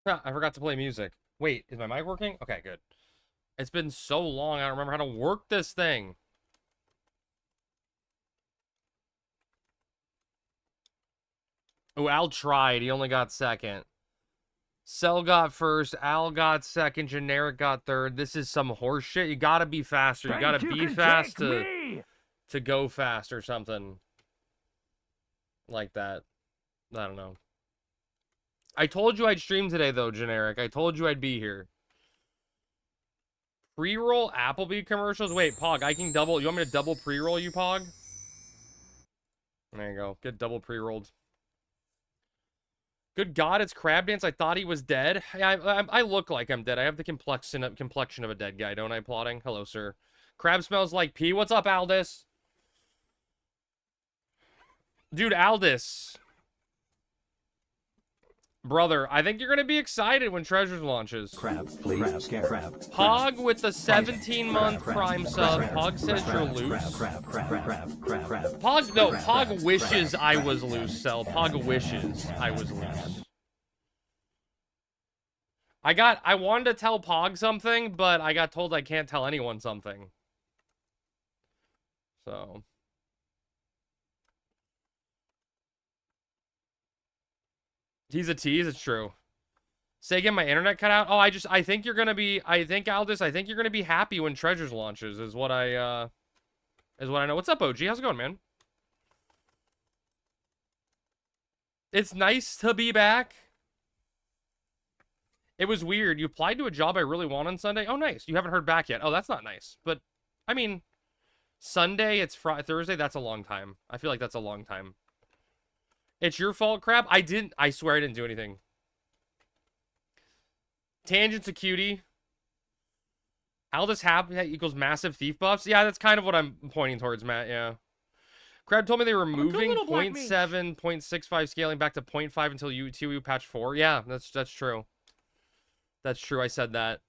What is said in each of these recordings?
I forgot to play music. Wait, is my mic working? Okay, good. It's been so long, I don't remember how to work this thing. Oh, Al tried. He only got second. Cell got first. Al got second. Generic got third. This is some horse shit. You gotta be faster. You gotta be fast to go fast or something. Like that. I don't know. I told you I'd stream today, though, Generic. I told you I'd be here. Pre-roll Applebee commercials? Wait, Pog, I can double... You want me to double pre-roll you, Pog? There you go. Get double pre-rolled. Good God, it's Crab Dance. I thought he was dead. I look like I'm dead. I have the complexion of a dead guy, don't I, plotting? Hello, sir. Crab smells like pee. What's up, Aldous? Dude, Aldous. Brother, I think you're going to be excited when Treasures launches. Crab, please. Crab. Pog with the 17-month Prime sub. Pog says you're loose. Pog, no, Pog wishes I was loose, Cell. Pog wishes I was loose. I wanted to tell Pog something, but I got told I can't tell anyone something. So... He's a tease, it's true. Say again, my internet cut out? Oh, I think you're gonna be, Aldous, I think you're gonna be happy when Treasures launches, is what I know. What's up, OG? How's it going, man? It's nice to be back. It was weird. You applied to a job I really want on Sunday. Oh, nice. You haven't heard back yet. Oh, that's not nice. But, I mean, Sunday, it's Thursday, that's a long time. I feel like that's a long time. It's your fault, Crab. I swear I didn't do anything. Tangent's a cutie. Aldous happy equals massive thief buffs. Yeah, that's kind of what I'm pointing towards, Matt. Yeah. Crab told me they were moving 0.7, 0.65 scaling back to 0.5 until ToAU patch 4. Yeah, that's true. That's true. I said that.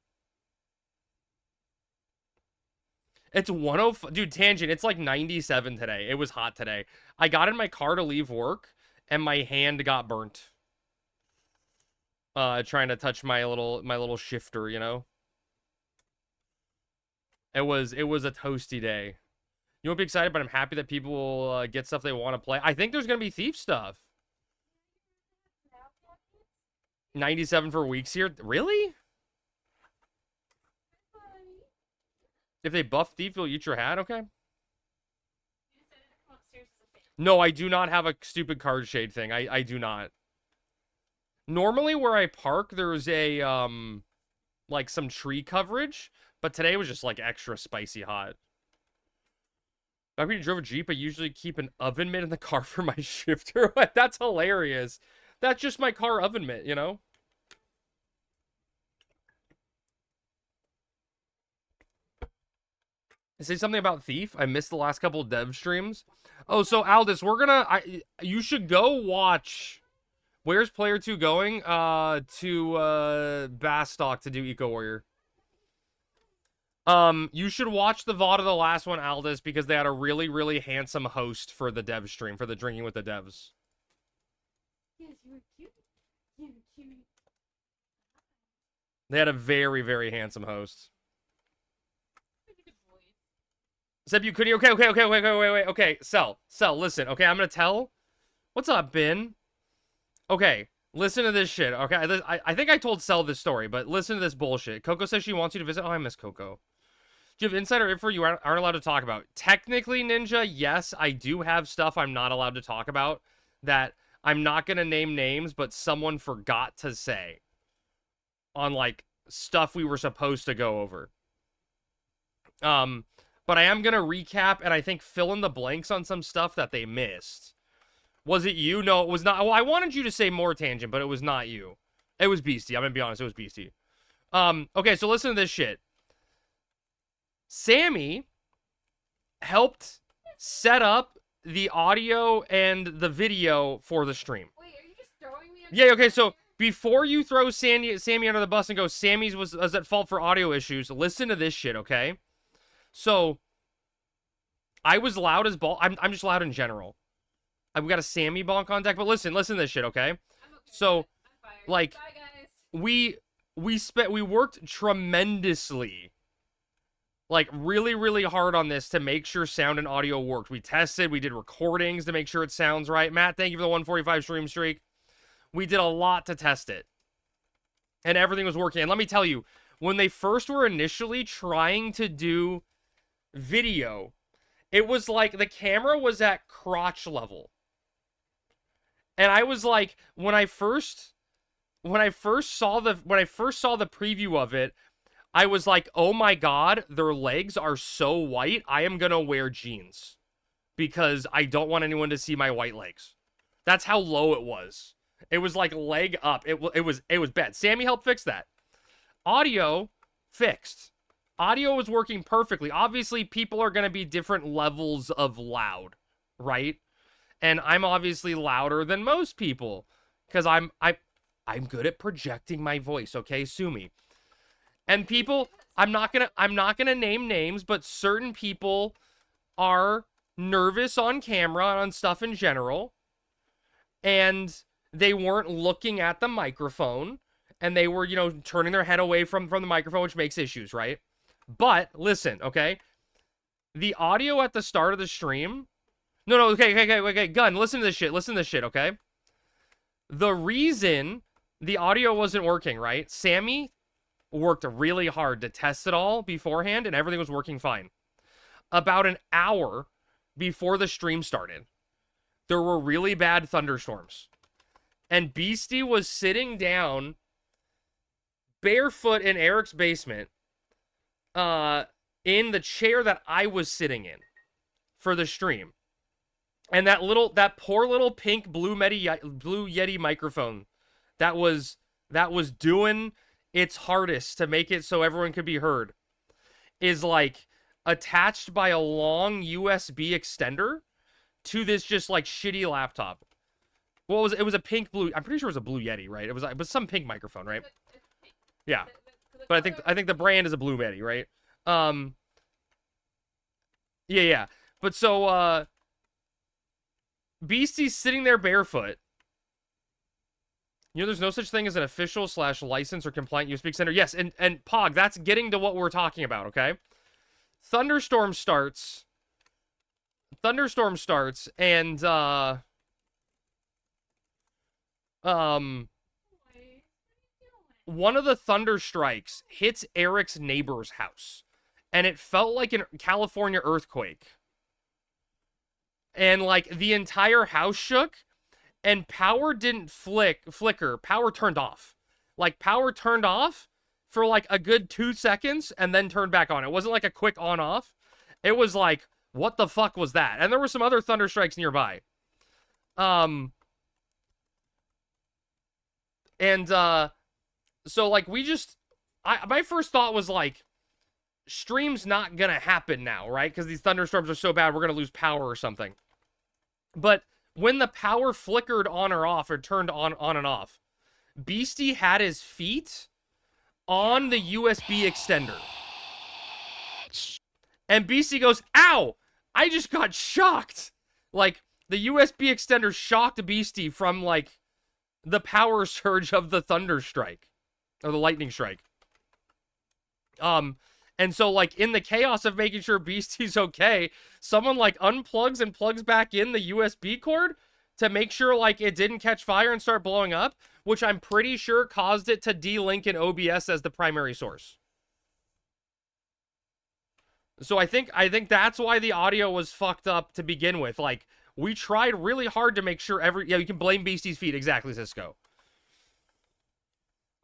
It's 105. Dude, Tangent, it's like 97 today. It was hot today. I got in my car to leave work, and my hand got burnt. Trying to touch my little shifter, you know? It was a toasty day. You won't be excited, but I'm happy that people will get stuff they want to play. I think there's going to be Thief stuff. 97 for weeks here? Really? If they buff Thief, you'll eat your hat? Okay. No, I do not have a stupid card shade thing. I do not. Normally where I park, there's a, like some tree coverage. But today was just like extra spicy hot. Back when you drove a Jeep, I usually keep an oven mitt in the car for my shifter. That's hilarious. That's just my car oven mitt, you know? Say something about Thief. I missed the last couple of dev streams. Oh, so Aldous, we're gonna... you should go watch... Where's Player 2 going? To Bastock to do Eco Warrior. You should watch the VOD of the last one, Aldous, because they had a really, really handsome host for the dev stream, for the Drinking with the Devs. Yes, you were cute. You were cute. They had a very, very handsome host. Except you couldn't... Okay, Cell, listen. Okay, I'm gonna tell... What's up, Ben? Okay, listen to this shit, okay? I think I told Cell this story, but listen to this bullshit. Coco says she wants you to visit... Oh, I miss Coco. Do you have insider info you aren't allowed to talk about? Technically, Ninja, yes, I do have stuff I'm not allowed to talk about that I'm not gonna name names, but someone forgot to say on, like, stuff we were supposed to go over. But I am gonna recap and I think fill in the blanks on some stuff that they missed. Was it you? No, it was not. Well, I wanted you to say more, Tangent, but it was not you. It was Beastie. I'm gonna be honest, it was Beastie. Okay, so listen to this shit. Sammy helped set up the audio and the video for the stream. Wait, are you just throwing me? Yeah, okay, so before you throw Sammy under the bus and go, Sammy's was at fault for audio issues, listen to this shit, okay? So, I was loud as ball. I'm just loud in general. We got a Sammy bonk on deck, but listen to this shit, okay? I'm okay. So, I'm fired. like, Bye, guys. we worked tremendously, like really, really hard on this to make sure sound and audio worked. We tested, we did recordings to make sure it sounds right. Matt, thank you for the 145 stream streak. We did a lot to test it. And everything was working. And let me tell you, when they first were initially trying to do video, it was like the camera was at crotch level. And I was like, when I first saw the preview of it, I was like, oh my god, their legs are so white, I am gonna wear jeans. Because I don't want anyone to see my white legs. That's how low it was. It was like leg up. It was bad. Sammy helped fix that. Audio, fixed. Audio was working perfectly. Obviously, people are gonna be different levels of loud, right? And I'm obviously louder than most people. Because I'm good at projecting my voice, okay? Sue me. And people, I'm not gonna name names, but certain people are nervous on camera on stuff in general, and they weren't looking at the microphone, and they were, you know, turning their head away from the microphone, which makes issues, right? But listen, okay, the audio at the start of the stream, okay, Gun, listen to this shit, okay? The reason the audio wasn't working, right? Sammy worked really hard to test it all beforehand, and everything was working fine. About an hour before the stream started, there were really bad thunderstorms. And Beastie was sitting down barefoot in Eric's basement in the chair that I was sitting in for the stream. And that poor little pink blue Yeti microphone that was doing its hardest to make it so everyone could be heard is like attached by a long USB extender to this just like shitty laptop. Well, it was a pink blue. I'm pretty sure it was a blue Yeti, right? It was some pink microphone, right? Yeah, but I think the brand is a blue Yeti, right? Yeah. But so Beastie's sitting there barefoot. You know, there's no such thing as an official / license or compliant USB extender. Yes, and Pog, that's getting to what we're talking about, okay? Thunderstorm starts, and one of the thunder strikes hits Eric's neighbor's house, and it felt like a California earthquake. And like the entire house shook, and power didn't flicker. Power turned off. Like power turned off for like a good 2 seconds and then turned back on. It wasn't like a quick on off. It was like, what the fuck was that? And there were some other thunder strikes nearby. So like my first thought was like, stream's not gonna happen now, right? Because these thunderstorms are so bad, we're gonna lose power or something. But when the power flickered on or off, or turned on and off, Beastie had his feet on the USB extender. And Beastie goes, ow! I just got shocked! Like, the USB extender shocked Beastie from, like, the power surge of the thunder strike. Or the lightning strike. And so, like, in the chaos of making sure Beastie's okay, someone, like, unplugs and plugs back in the USB cord to make sure, like, it didn't catch fire and start blowing up, which I'm pretty sure caused it to de-link in OBS as the primary source. So I think that's why the audio was fucked up to begin with. Like, we tried really hard to make sure you can blame Beastie's feet. Exactly, Cisco.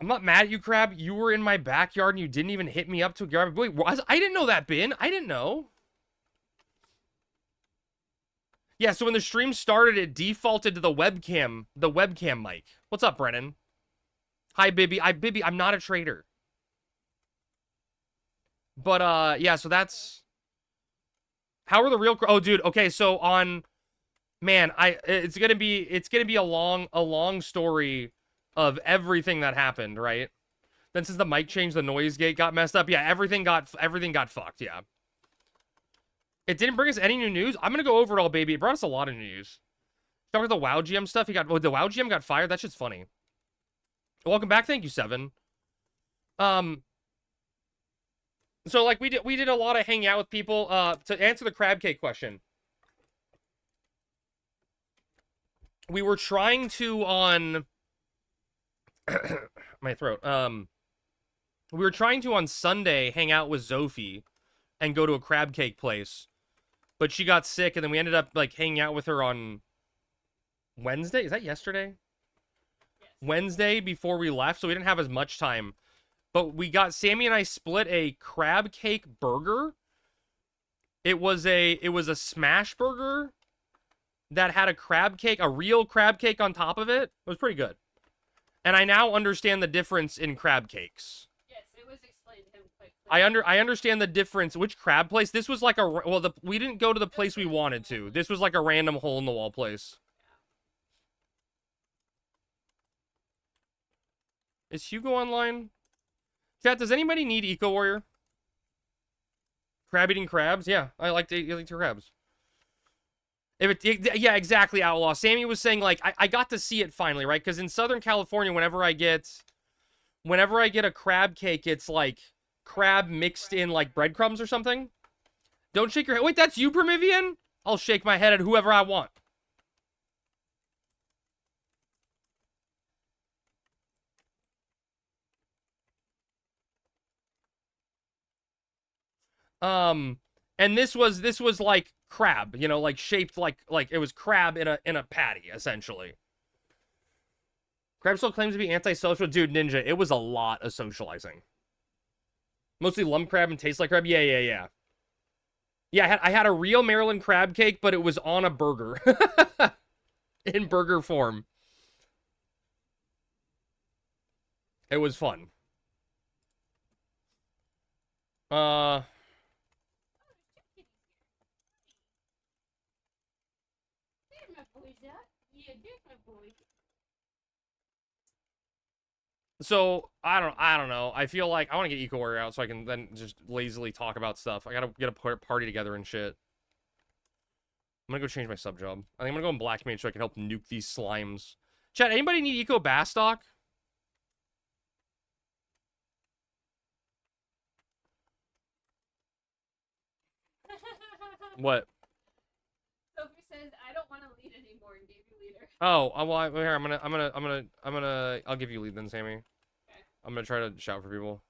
I'm not mad at you, Crab. You were in my backyard and you didn't even hit me up to grab. Wait, I didn't know that, Bin. I didn't know. Yeah, so when the stream started, it defaulted to the webcam mic. What's up, Brennan? Hi, Bibby. Bibby, I'm not a traitor. But, yeah, so that's... How are the real... Oh, dude, okay, so on... Man, it's gonna be a long story of everything that happened, right? Then since the mic changed, the noise gate got messed up. Yeah, everything got fucked, yeah. It didn't bring us any new news. I'm gonna go over it all, baby. It brought us a lot of news. Talking about the WoW GM stuff, the WoW GM got fired. That shit's funny. Welcome back. Thank you, Seven. So like we did a lot of hanging out with people. To answer the crab cake question, we were trying to on my throat. We were trying to on Sunday hang out with Zophie and go to a crab cake place, but she got sick, and then we ended up like hanging out with her on Wednesday. Is that yesterday? Yes. Wednesday before we left, so we didn't have as much time. But we got Sammy and I split a crab cake burger. It was a smash burger that had a crab cake, a real crab cake on top of it. It was pretty good. And I now understand the difference in crab cakes. Yes, it was explained to him quite clearly. I understand the difference. Which crab place? This was like we didn't go to the place we wanted to. This was like a random hole in the wall place. Is Hugo online? Chat, does anybody need Eco Warrior? Crab eating crabs? Yeah, I like to eat crabs. Yeah, exactly, Outlaw. Sammy was saying, like, I got to see it finally, right? Because in Southern California, whenever I get a crab cake, it's like crab mixed in like breadcrumbs or something. Don't shake your head. Wait, that's you, Primivian? I'll shake my head at whoever I want. And this was like crab, you know, like shaped like it was crab in a patty, essentially. Crab still claims to be antisocial. Dude, Ninja, it was a lot of socializing. Mostly lump crab and tastes like crab. Yeah. Yeah, I had a real Maryland crab cake, but it was on a burger. In burger form. It was fun. There's my boy, Zach. Yeah, there's my boy. So I don't know. I feel like I want to get Eco Warrior out so I can then just lazily talk about stuff. I gotta get a party together and shit. I'm gonna go change my sub job. I think I'm gonna go in Black Mage so I can help nuke these slimes. Chat, anybody need Eco Bastock? What? Sophie says, I don't want to lead anymore and gave you leader. Oh, well, here, I'll give you lead then, Sammy. Okay. I'm gonna try to shout for people.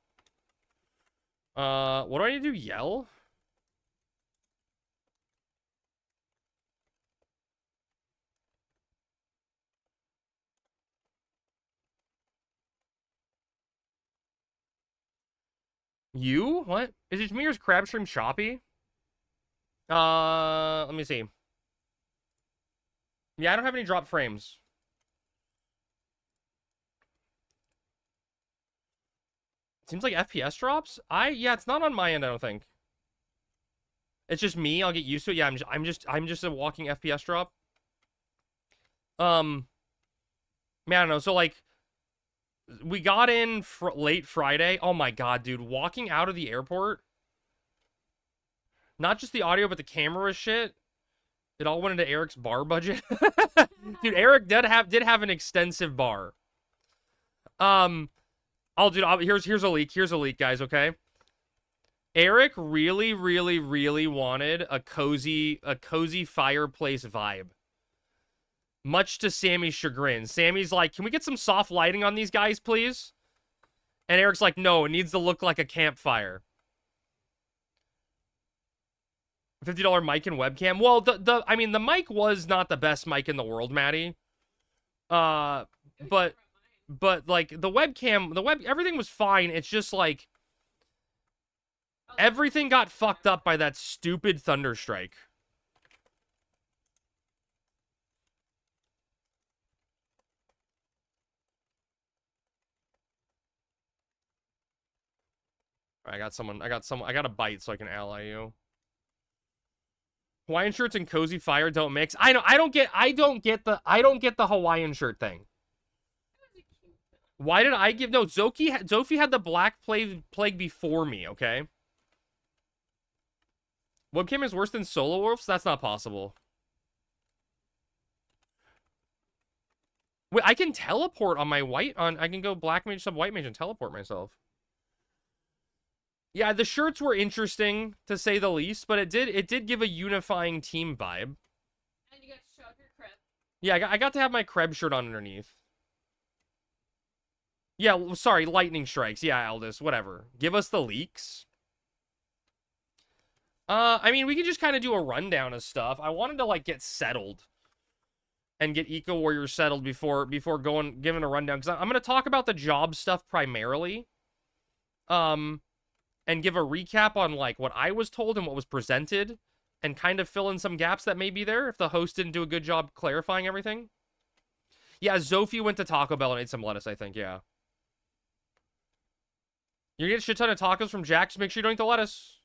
What do I need to do? Yell? You? What? Is it me or is Crabstream choppy? Let me see. Yeah, I don't have any drop frames. Seems like FPS drops? Yeah, it's not on my end, I don't think. It's just me, I'll get used to it. Yeah, I'm just a walking FPS drop. Man, I don't know, so like we got in late Friday. Oh my god, dude, walking out of the airport. Not just the audio, but the camera was shit. It all went into Eric's bar budget. Dude, Eric did have an extensive bar. Here's a leak. Here's a leak, guys, okay? Eric really, really, really wanted a cozy fireplace vibe. Much to Sammy's chagrin. Sammy's like, can we get some soft lighting on these guys, please? And Eric's like, no, it needs to look like a campfire. $50 mic and webcam. Well, I mean, the mic was not the best mic in the world, Maddie. But like the webcam, everything was fine. It's just like everything got fucked up by that stupid thunderstrike. I got a bite so I can ally you. Hawaiian shirts and cozy fire don't mix. I know. I don't get the Hawaiian shirt thing. Why did I give? No, Zophie had the black plague before me. Okay. Webcam is worse than Solo Wolves. That's not possible. Wait, I can teleport on my white on. I can go black mage sub white mage and teleport myself. Yeah, the shirts were interesting to say the least, but it did give a unifying team vibe. And you got to show off your crib. Yeah, I got to have my Krebs shirt on underneath. Yeah, sorry, lightning strikes. Yeah, Aldous, whatever. Give us the leaks. I mean, we could just kind of do a rundown of stuff. I wanted to, like, get settled. And get Eco Warrior settled before giving a rundown. Because I'm going to talk about the job stuff primarily. And give a recap on, like, what I was told and what was presented. And kind of fill in some gaps that may be there if the host didn't do a good job clarifying everything. Yeah, Zophie went to Taco Bell and ate some lettuce, I think, yeah. You're gonna get a shit ton of tacos from Jack, just make sure you don't eat the lettuce.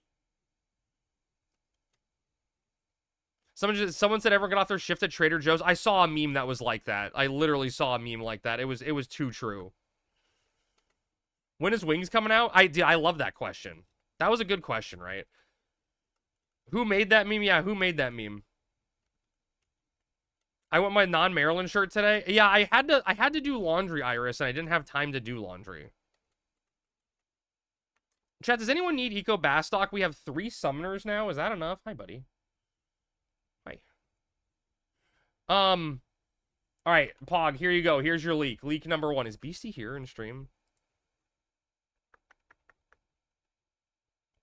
Someone said everyone got off their shift at Trader Joe's. I saw a meme that was like that. I literally saw a meme like that. It was too true. When is Wings coming out? I love that question. That was a good question, right? Who made that meme? Yeah, who made that meme? I want my non-Maryland shirt today. Yeah, I had to do laundry, Iris, and I didn't have time to do laundry. Chat, does anyone need Eco Bastock? We have 3 summoners now. Is that enough? Hi, buddy. Hi. All right, Pog, here you go. Here's your leak. Leak number 1. Is Beastie here in stream?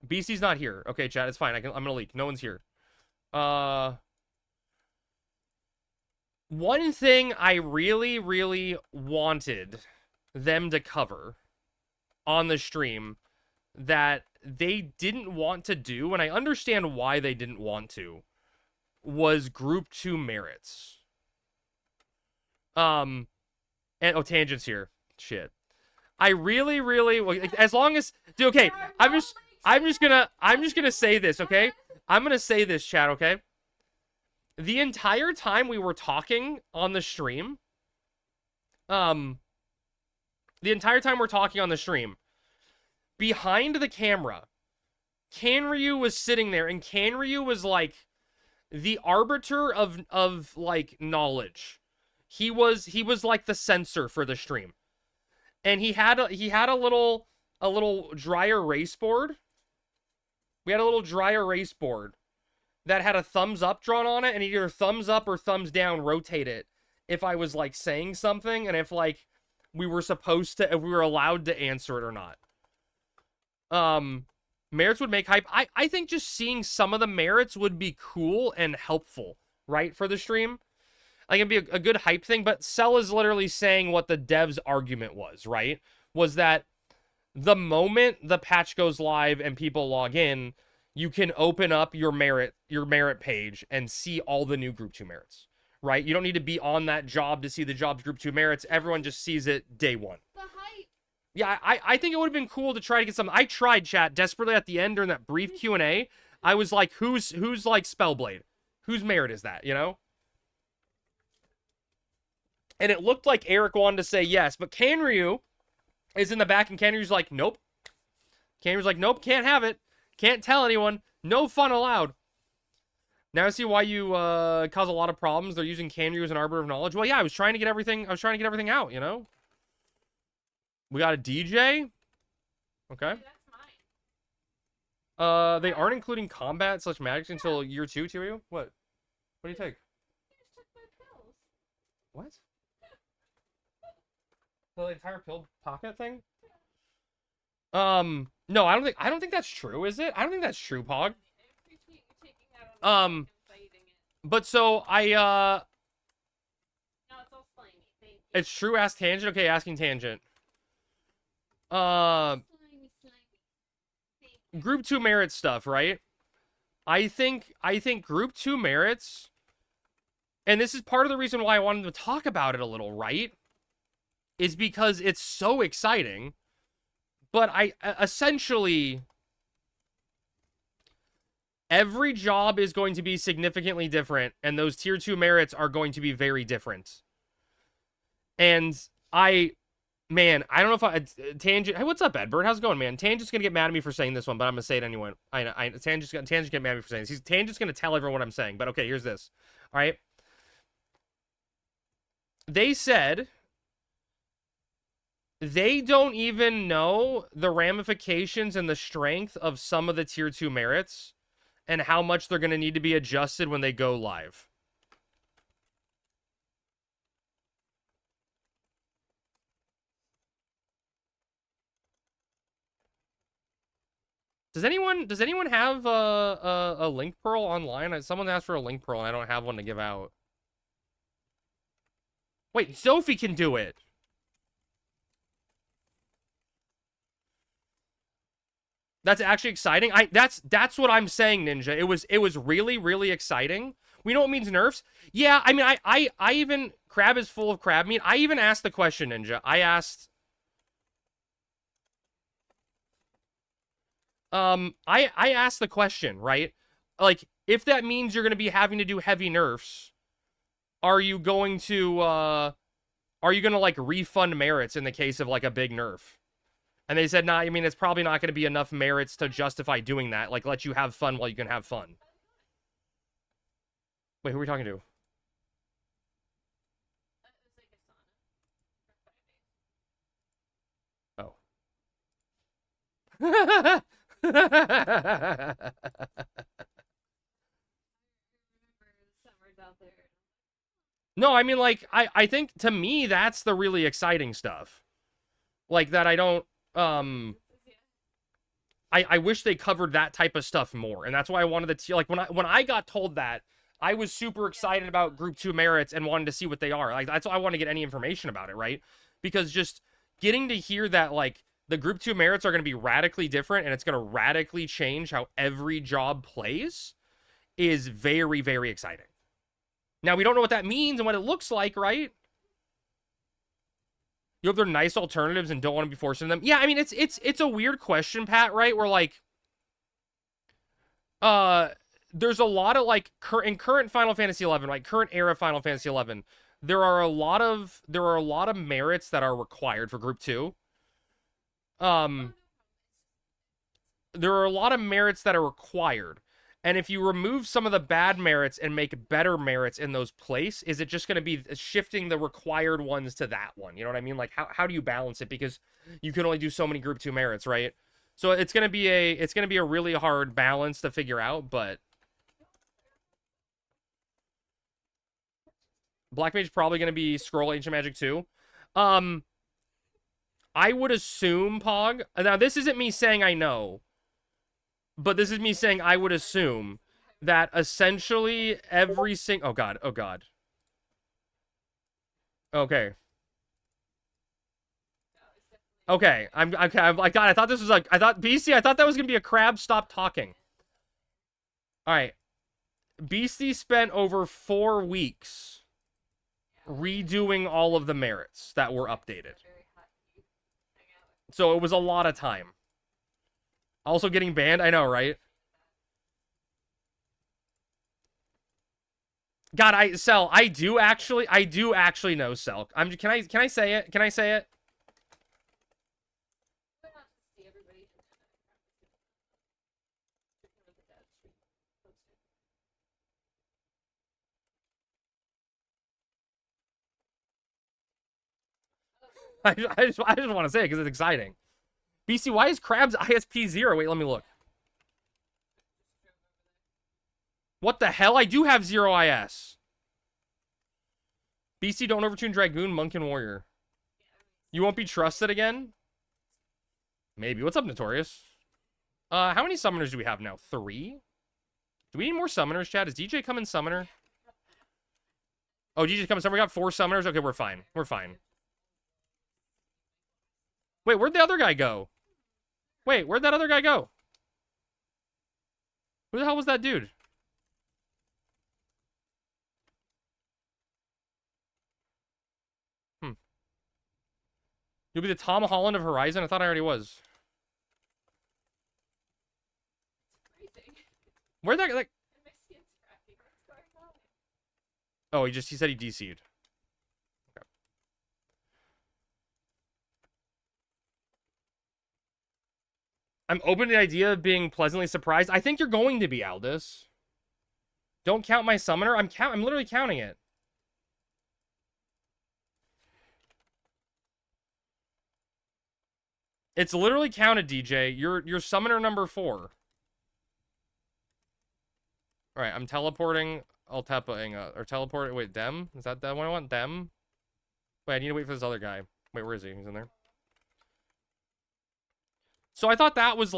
Beastie's not here. Okay, chat, it's fine. I'm gonna leak. No one's here. One thing I really, really wanted them to cover on the stream that they didn't want to do, and I understand why they didn't want to, was Group 2 merits. And oh, Tangent's here. Shit. I really, really, as long as, dude, okay, I'm just gonna say this, okay? I'm gonna say this, chat, okay? The entire time we were talking on the stream, behind the camera, Kanryu was sitting there, and Kanryu was like the arbiter of like knowledge. He was like the censor for the stream, and he had a little dry erase board. We had a little dry erase board that had a thumbs up drawn on it, and either thumbs up or thumbs down rotate it if I was like saying something, and if like we were allowed to answer it or not. Merits would make hype. I think just seeing some of the merits would be cool and helpful, right, for the stream. Like, it'd be a good hype thing, but Cell is literally saying what the devs' argument was, right? Was that the moment the patch goes live and people log in, you can open up your merit page and see all the new Group 2 merits, right? You don't need to be on that job to see the job's Group 2 merits. Everyone just sees it day one. The hype. Yeah, I think it would have been cool to try to get some. I tried, chat, desperately at the end during that brief Q&A. I was like, who's like Spellblade? Whose merit is that, you know? And it looked like Eric wanted to say yes, but Kanryu is in the back, and Kanryu's like, nope. Kanryu's like, nope, can't have it. Can't tell anyone. No fun allowed. Now I see why you cause a lot of problems. They're using Kanryu as an arbiter of knowledge. Well, yeah, I was trying to get everything out, you know? We got a DJ. Okay. Dude, that's mine. They aren't including combat / magic until year 2, ToAU? What? What do you take? You just took my pills. What? The entire pill pocket thing? No, I don't think that's true, is it? I don't think that's true, Pog. But so I No, it's all slimy. Thank you. it's true, ask Tangent. Okay, asking Tangent. Slimy. Thank you. Group 2 merit stuff, right? I think Group 2 merits, and this is part of the reason why I wanted to talk about it a little, right? Is because it's so exciting. But essentially, every job is going to be significantly different, and those tier 2 merits are going to be very different. And man, I don't know if Tangent. Hey, what's up, Edbert? How's it going, man? Tangent's gonna get mad at me for saying this one, but I'm gonna say it anyway. Tangent's get mad at me for saying this. Tangent's gonna tell everyone what I'm saying, but okay, here's this. All right. They said they don't even know the ramifications and the strength of some of the tier 2 merits and how much they're going to need to be adjusted when they go live. Does anyone have a link pearl online? Someone asked for a link pearl and I don't have one to give out. Wait, Sophie can do it. That's actually exciting. That's what I'm saying, Ninja. It was really, really exciting. We know it means nerfs. Yeah, I mean I even crab is full of crab meat. I even asked the question, Ninja. I asked I asked the question, right? Like, if that means you're gonna be having to do heavy nerfs, are you going to like refund merits in the case of like a big nerf? And they said, nah, I mean, it's probably not going to be enough merits to justify doing that. Like, let you have fun while you can have fun. Wait, who are we talking to? Oh. No, I mean, like, I think, to me, that's the really exciting stuff. Like, that I don't, I wish they covered that type of stuff more, and that's why I wanted to, like, when I got told that, I was super excited about Group 2 merits and wanted to see what they are. Like, that's why I want to get any information about it, right? Because just getting to hear that, like, the Group 2 merits are going to be radically different and it's going to radically change how every job plays is very, very exciting. Now, we don't know what that means and what it looks like, right? You hope they're nice alternatives and don't want to be forcing them. Yeah, I mean, it's a weird question, Pat, right? Where, like, there's a lot of, like, in current Final Fantasy 11, like current era Final Fantasy 11, there are a lot of merits that are required for Group 2. There are a lot of merits that are required. And if you remove some of the bad merits and make better merits in those place, is it just going to be shifting the required ones to that one? You know what I mean? Like, how do you balance it? Because you can only do so many Group 2 merits, right? So it's going to be a really hard balance to figure out, but Black Mage is probably going to be Scroll Ancient Magic 2. I would assume, Pog. Now, this isn't me saying I know, but this is me saying I would assume that essentially every single... Oh, God. Oh, God. Okay. Okay. I'm like, God, I thought this was like... BC, I thought that was going to be a crab stop talking. All right. Beastie spent over 4 weeks redoing all of the merits that were updated. So it was a lot of time. Also getting banned, I know, right? God, I do actually know Cell. Can I say it? Can I say it? I just want to say it because it's exciting. BC, why is Crab's ISP 0? Wait, let me look. What the hell? I do have 0 IS. BC, don't overtune Dragoon, Monk, and Warrior. You won't be trusted again? Maybe. What's up, Notorious? How many summoners do we have now? 3? Do we need more summoners, Chad? Is DJ coming summoner? Oh, DJ's coming summoner. We got 4 summoners? Okay, we're fine. We're fine. Wait, where'd the other guy go? Wait, where'd that other guy go? Who the hell was that dude? You'll be the Tom Holland of Horizon? I thought I already was. Where'd that, like... Oh, he said he DC'd. Okay. I'm open to the idea of being pleasantly surprised. I think you're going to be, Aldous. Don't count my summoner. I'm literally counting it. It's literally counted, DJ. You're summoner number 4. All right, I'm teleporting Altepa or teleport. Wait, Dem? Is that what I want? Dem? Wait, I need to wait for this other guy. Wait, where is he? He's in there. So I thought that was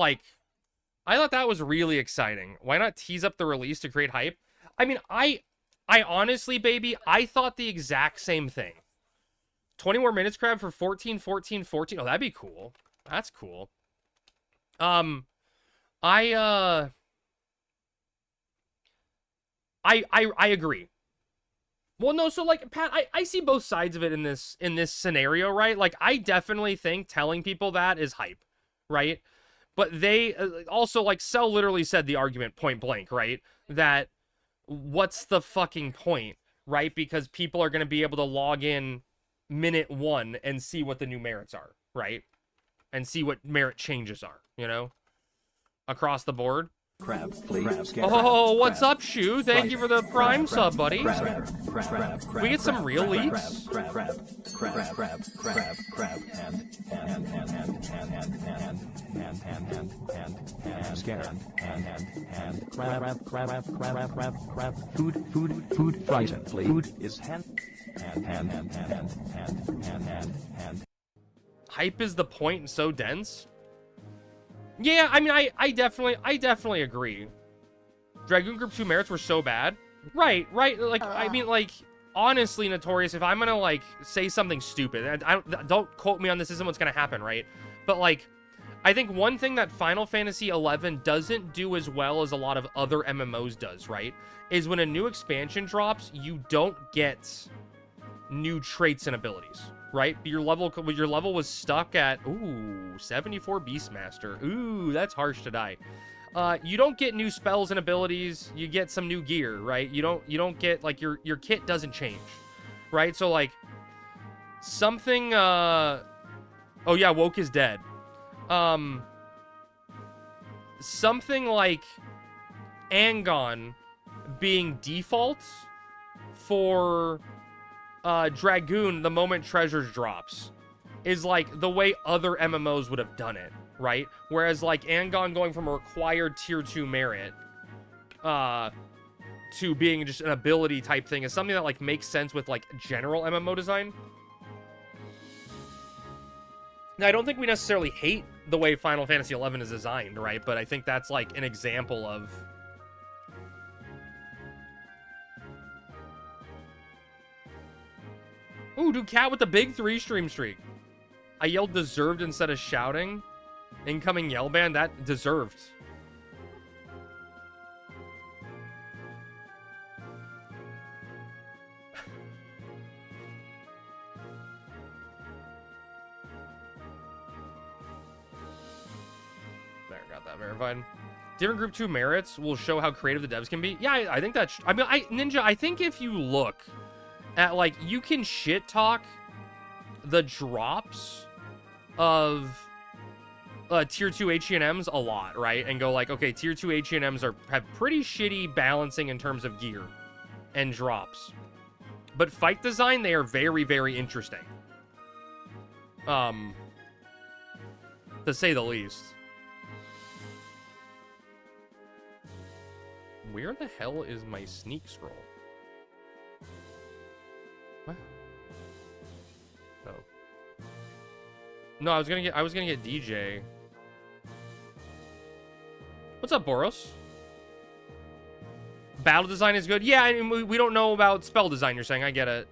really exciting. Why not tease up the release to create hype? I mean, I honestly, baby, I thought the exact same thing. 20 more minutes crab for 14, 14, 14. Oh, that'd be cool. That's cool. I agree. Well, no, so like Pat, I see both sides of it in this scenario, right? Like I definitely think telling people that is hype, right? But they also like Cell literally said the argument point blank, right? That what's the fucking point, right? Because people are going to be able to log in minute 1 and see what the new merits are, right? And see what merit changes are, you know, across the board. Crab, please. Oh, what's up, Shu? Thank you for the prime sub, buddy. We get some real leaks. Food, frozen, please. Food is hand. Hype is the point and so dense. Yeah, I mean, I definitely agree. Dragoon Group 2 merits were so bad. Right. Like, I mean, like, honestly, Notorious, if I'm gonna, like, say something stupid, don't quote me on this isn't what's gonna happen, right? But, like, I think one thing that Final Fantasy XI doesn't do as well as a lot of other MMOs does, right? Is when a new expansion drops, you don't get new traits and abilities. Right? Your level was stuck at 74 Beastmaster. Ooh, that's harsh to die. You don't get new spells and abilities. You get some new gear, right? You don't get like your kit doesn't change, right? So like something. Oh yeah, Woke is dead. Something like Angon being default for Dragoon the moment treasures drops is like the way other MMOs would have done it, right? Whereas like Angon going from a required tier 2 merit to being just an ability type thing is something that like makes sense with like general MMO design. Now I don't think we necessarily hate the way Final Fantasy XI is designed, right? But I think that's like an example of ooh, dude, Cat with the big 3 stream streak. I yelled deserved instead of shouting. Incoming yell ban, that deserved. There, got that verified. Different group 2 merits will show how creative the devs can be. Yeah, I think that's... I mean, Ninja, I think if you look at, like, you can shit talk the drops of tier 2 H&Ms a lot, right? And go like, okay, tier 2 H&Ms have pretty shitty balancing in terms of gear and drops. But fight design, they are very, very interesting. To say the least. Where the hell is my sneak scroll? What? No. No, I was gonna get DJ. What's up, Boros? Battle design is good. Yeah, I mean, we don't know about spell design, you're saying. I get it.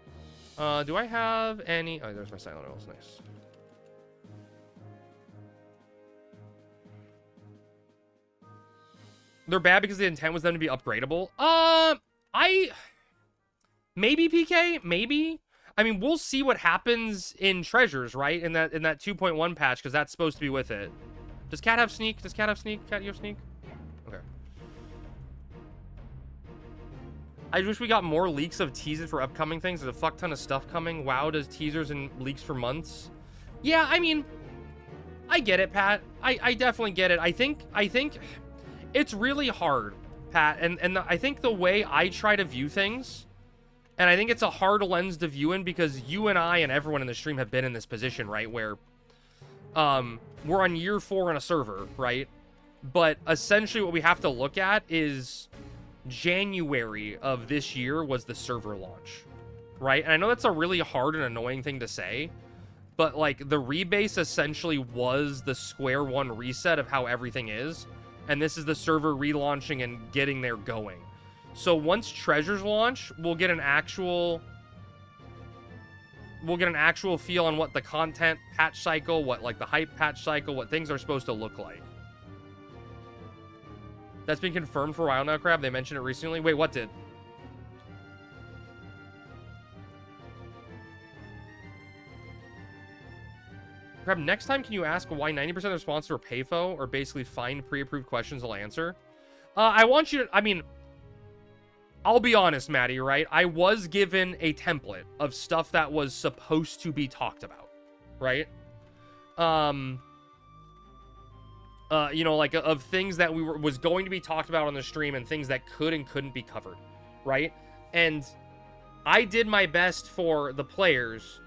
Do I have any... Oh, there's my silent rolls. Nice. They're bad because the intent was them to be upgradable. Maybe, PK? Maybe? I mean, we'll see what happens in treasures, right? In that 2.1 patch, because that's supposed to be with it. Does Cat have sneak? Does Cat have sneak? Cat, you have sneak? Okay. I wish we got more leaks of teasers for upcoming things. There's a fuck ton of stuff coming. WoW does teasers and leaks for months. Yeah, I mean, I get it, Pat. I definitely get it. I think it's really hard, Pat. And I think the way I try to view things, and I think it's a hard lens to view in because you and I and everyone in the stream have been in this position, right? Where We're on year 4 on a server, right? But essentially what we have to look at is January of this year was the server launch, right? And I know that's a really hard and annoying thing to say, but like the rebase essentially was the square one reset of how everything is. And this is the server relaunching and getting there going. So once Treasures launch, we'll get an actual feel on what the content patch cycle, what like the hype patch cycle, what things are supposed to look like. That's been confirmed for a while now, Crab. They mentioned it recently. Wait, what did? Crab, next time can you ask why 90% of the responses are paypho or basically find pre-approved questions I'll answer? I want you to, I mean, I'll be honest, Maddie, right? I was given a template of stuff that was supposed to be talked about, right? You know, like of things that was going to be talked about on the stream and things that could and couldn't be covered, right? And I did my best for the players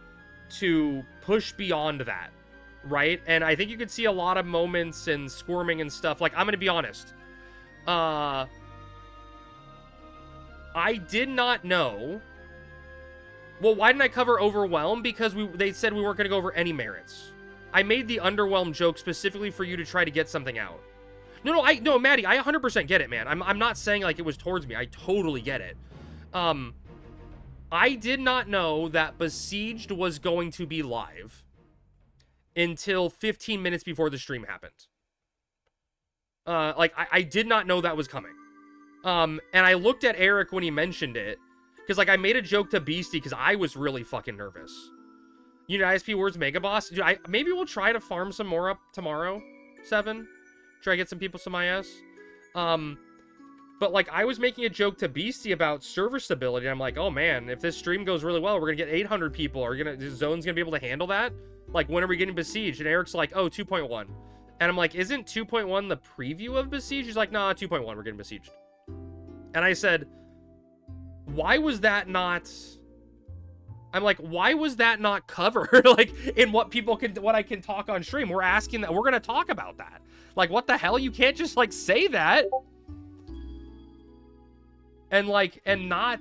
to push beyond that, right? And I think you could see a lot of moments and squirming and stuff. Like, I'm gonna be honest. I did not know. Well, why didn't I cover Overwhelm? Because they said we weren't gonna go over any merits. I made the underwhelm joke specifically for you to try to get something out. No, Maddie, I 100% get it, man. I'm not saying like it was towards me. I totally get it. I did not know that Besieged was going to be live until 15 minutes before the stream happened. Like, I did not know that was coming. And I looked at Eric when he mentioned it, because, like, I made a joke to Beastie because I was really fucking nervous. You know, ISP Words Mega Boss. Dude, maybe we'll try to farm some more up tomorrow, 7. Try to get some people some IS. But, like, I was making a joke to Beastie about server stability. And I'm like, oh, man, if this stream goes really well, we're going to get 800 people. Is Zone's going to be able to handle that? Like, when are we getting Besieged? And Eric's like, oh, 2.1. And I'm like, isn't 2.1 the preview of Besieged? He's like, nah, 2.1, we're getting Besieged. And I said, why was that not... I'm like, why was that not covered? Like, in what I can talk on stream? We're asking that. We're going to talk about that. Like, what the hell? You can't just, like, say that. And, like, and not...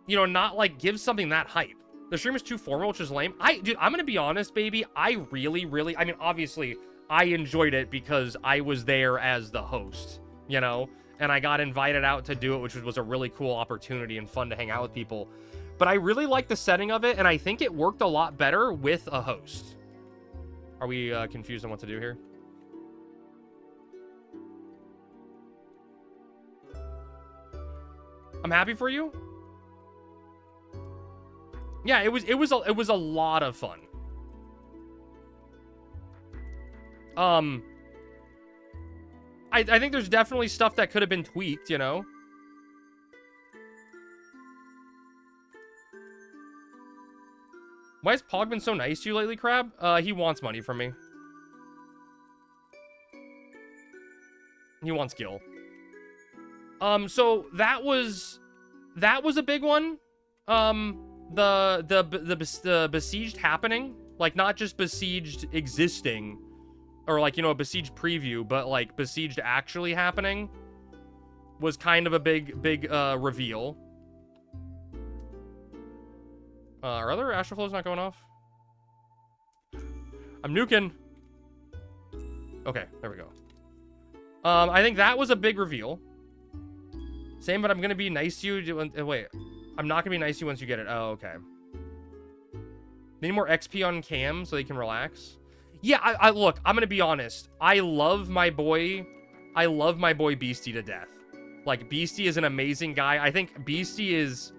you know, not like give something that hype. The stream is too formal, which is lame. Dude, I'm gonna be honest, baby. I really, I mean, obviously, I enjoyed it because I was there as the host, you know, and I got invited out to do it, which was a really cool opportunity and fun to hang out with people. But I really like the setting of it, and I think it worked a lot better with a host. Are we confused on what to do here? I'm happy for you. Yeah, it was a lot of fun. I think there's definitely stuff that could have been tweaked, you know. Why has Pog been so nice to you lately, Crab? He wants money from me. He wants Gil. So that was a big one. The Besieged happening, like not just Besieged existing, or like, you know, a Besieged preview, but like Besieged actually happening was kind of a big reveal. Are other Astroflows not going off? I'm nuking. Okay, there we go. I think that was a big reveal. Same, but I'm gonna be nice to you. Wait, I'm not gonna be nice to you once you get it. Oh, okay. Need more XP on Cam so they can relax. Yeah, I look, I'm gonna be honest. I love my boy Beastie to death. Like, Beastie is an amazing guy. I think Beastie is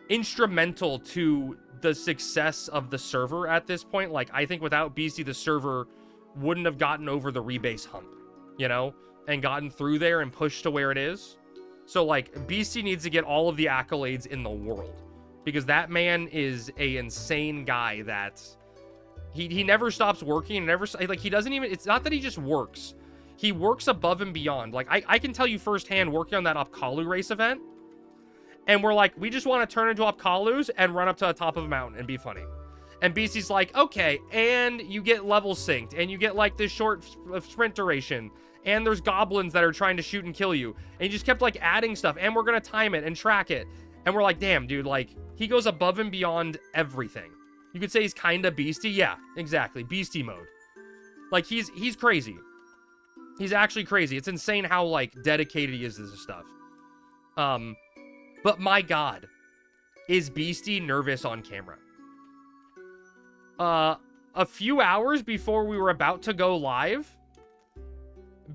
instrumental to the success of the server at this point. Like, I think without Beastie, the server wouldn't have gotten over the rebase hump, you know, and gotten through there and pushed to where it is. So, like, Beastie needs to get all of the accolades in the world. because that man is a insane guy that he never stops working and never, like, he doesn't even, it's not that he just works. He works above and beyond. Like, I can tell you firsthand, working on that Opkalu race event, and we're like, we just want to turn into Opkalus and run up to the top of a mountain and be funny. And BC's like, okay, and you get level synced, and you get, like, this short sprint duration, and there's goblins that are trying to shoot and kill you. And he just kept, like, adding stuff, and we're gonna time it and track it. And we're like, damn, dude, like, he goes above and beyond everything. You could say he's kinda beastie. Yeah, exactly. Beastie mode. Like, he's crazy. He's actually crazy. It's insane how, like, dedicated he is to this stuff. But my God, is Beastie nervous on camera? A few hours before we were about to go live,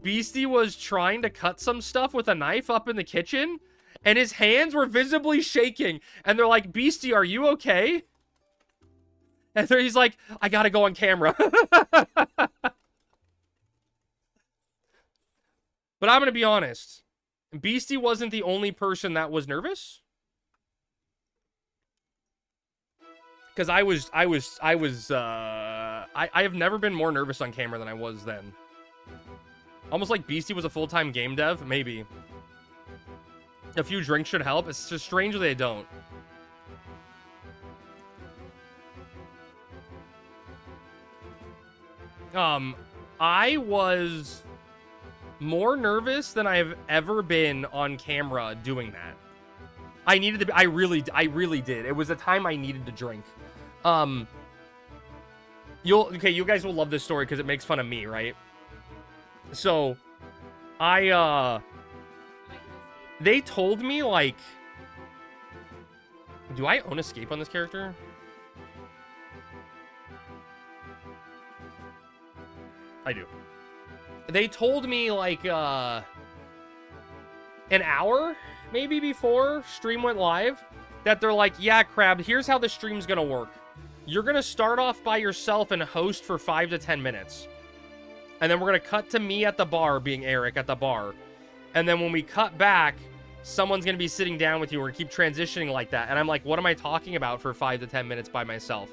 Beastie was trying to cut some stuff with a knife up in the kitchen, and his hands were visibly shaking. And they're like, Beastie, are you okay? And he's like, I gotta go on camera. But I'm gonna be honest. Beastie wasn't the only person that was nervous. Because I have never been more nervous on camera than I was then. Almost like Beastie was a full-time game dev, maybe. A few drinks should help. It's just strange they don't. I was more nervous than I've ever been on camera doing that. I needed to be, I really did. It was a time I needed to drink. Okay, you guys will love this story because it makes fun of me, right? So, they told me, like, do I own escape on this character? I do. They told me, like, an hour, maybe before stream went live, that they're like, yeah, Crab, here's how the stream's gonna work. You're gonna start off by yourself and host for 5 to 10 minutes. And then we're gonna cut to me at the bar, being Eric at the bar. And then when we cut back, someone's gonna be sitting down with you. We're gonna keep transitioning like that. And I'm like, what am I talking about for 5 to 10 minutes by myself?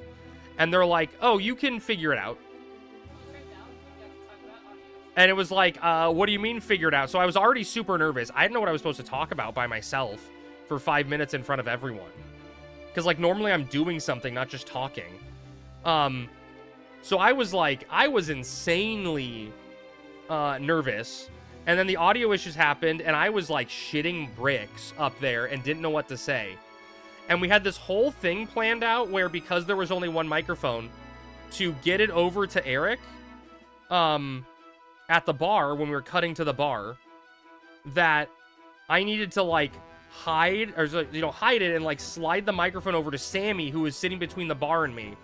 And they're like, oh, you can figure it out. And it was like, what do you mean figure it out? So I was already super nervous. I didn't know what I was supposed to talk about by myself for 5 minutes in front of everyone. Because, like, normally I'm doing something, not just talking. So I was like, I was insanely nervous. And then the audio issues happened, and I was, like, shitting bricks up there and didn't know what to say. And we had this whole thing planned out where, because there was only one microphone, to get it over to Eric, at the bar, when we were cutting to the bar, that I needed to, like, hide, or, you know, hide it and, like, slide the microphone over to Sammy, who was sitting between the bar and me,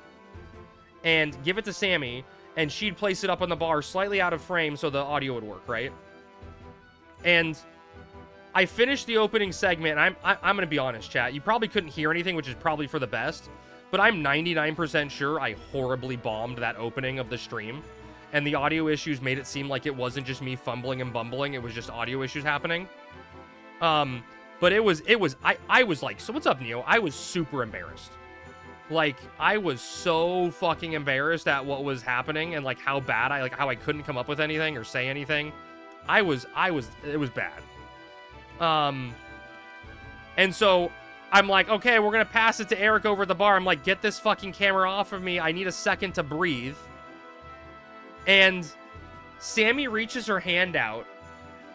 and give it to Sammy, and she'd place it up on the bar slightly out of frame so the audio would work, right? And I finished the opening segment, and I'm gonna be honest, chat, you probably couldn't hear anything, which is probably for the best, but I'm 99% sure I horribly bombed that opening of the stream. And the audio issues made it seem like it wasn't just me fumbling and bumbling. It was just audio issues happening. But I was like, so what's up, Neo? I was super embarrassed. Like, I was so fucking embarrassed at what was happening and, like, how bad how I couldn't come up with anything or say anything. It was bad. And so I'm like, okay, we're gonna pass it to Eric over at the bar. I'm like, get this fucking camera off of me. I need a second to breathe. And Sammy reaches her hand out,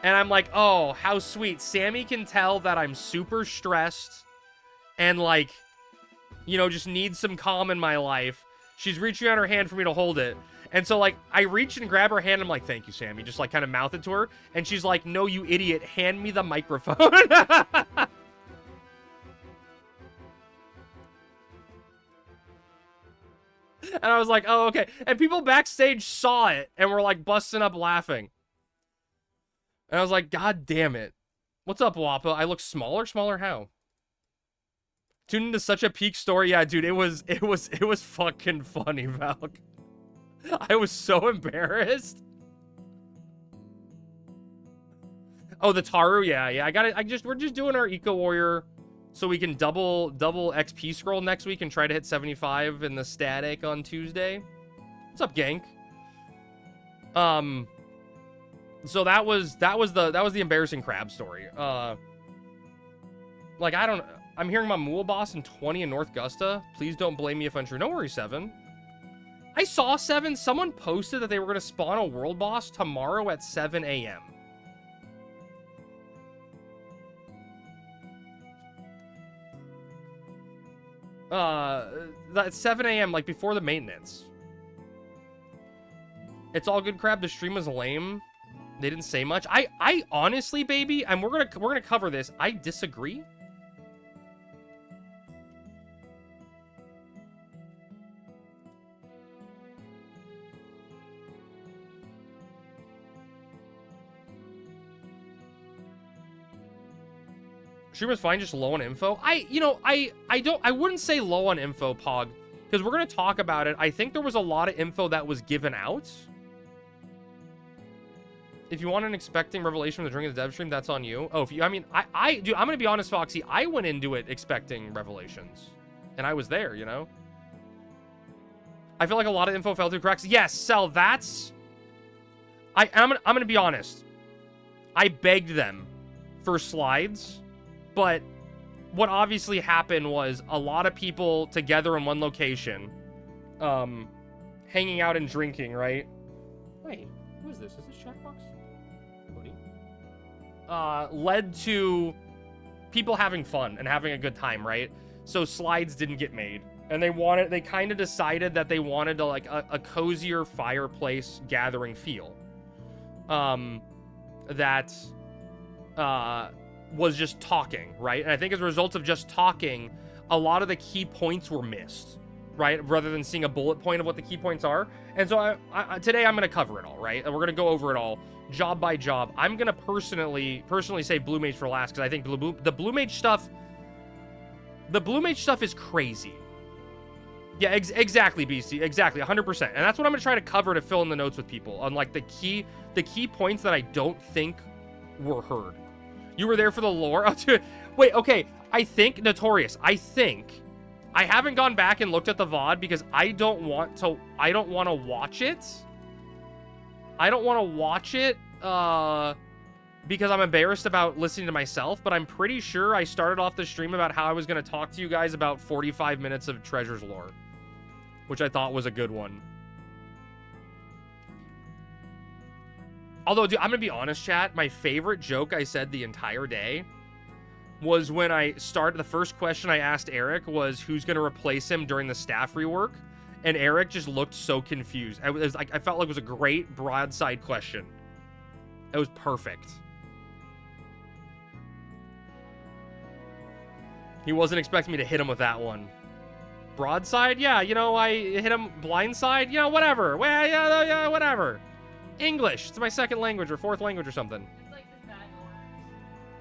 and I'm like, oh, how sweet. Sammy can tell that I'm super stressed and, like, you know, just need some calm in my life. She's reaching out her hand for me to hold it. And so, like, I reach and grab her hand. I'm like, thank you, Sammy. Just, like, kind of mouth it to her. And she's like, no, you idiot. Hand me the microphone. And I was like, oh, okay. And people backstage saw it and were, like, busting up laughing. And I was like, God damn it. What's up, Wappa? I look smaller? Smaller how? Tuned into such a peak story. Yeah, dude, it was fucking funny, Valk. I was so embarrassed. Oh, the Taru? Yeah. We're just doing our Eco Warrior so we can double XP scroll next week and try to hit 75 in the static on Tuesday. What's up, Gank? So that was the embarrassing crab story. Like, I'm hearing my Mool boss in 20 in North Gusta. Please don't blame me if untrue. No worries, 7. I saw 7. Someone posted that they were going to spawn a world boss tomorrow at 7 a.m. That's 7 a.m., like, before the maintenance. It's all good, Crab. The stream was lame. They didn't say much. I honestly, baby, and we're gonna cover this. I disagree. Stream was fine, just low on info. I wouldn't say low on info, Pog, because we're gonna talk about it. I think there was a lot of info that was given out. If you want an expecting revelation from the during the dev stream, that's on you. Oh, if you, I mean, dude, I'm gonna be honest, Foxy. I went into it expecting revelations, and I was there. You know. I feel like a lot of info fell through cracks. Yes, Cell. That's. I'm gonna be honest. I begged them for slides, but what obviously happened was a lot of people together in one location, hanging out and drinking. Right. Wait, who is this? Is this Checkbox? Led to people having fun and having a good time, right? So slides didn't get made, and they kind of decided that they wanted to like a cozier fireplace gathering feel, that was just talking, right? And I think as a result of just talking, a lot of the key points were missed, right? Rather than seeing a bullet point of what the key points are. And so today I'm going to cover it all, right? And we're going to go over it all job by job. I'm going to personally say Blue Mage for last, because I think the Blue Mage stuff is crazy. Yeah, exactly, BC. Exactly, 100%. And that's what I'm going to try to cover to fill in the notes with people on like the key points that I don't think were heard. You were there for the lore? Wait, okay. I think Notorious. I haven't gone back and looked at the VOD because I don't want to watch it. I don't want to watch it because I'm embarrassed about listening to myself, but I'm pretty sure I started off the stream about how I was going to talk to you guys about 45 minutes of Treasure's lore, which I thought was a good one. Although, dude, I'm going to be honest, chat, my favorite joke I said the entire day was when I started, the first question I asked Eric was who's going to replace him during the staff rework, and Eric just looked so confused. I felt like it was a great broadside question. It was perfect. He wasn't expecting me to hit him with that one. Broadside? Yeah, you know, I hit him blindside? You know, whatever. Well, yeah, whatever. English. It's my second language or fourth language or something. It's like this bad orange.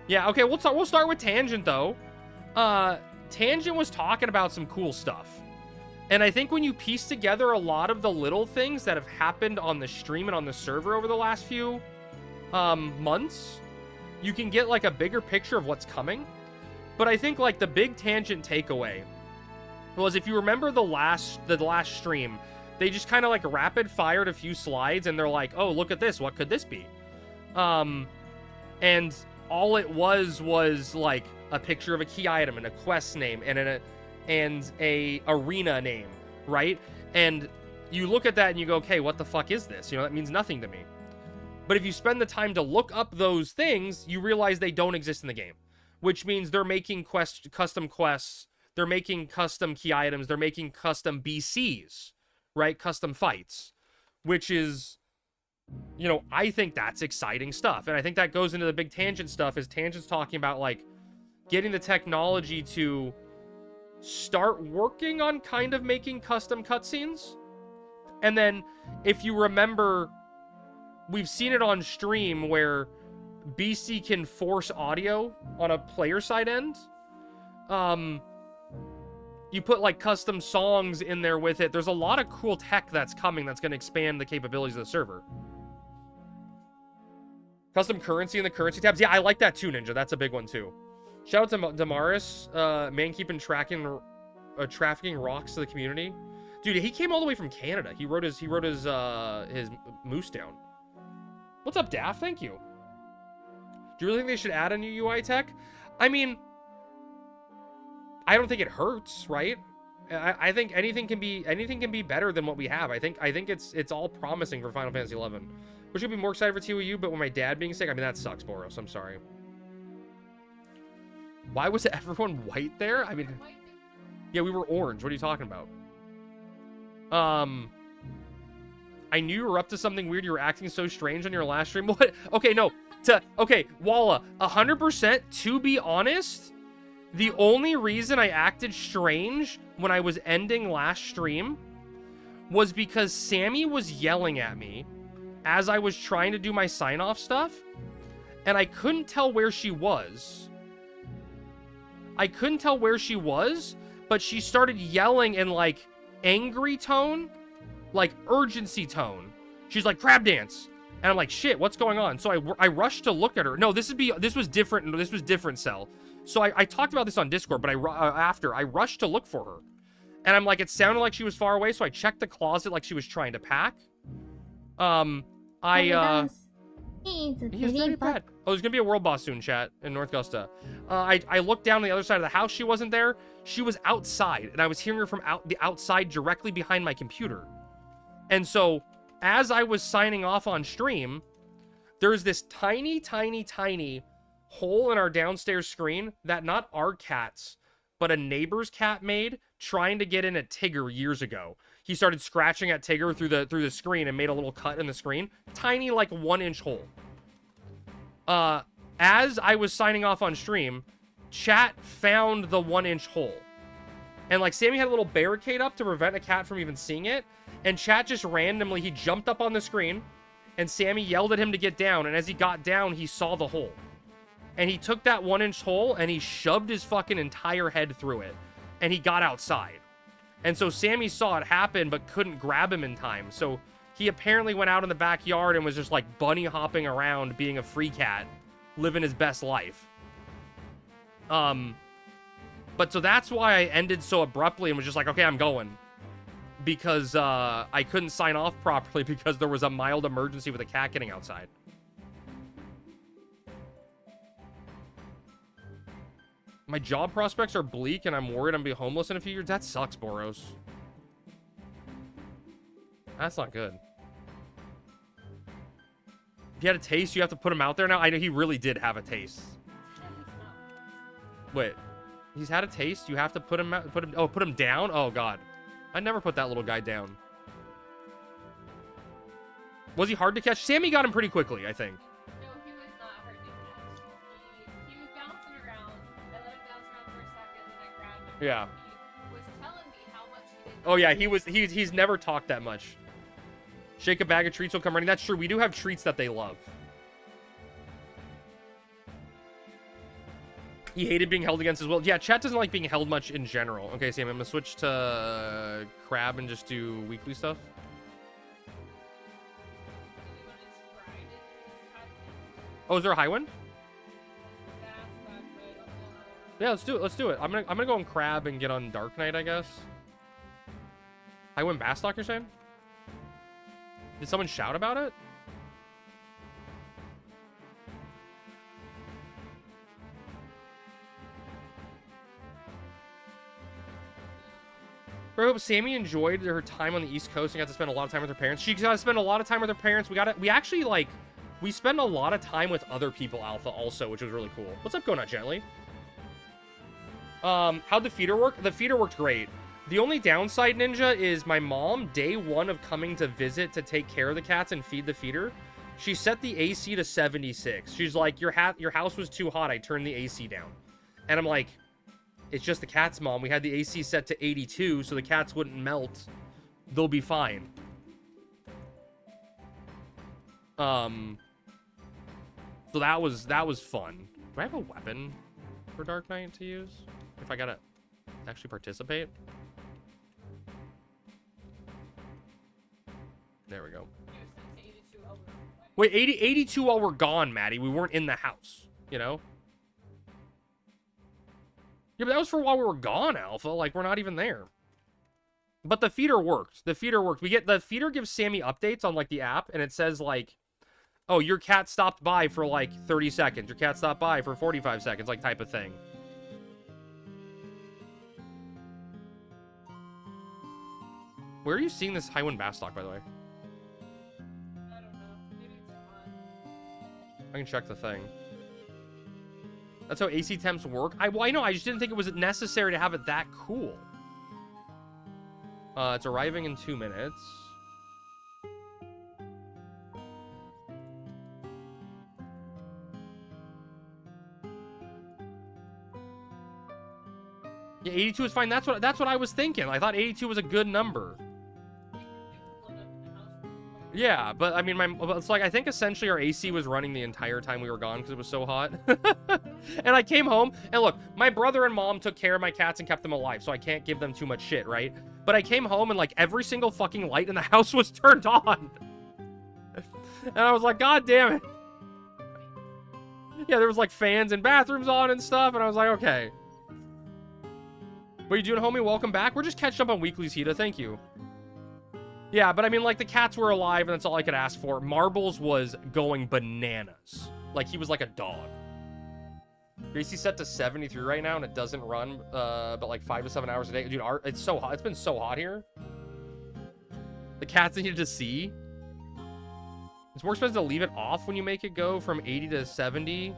Yeah, okay, we'll start with Tangent, though. Tangent was talking about some cool stuff. And I think when you piece together a lot of the little things that have happened on the stream and on the server over the last few months, you can get like a bigger picture of what's coming. But I think like the big Tangent takeaway was, if you remember the last stream, they just kind of like rapid fired a few slides and they're like, oh, look at this, what could this be? And all it was like a picture of a key item and a quest name and a arena name, right? And you look at that and you go, okay, what the fuck is this? You know, that means nothing to me. But if you spend the time to look up those things, you realize they don't exist in the game, which means they're making custom quests, they're making custom key items, they're making custom BCs, right? Custom fights, which is, you know, I think that's exciting stuff. And I think that goes into the big Tangent stuff, is Tangent's talking about like getting the technology to start working on kind of making custom cutscenes. And then if you remember, we've seen it on stream where BC can force audio on a player side end. You put like custom songs in there with it. There's a lot of cool tech that's coming that's going to expand the capabilities of the server. Custom currency in the currency tabs. Yeah, I like that too, Ninja. That's a big one too. Shout out to Damaris, man keeping trafficking rocks to the community. Dude, he came all the way from Canada. He wrote his moose down. What's up, Daft? Thank you. Do you really think they should add a new UI tech? I mean, I don't think it hurts, right? I think anything can be better than what we have. I think it's all promising for Final Fantasy 11. Which would be more excited for ToAU, but with my dad being sick, I mean that sucks, Boros. I'm sorry. Why was everyone white there? I mean, yeah, we were orange. What are you talking about? I knew you were up to something weird. You were acting so strange on your last stream. What? Okay, no. Okay, Walla, 100%, to be honest, the only reason I acted strange when I was ending last stream was because Sammy was yelling at me as I was trying to do my sign-off stuff, and I couldn't tell where she was. But she started yelling in, like, angry tone, like, urgency tone. She's like, crab dance. And I'm like, shit, what's going on? So I rushed to look at her. No, this was different, Cell. So I talked about this on Discord, but I rushed to look for her. And I'm like, it sounded like she was far away, so I checked the closet like she was trying to pack. He is very bad. Oh, there's gonna be a world boss soon, chat, in North Gusta. I looked down the other side of the house. She wasn't there. She was outside, and I was hearing her from the outside directly behind my computer. And so, as I was signing off on stream, there's this tiny, tiny, tiny hole in our downstairs screen that not our cats, but a neighbor's cat made trying to get in at Tigger years ago. He started scratching at Tigger through the screen and made a little cut in the screen. Tiny, like, 1-inch hole. As I was signing off on stream, chat found the 1-inch hole. And, like, Sammy had a little barricade up to prevent a cat from even seeing it. And chat just randomly, he jumped up on the screen, and Sammy yelled at him to get down. And as he got down, he saw the hole. And he took that 1-inch hole, and he shoved his fucking entire head through it. And he got outside. And so Sammy saw it happen, but couldn't grab him in time. So he apparently went out in the backyard and was just, like, bunny hopping around, being a free cat, living his best life. But so that's why I ended so abruptly and was just like, okay, I'm going. Because I couldn't sign off properly because there was a mild emergency with a cat getting outside. My job prospects are bleak, and I'm worried I'm gonna be homeless in a few years. That sucks, Boros. That's not good. If he had a taste, you have to put him out there now. I know he really did have a taste. Wait, he's had a taste. You have to put him out, put him down. Oh God, I never put that little guy down. Was he hard to catch? Sammy got him pretty quickly, I think. No, he was not hard to catch. He was bouncing around. I let him bounce around for a second, and I grabbed him. Yeah. He was telling me how much he did. Oh yeah, he's never talked that much. Shake a bag of treats will come running. That's true. We do have treats that they love. He hated being held against his will. Yeah, chat doesn't like being held much in general. Okay, Sam, I'm gonna switch to Crab and just do weekly stuff. Oh, is there a high one? Yeah, let's do it. Let's do it. I'm gonna go on Crab and get on Dark Knight, I guess. High one Bastock, you're saying? Did someone shout about it? I hope Sammy enjoyed her time on the East Coast and got to spend a lot of time with her parents. She got to spend a lot of time with her parents. We actually, like, we spend a lot of time with other people, Alpha, also, which was really cool. What's up, Go Not Gently? How'd the feeder work? The feeder worked great. The only downside, Ninja, is my mom, day one of coming to visit to take care of the cats and feed the feeder, she set the AC to 76. She's like, your house was too hot. I turned the AC down. And I'm like, it's just the cats, Mom. We had the AC set to 82, so the cats wouldn't melt. They'll be fine. So that was fun. Do I have a weapon for Dark Knight to use? If I gotta actually participate? There we go. Wait, 82 while we're gone, Maddie. We weren't in the house, you know? Yeah, but that was for while we were gone, Alpha. Like, we're not even there. But the feeder worked. The feeder worked. The feeder gives Sammy updates on, like, the app, and it says, like, oh, your cat stopped by for, like, 30 seconds. Your cat stopped by for 45 seconds, like, type of thing. Where are you seeing this high wind bass stock, by the way? I don't know. Maybe it's on. I can check the thing. That's how AC temps work? Well, I know. I just didn't think it was necessary to have it that cool. It's arriving in 2 minutes. Yeah, 82 is fine. That's what I was thinking. I thought 82 was a good number. Yeah, but I mean, it's like I think essentially our AC was running the entire time we were gone because it was so hot. And I came home and look, my brother and mom took care of my cats and kept them alive, so I can't give them too much shit, right? But I came home and like every single fucking light in the house was turned on. And I was like, God damn it. Yeah, there was like fans and bathrooms on and stuff, and I was like, okay. What are you doing, homie? Welcome back. We're just catching up on weeklies, Hita. Thank you. Yeah, but I mean, like, the cats were alive, and that's all I could ask for. Marbles was going bananas. Like, he was like a dog. Gracie's set to 73 right now, and it doesn't run but like 5 to 7 hours a day. Dude, it's so hot. It's been so hot here. The cats needed to see. It's more expensive to leave it off when you make it go from 80 to 70.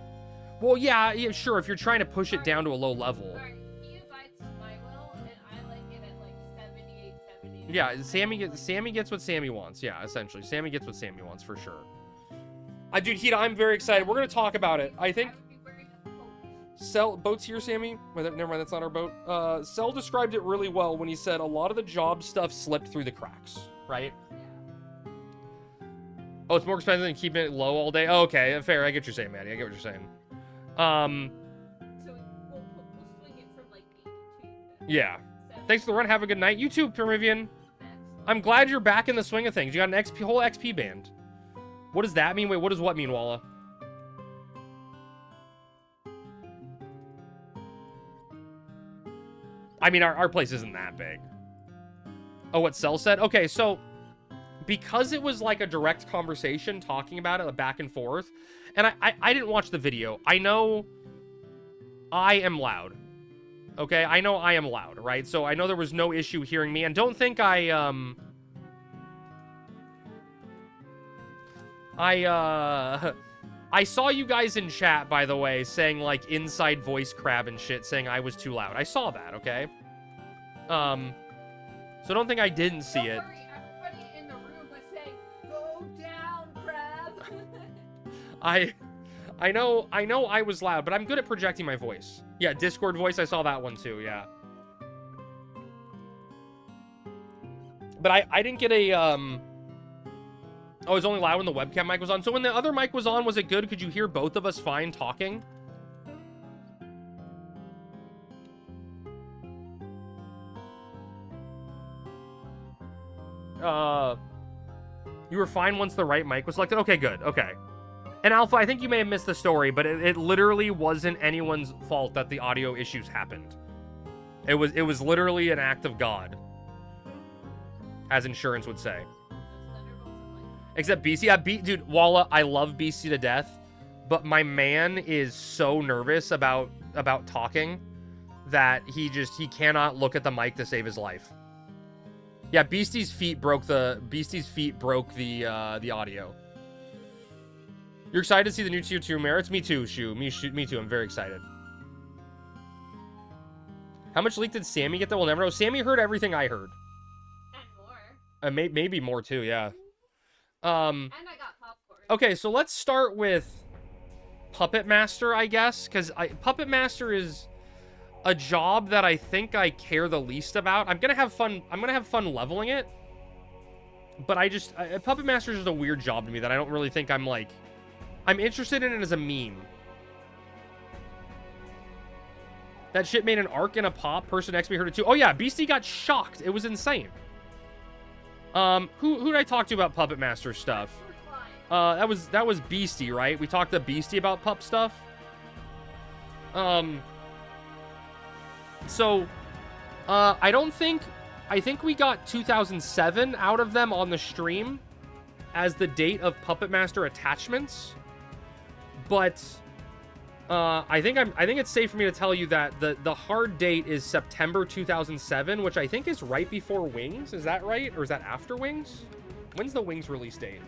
Well, yeah, sure, if you're trying to push it down to a low level. Yeah, Sammy gets what Sammy wants. Yeah, essentially. Sammy gets what Sammy wants, for sure. Dude, Hita, I'm very excited. We're going to talk about it. I think... Boat's here, Sammy? Never mind, that's not our boat. Cell described it really well when he said a lot of the job stuff slipped through the cracks, right? Oh, it's more expensive than keeping it low all day? Oh, okay, fair. I get what you're saying, Maddie. I get what you're saying. So we'll swing it from like 82. Yeah. Thanks for the run. Have a good night. You too, Perivian. I'm glad you're back in the swing of things. You got an whole XP band. What does that mean? Wait, what does what mean, Walla? I mean, our place isn't that big. Oh, what Cell said? Okay, so because it was like a direct conversation talking about it, back and forth, and I didn't watch the video. I know I am loud. Okay, I know I am loud, right? So I know there was no issue hearing me, and don't think I saw you guys in chat, by the way, saying, like, inside voice crab and shit, saying I was too loud. I saw that, okay? So don't think I didn't see it. Don't worry, everybody in the room was saying, go down, crab. I know I was loud, but I'm good at projecting my voice. Yeah, Discord voice, I saw that one too, yeah. But I didn't get a, oh, it was only loud when the webcam mic was on. So when the other mic was on, was it good? Could you hear both of us fine talking? You were fine once the right mic was selected? Okay, good, okay. And Alpha, I think you may have missed the story, but it literally wasn't anyone's fault that the audio issues happened. It was literally an act of God, as insurance would say. Except BC, yeah, dude, Walla, I love BC to death, but my man is so nervous about talking that he cannot look at the mic to save his life. Yeah, Beastie's feet broke the audio. You're excited to see the new Tier 2 merits? Me too, Shu. Me too. I'm very excited. How much leak did Sammy get, though? We'll never know. Sammy heard everything I heard. And more. Maybe more, too, yeah. And I got popcorn. Okay, so let's start with Puppet Master, I guess. Because Puppet Master is a job that I think I care the least about. I'm going to have fun leveling it. But Puppet Master is just a weird job to me that I don't really think I'm interested in it as a meme. That shit made an arc and a pop. Person next to me heard it too. Oh yeah, Beastie got shocked. It was insane. Who did I talk to about Puppet Master stuff? That was Beastie, right? We talked to Beastie about pup stuff. So, I think we got 2007 out of them on the stream as the date of Puppet Master attachments. But, I think it's safe for me to tell you that the hard date is September 2007, which I think is right before Wings. Is that right? Or is that after Wings? When's the Wings release date?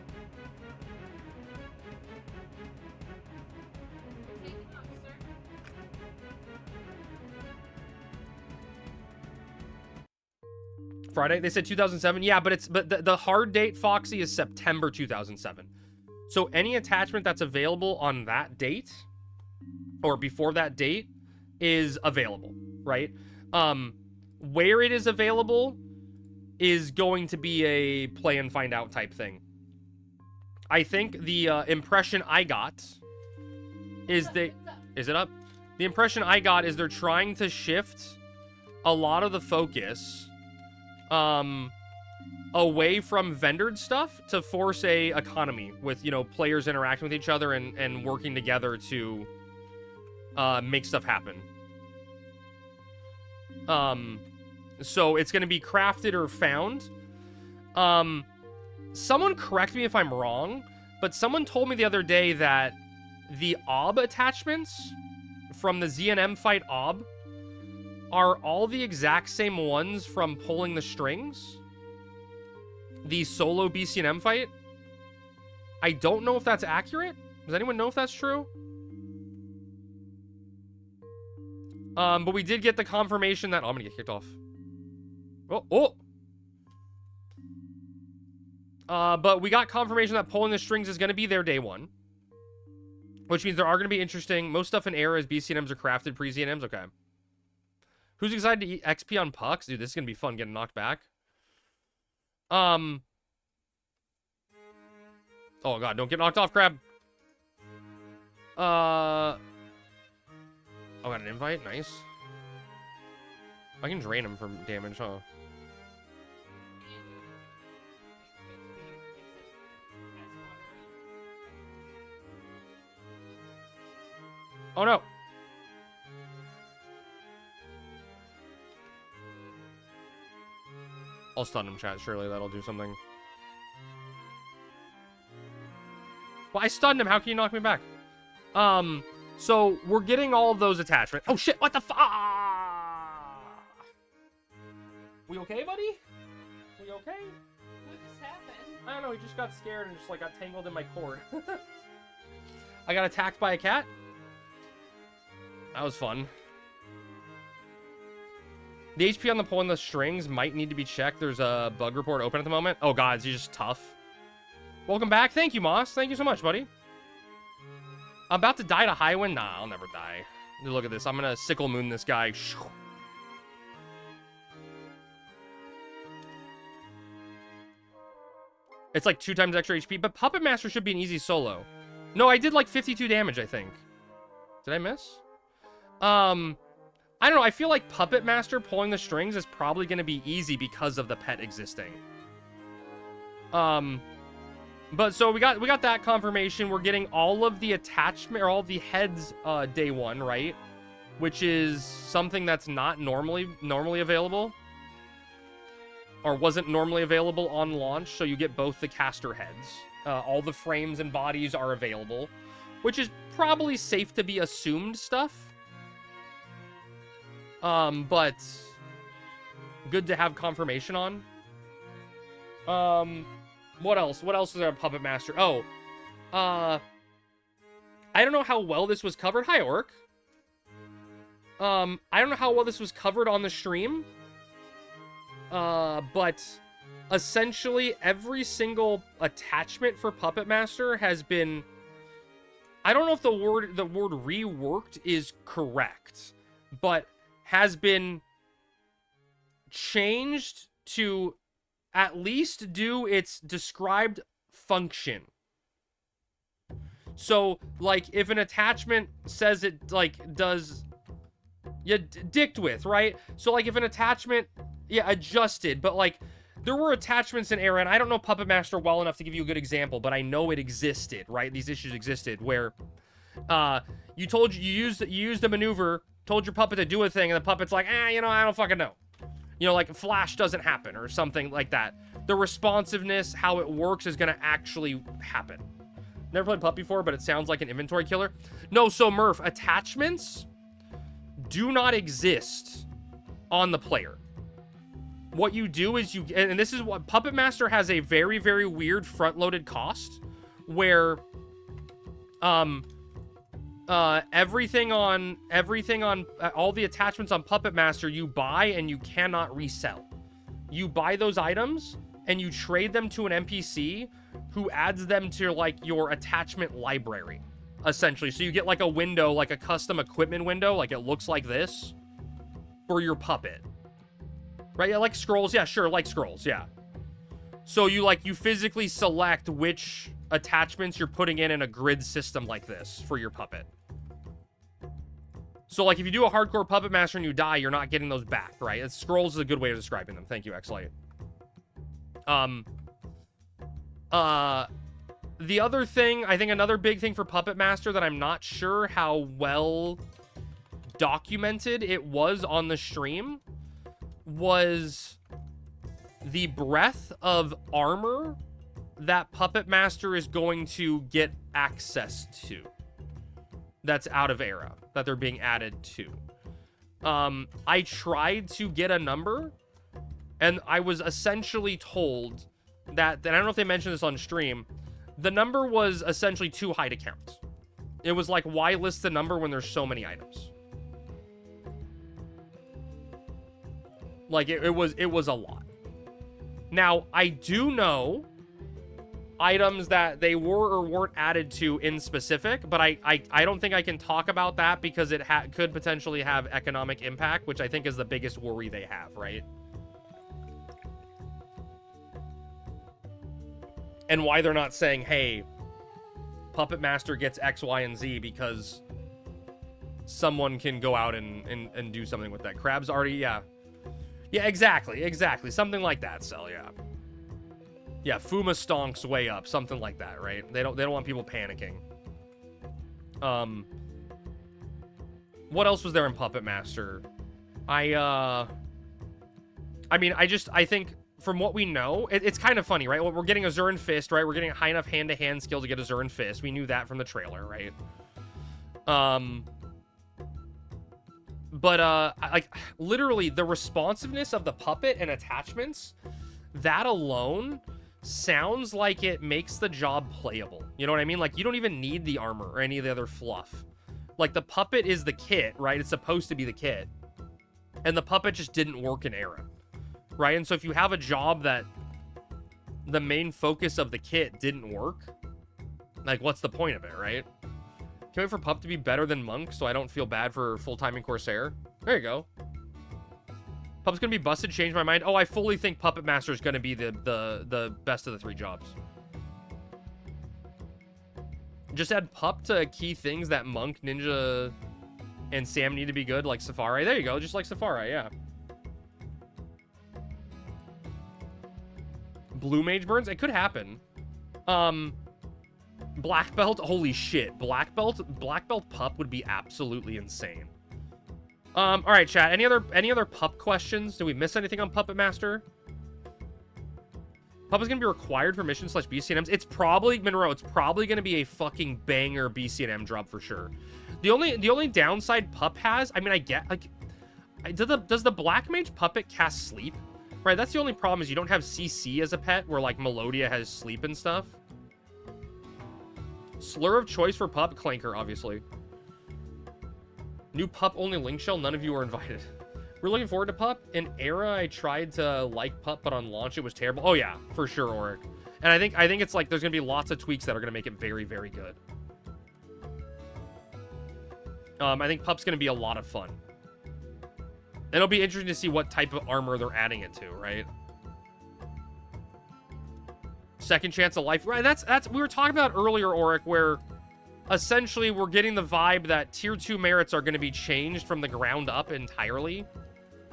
Friday? They said 2007. Yeah, but the hard date, Foxy, is September 2007. So any attachment that's available on that date or before that date is available, right? Where it is available is going to be a play and find out type thing. I think the impression I got is is it up? The impression I got is they're trying to shift a lot of the focus away from vendored stuff to force a economy with, you know, players interacting with each other and working together to make stuff happen. So it's going to be crafted or found. Someone correct me if I'm wrong, but someone told me the other day that the OB attachments from the ZNM fight OB are all the exact same ones from pulling the strings. The solo BCNM fight. I don't know if that's accurate. Does anyone know if that's true? But we did get the confirmation that... Oh, I'm gonna get kicked off. Oh! But we got confirmation that pulling the strings is gonna be their day one. Which means there are gonna be interesting... Most stuff in Era is BCNMs are crafted pre-ZNMs. Okay. Who's excited to eat XP on pucks? Dude, this is gonna be fun getting knocked back. Oh god, don't get knocked off, crab. Oh, got an invite? Nice. I can drain him from damage, huh? Oh no! I'll stun him, chat. Surely that'll do something. Well, I stunned him. How can you knock me back? So we're getting all of those attachments. Oh shit! What the fuck? We okay, buddy? We okay? What just happened? I don't know. He just got scared and just like got tangled in my cord. I got attacked by a cat. That was fun. The HP on the pulling the strings might need to be checked. There's a bug report open at the moment. Oh god, is he just tough? Welcome back. Thank you, Moss. Thank you so much, buddy. I'm about to die to Highwind. Nah, I'll never die. Look at this. I'm gonna sickle moon this guy. It's like 2 times extra HP, but Puppet Master should be an easy solo. No, I did like 52 damage, I think. Did I miss? I don't know. I feel like Puppet Master pulling the strings is probably going to be easy because of the pet existing. But so we got that confirmation. We're getting all of the attachment or all the heads day one, right? Which is something that's not normally available. Or wasn't normally available on launch, so you get both the caster heads. All the frames and bodies are available, which is probably safe to be assumed stuff. But good to have confirmation on. What else? What else is there? Puppet Master. Oh, I don't know how well this was covered. Hi, Orc. I don't know how well this was covered on the stream. But essentially every single attachment for Puppet Master has been... I don't know if the word reworked is correct, but has been changed to at least do its described function. So, like, if an attachment says it, like, does... Yeah, dicked with, right? So, like, if an attachment... Yeah, adjusted, but, like, there were attachments in Era, and I don't know Puppet Master well enough to give you a good example, but I know it existed, right? These issues existed, where you used a maneuver told your puppet to do a thing, and the puppet's like, you know, I don't fucking know. You know, like flash doesn't happen or something like that. The responsiveness, how it works, is gonna actually happen. Never played pup before, but it sounds like an inventory killer. No, so Murph, attachments do not exist on the player. What you do is you, and this is what Puppet Master has, a very, very weird front-loaded cost where everything on all the attachments on Puppet Master you buy and you cannot resell. You buy those items and you trade them to an NPC who adds them to like your attachment library, essentially. So you get like a window, like a custom equipment window, like it looks like this for your puppet. Right? Yeah, like scrolls. Yeah, sure, like scrolls. Yeah. So you physically select which attachments you're putting in a grid system like this for your puppet. So like if you do a hardcore Puppet Master and you die, you're not getting those back, right? Scrolls is a good way of describing them. Thank you, Xlight. The other thing, I think another big thing for Puppet Master that I'm not sure how well documented it was on the stream was the breadth of armor that Puppet Master is going to get access to. That's out of era, that they're being added to. I tried to get a number, and I was essentially told that, and I don't know if they mentioned this on stream, the number was essentially too high to count. It was like, why list the number when there's so many items? Like, it was a lot. Now, I do know items that they were or weren't added to in specific, but I don't think I can talk about that because it could potentially have economic impact, which I think is the biggest worry they have, right? And why they're not saying, hey, Puppet Master gets X, Y, and Z because someone can go out and do something with that. Crab's already, yeah. Yeah, exactly. Something like that, Cell, yeah. Yeah, Fuma stonks way up, something like that, right? They don't want people panicking. What else was there in Puppet Master? I think from what we know, it's kind of funny, right? Well, we're getting a Zurin Fist, right? We're getting a high enough hand-to-hand skill to get a Zurin Fist. We knew that from the trailer, right? But like, literally, the responsiveness of the puppet and attachments, that alone sounds like it makes the job playable. You know what I mean? Like, you don't even need the armor or any of the other fluff. Like, the puppet is the kit, right? It's supposed to be the kit. And the puppet just didn't work in Era, right? And so if you have a job that the main focus of the kit didn't work, like, what's the point of it, right? Can't wait for Pup to be better than Monk so I don't feel bad for full-timing Corsair. There you go. Pup's gonna be busted, change my mind. Oh, I fully think Puppet Master is gonna be the best of the 3 jobs. Just add Pup to key things that Monk, Ninja, and Sam need to be good, like Safari. There you go, just like Safari, yeah. Blue Mage burns? It could happen. Black Belt? Holy shit. Black Belt Pup would be absolutely insane. Alright, chat. Any other Pup questions? Did we miss anything on Puppet Master? Pup is gonna be required for mission / BCNMs. It's probably, Monroe, it's probably gonna be a fucking banger BCNM drop for sure. The only downside Pup has, I mean, I get, like, does the Black Mage Puppet cast Sleep? Right, that's the only problem, is you don't have CC as a pet, where, like, Melodia has Sleep and stuff. Slur of choice for Pup, Clanker, obviously. New Pup only link shell, none of you are invited. We're looking forward to Pup. In Era, I tried to like Pup, but on launch it was terrible. Oh yeah, for sure, Oric. And I think it's like there's gonna be lots of tweaks that are gonna make it very, very good. I think Pup's gonna be a lot of fun. It'll be interesting to see what type of armor they're adding it to, right? Second chance of life. Right, that's we were talking about earlier, Oric, where essentially we're getting the vibe that tier 2 merits are going to be changed from the ground up entirely.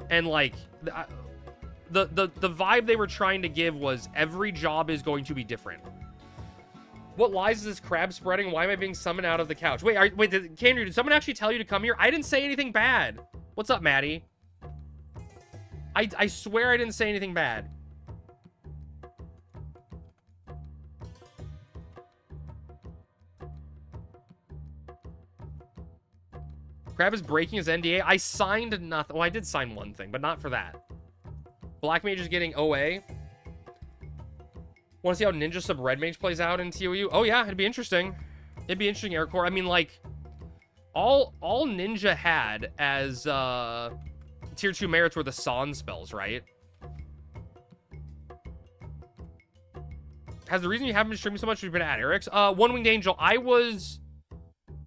And like the vibe they were trying to give was every job is going to be different. What lies is this crab spreading? Why am I being summoned out of the couch? Wait, Candy, did someone actually tell you to come here? I didn't say anything bad. What's up, Maddie? I swear I didn't say anything bad. Crab is breaking his NDA. I signed nothing. Well, I did sign one thing, but not for that. Black Mage is getting OA. Want to see how Ninja sub Red Mage plays out in ToAU? Oh yeah, it'd be interesting. It'd be interesting, Aircore. I mean, like, all Ninja had as tier 2 merits were the San spells, right? Has the reason you haven't been streaming so much you've been at Eric's? One Winged Angel,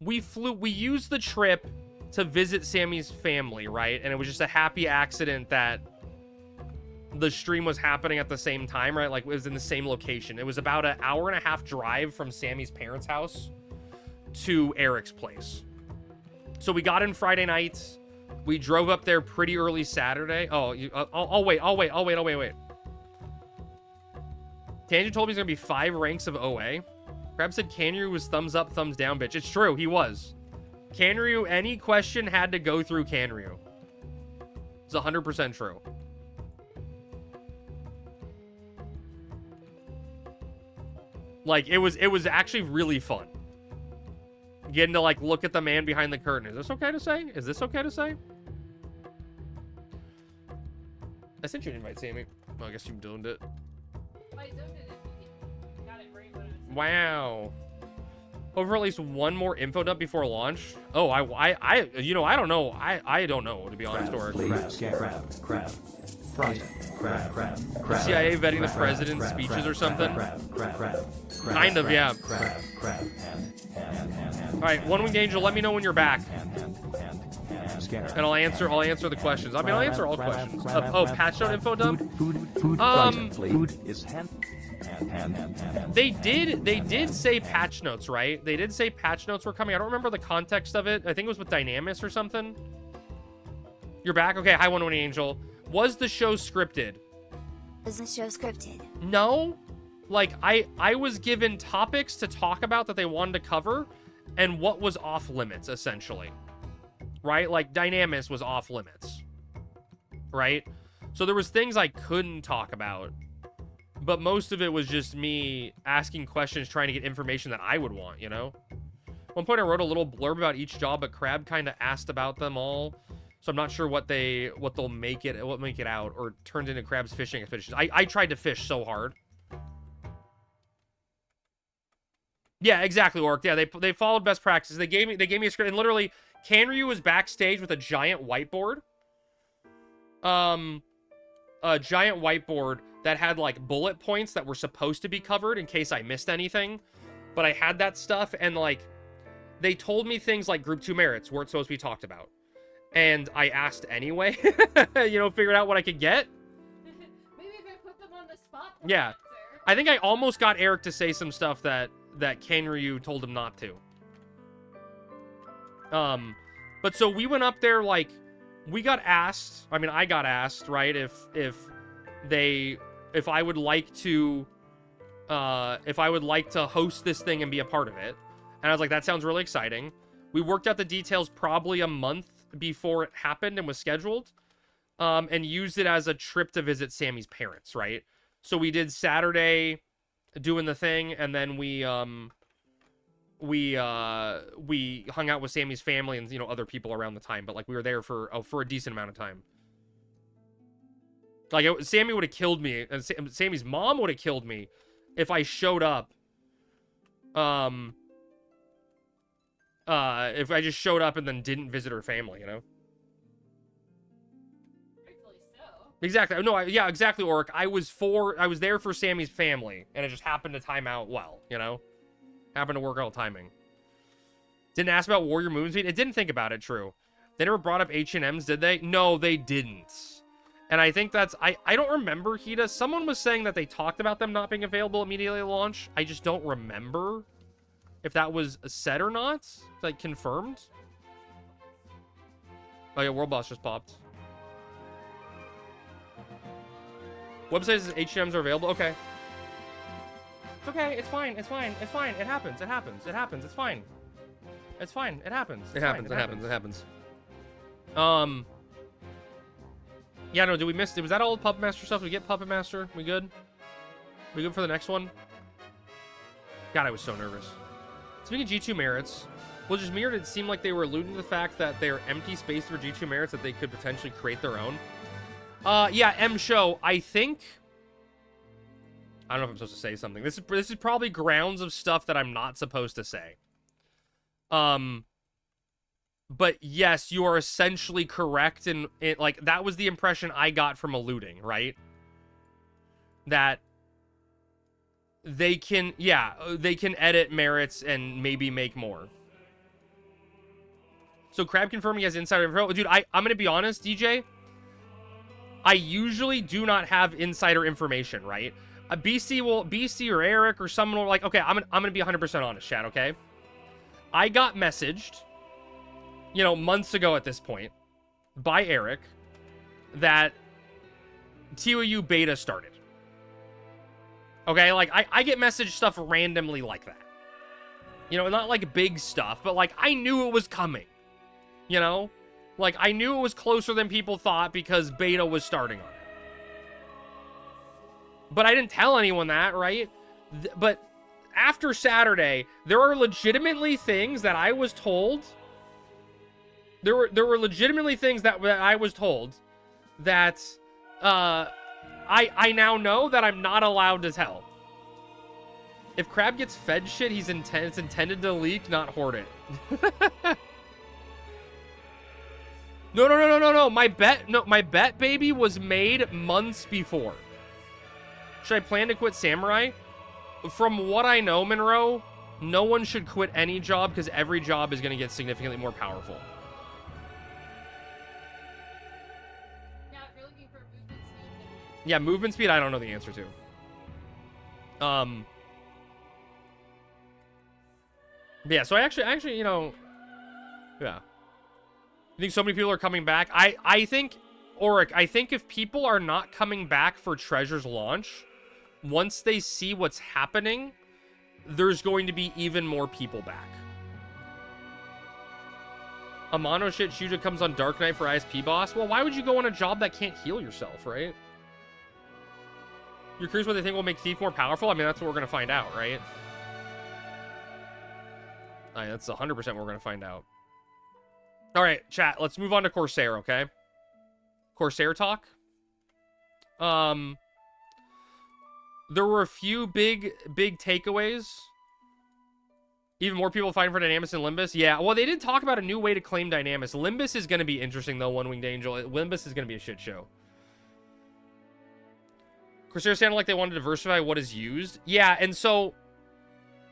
we used the trip to visit Sammy's family, right? And it was just a happy accident that the stream was happening at the same time, right? Like, it was in the same location. It was about an hour and a half drive from Sammy's parents' house to Eric's place. So we got in Friday night. We drove up there pretty early Saturday. Oh, I'll wait. Tangent told me he's gonna be 5 ranks of OA. Crab said Kanryu was thumbs up, thumbs down, bitch. It's true, he was. Kanryu, any question had to go through Kanryu. It's 100% true. Like, it was actually really fun. Getting to, like, look at the man behind the curtain. Is this okay to say? Is this okay to say? I sent you an invite, Sammy. Well, I guess you domed it. I zoned it if you got it right when I was... Wow. Over at least one more info dump before launch. Oh, you know, I don't know. I don't know, to be honest, or CIA vetting the president's speeches or something. Kind of, yeah. All right, One Winged Angel, let me know when you're back, and I'll answer the questions. I mean, I'll answer all questions. Oh, patch note info dump. They did say patch notes, right? They did say patch notes were coming. I don't remember the context of it. I think it was with Dynamis or something. You're back? Okay, hi, One Winged Angel. Was the show scripted? Was the show scripted? No. Like, I was given topics to talk about that they wanted to cover, and what was off limits, essentially. Right? Like, Dynamis was off limits. Right? So there was things I couldn't talk about, but most of it was just me asking questions, trying to get information that I would want, you know? One point I wrote a little blurb about each job, but Crab kind of asked about them all. So I'm not sure what they'll make it out, or turned into Crab's fishing expeditions. I tried to fish so hard. Yeah, exactly, Orc. Yeah, they followed best practices. They gave me a script, and literally Kanryu was backstage with a giant whiteboard. A giant whiteboard that had like bullet points that were supposed to be covered in case I missed anything. But I had that stuff, and like they told me things like group 2 merits weren't supposed to be talked about. And I asked anyway, you know, figured out what I could get. Maybe if I put them on the spot. Yeah. Answer. I think I almost got Eric to say some stuff that Kanryu told him not to. But so we went up there, like, we got asked, I mean, I got asked, right, if I would like to host this thing and be a part of it. And I was like, that sounds really exciting. We worked out the details probably a month before it happened and was scheduled, and used it as a trip to visit Sammy's parents, right? So we did Saturday doing the thing, and then we hung out with Sammy's family and, you know, other people around the time, but like we were there for a decent amount of time. Like, Sammy would have killed me, and Sammy's mom would have killed me if I showed up. If I just showed up and then didn't visit her family, you know? Rightfully so. Exactly. No, yeah, exactly, Oric. I was there for Sammy's family, and it just happened to time out well, you know? Happened to work out timing. Didn't ask about Warrior Moon Speed. It didn't think about it, true. They never brought up H&Ms, did they? No, they didn't. And I think that's... I don't remember, Hida. Someone was saying that they talked about them not being available immediately at launch. I just don't remember if that was said or not. Like, confirmed. Oh, yeah, World Boss just popped. Website says H&Ms are available. Okay. It's okay. It's fine. It's fine. It's fine. It happens. It happens. It happens. It's fine. It's fine. It happens. It happens. It happens. It happens. Yeah, no, did we miss... Was that all Puppet Master stuff? Did we get Puppet Master? We good? We good for the next one? God, I was so nervous. Speaking of G2 merits, well, just mirrored, it seemed like they were alluding to the fact that they're empty space for G2 merits that they could potentially create their own. Yeah, M Show, I think... I don't know if I'm supposed to say something. This is probably grounds of stuff that I'm not supposed to say. But yes, you are essentially correct, and like that was the impression I got from alluding, right? That they can, yeah, they can edit merits and maybe make more. So Crab confirming he has insider info. Dude, I'm gonna be honest, DJ. I usually do not have insider information, right? BC or Eric or someone will like, okay, I'm gonna be 100% honest, chat, okay? I got messaged, you know, months ago at this point, by Eric, that ToAU beta started. Okay, like, I get message stuff randomly like that. You know, not like big stuff, but like, I knew it was coming. You know? Like, I knew it was closer than people thought because beta was starting on it. But I didn't tell anyone that, right? But after Saturday, there are legitimately things that I was told... There were legitimately things that I was told that I now know that I'm not allowed to tell. If Crab gets fed shit, it's intended to leak, not hoard it. No. My bet, baby, was made months before. Should I plan to quit Samurai? From what I know, Monroe, no one should quit any job because every job is going to get significantly more powerful. Yeah, movement speed, I don't know the answer to. Yeah, so I actually, you know, yeah. You think so many people are coming back? I think, Auric, I think if people are not coming back for Treasure's launch, once they see what's happening, there's going to be even more people back. Amano shit, Shuja comes on Dark Knight for ISP boss. Well, why would you go on a job that can't heal yourself, right? You're curious what they think will make Thief more powerful? I mean, that's what we're going to find out, right? That's 100% what we're going to find out. All right, chat, let's move on to Corsair, okay? Corsair talk. There were a few big takeaways. Even more people fighting for Dynamis and Limbus. Yeah, well, they did talk about a new way to claim Dynamis. Limbus is going to be interesting, though, One Winged Angel. Limbus is going to be a shit show. Corsair sounded like they wanted to diversify what is used. Yeah, and so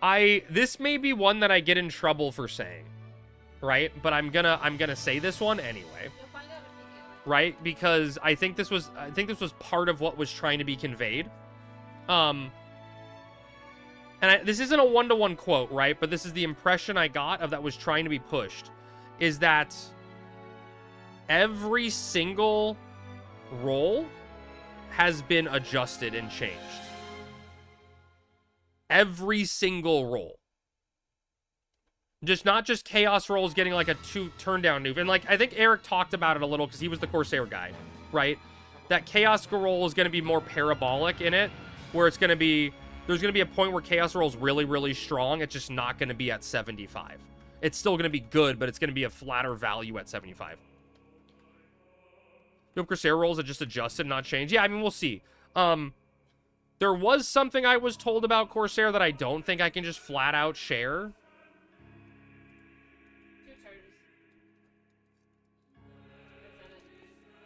this may be one that I get in trouble for saying, right? But I'm gonna say this one anyway, right? Because I think this was part of what was trying to be conveyed. This isn't a one-to-one quote, right? But this is the impression I got of that was trying to be pushed, is that every single role has been adjusted and changed. Every single role. Not just Chaos rolls getting like a 2 turn down noob. And like, I think Eric talked about it a little because he was the Corsair guy, right? That Chaos roll is going to be more parabolic in it, where it's going to be, there's going to be a point where Chaos roll is really, really strong. It's just not going to be at 75. It's still going to be good, but it's going to be a flatter value at 75. Nope, Corsair rolls are just adjusted, not changed. Yeah, I mean, we'll see. There was something I was told about Corsair that I don't think I can just flat out share.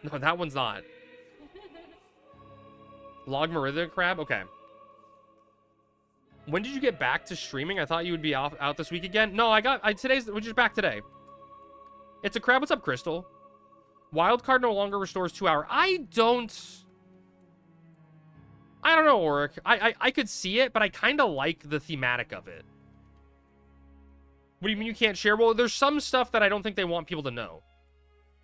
No, that one's not. Logmarithmic Crab? Okay. When did you get back to streaming? I thought you would be out this week again. No, we're just back today. It's a crab. What's up, Crystal? Wildcard no longer restores 2 hour. I don't know, Auric. I could see it, but I kind of like the thematic of it. What do you mean you can't share? Well, there's some stuff that I don't think they want people to know.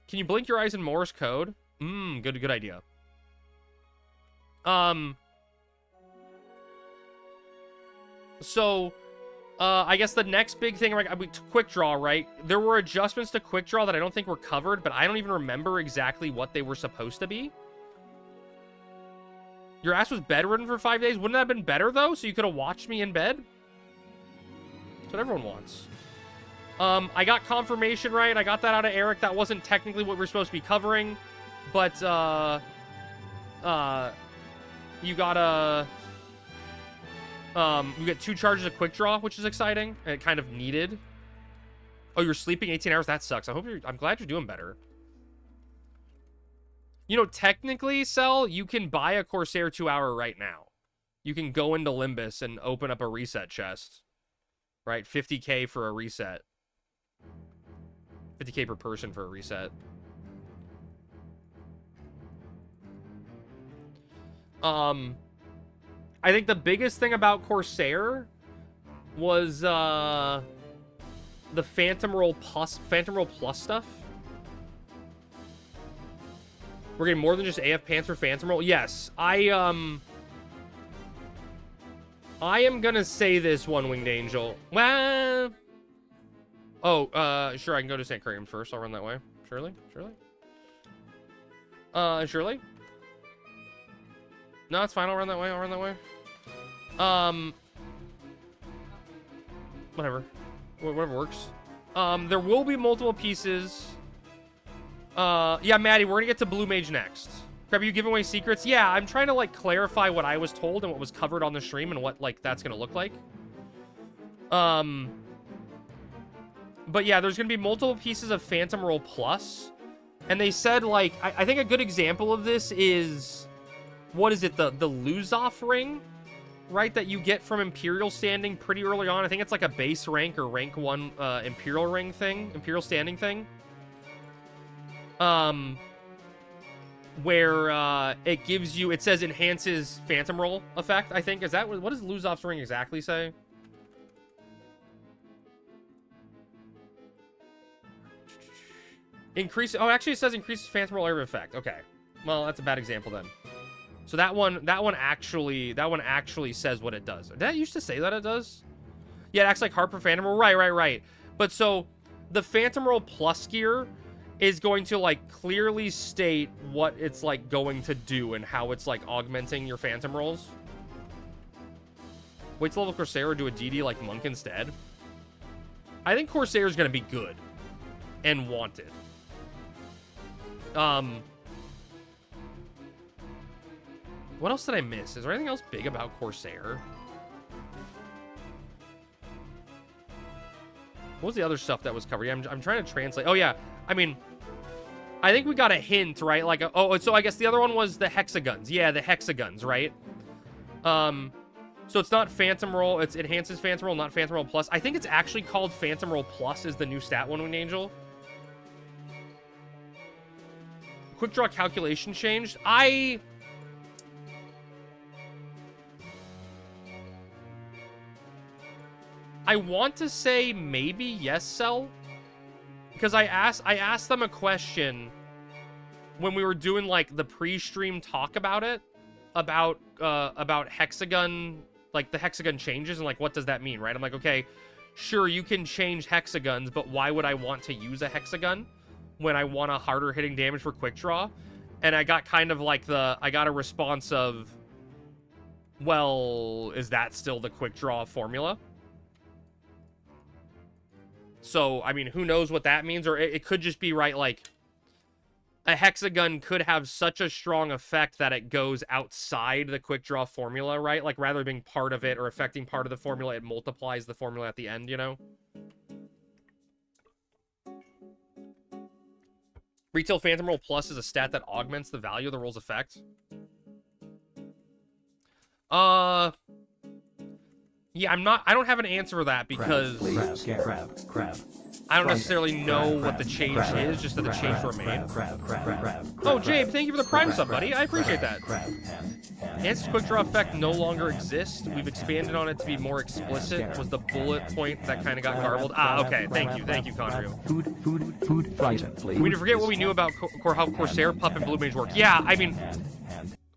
Can you blink your eyes in Morse code? Good idea. So, I guess the next big thing, like, quick draw, right? There were adjustments to quick draw that I don't think were covered, but I don't even remember exactly what they were supposed to be. Your ass was bedridden for 5 days? Wouldn't that have been better, though? So you could have watched me in bed? That's what everyone wants. I got confirmation, right? I got that out of Eric. That wasn't technically what we're supposed to be covering. But, you got you get 2 charges of quick draw, which is exciting and kind of needed. Oh, you're sleeping 18 hours? That sucks. I'm glad you're doing better. You know, technically, Cell, you can buy a Corsair 2-hour right now. You can go into Limbus and open up a reset chest. Right? 50k for a reset. 50k per person for a reset. I think the biggest thing about Corsair was the Phantom Roll Plus stuff. We're getting more than just AF Pants for Phantom Roll. Yes, I am gonna say this, One Winged Angel. Well, sure, I can go to St. Curium first. I'll run that way. Surely. Surely. No, it's fine. I'll run that way. Whatever works. There will be multiple pieces. Yeah, Maddie, we're gonna get to Blue Mage next. Crab, you giving away secrets? Yeah, I'm trying to, like, clarify what I was told and what was covered on the stream and what, like, that's gonna look like. But yeah, there's gonna be multiple pieces of Phantom Roll Plus. And they said, like, I think a good example of this is, what is it, the lose-off ring? Right, that you get from Imperial standing pretty early on. I think it's like a base rank or rank 1 Imperial ring thing, Imperial standing thing. Where it gives you, it says enhances Phantom Roll effect, I think. Is that, what does lose-off's ring exactly say? Increase, oh, actually it says increases Phantom Roll area effect. Okay. Well, that's a bad example then. So that one actually says what it does. Did I used to say that it does? Yeah, it acts like Harper Phantom Roll. Right. But so the Phantom Roll Plus gear is going to, like, clearly state what it's, like, going to do and how it's, like, augmenting your Phantom Rolls. Wait till level Corsair or do a DD like Monk instead. I think Corsair is going to be good and wanted. What else did I miss? Is there anything else big about Corsair? What was the other stuff that was covered? Yeah, I'm trying to translate. Oh, yeah. I mean, I think we got a hint, right? Like, so I guess the other one was the hexagons. Yeah, the hexagons, right? So it's not Phantom Roll. It enhances Phantom Roll, not Phantom Roll Plus. I think it's actually called Phantom Roll Plus is the new stat, One Winged Angel. Quick draw calculation changed. I want to say maybe yes, Cell. Because I asked them a question when we were doing, like, the pre-stream talk about it, about hexagon, like, the hexagon changes and, like, what does that mean, right? I'm like, okay, sure, you can change hexagons, but why would I want to use a hexagon when I want a harder hitting damage for quick draw? And I got kind of like I got a response of, well, is that still the quick draw formula? So, I mean, who knows what that means? Or it could just be, right, like, a hexagon could have such a strong effect that it goes outside the quick draw formula, right? Like, rather than being part of it or affecting part of the formula, it multiplies the formula at the end, you know? Retail Phantom Roll Plus is a stat that augments the value of the roll's effect. Yeah, I don't have an answer for that because Crab. I don't necessarily know what the change is, just that the change were made. Oh, Jabe, thank you for the Prime sub, buddy. I appreciate that. Enhanced quick draw effect no longer exists. We've expanded on it to be more explicit. Was the bullet point that kind of got garbled? Ah, okay. Thank you, Conrio. Food, frightened, please. We need to forget what we knew about how Corsair, Pup, and Blue Mage work. Yeah, I mean,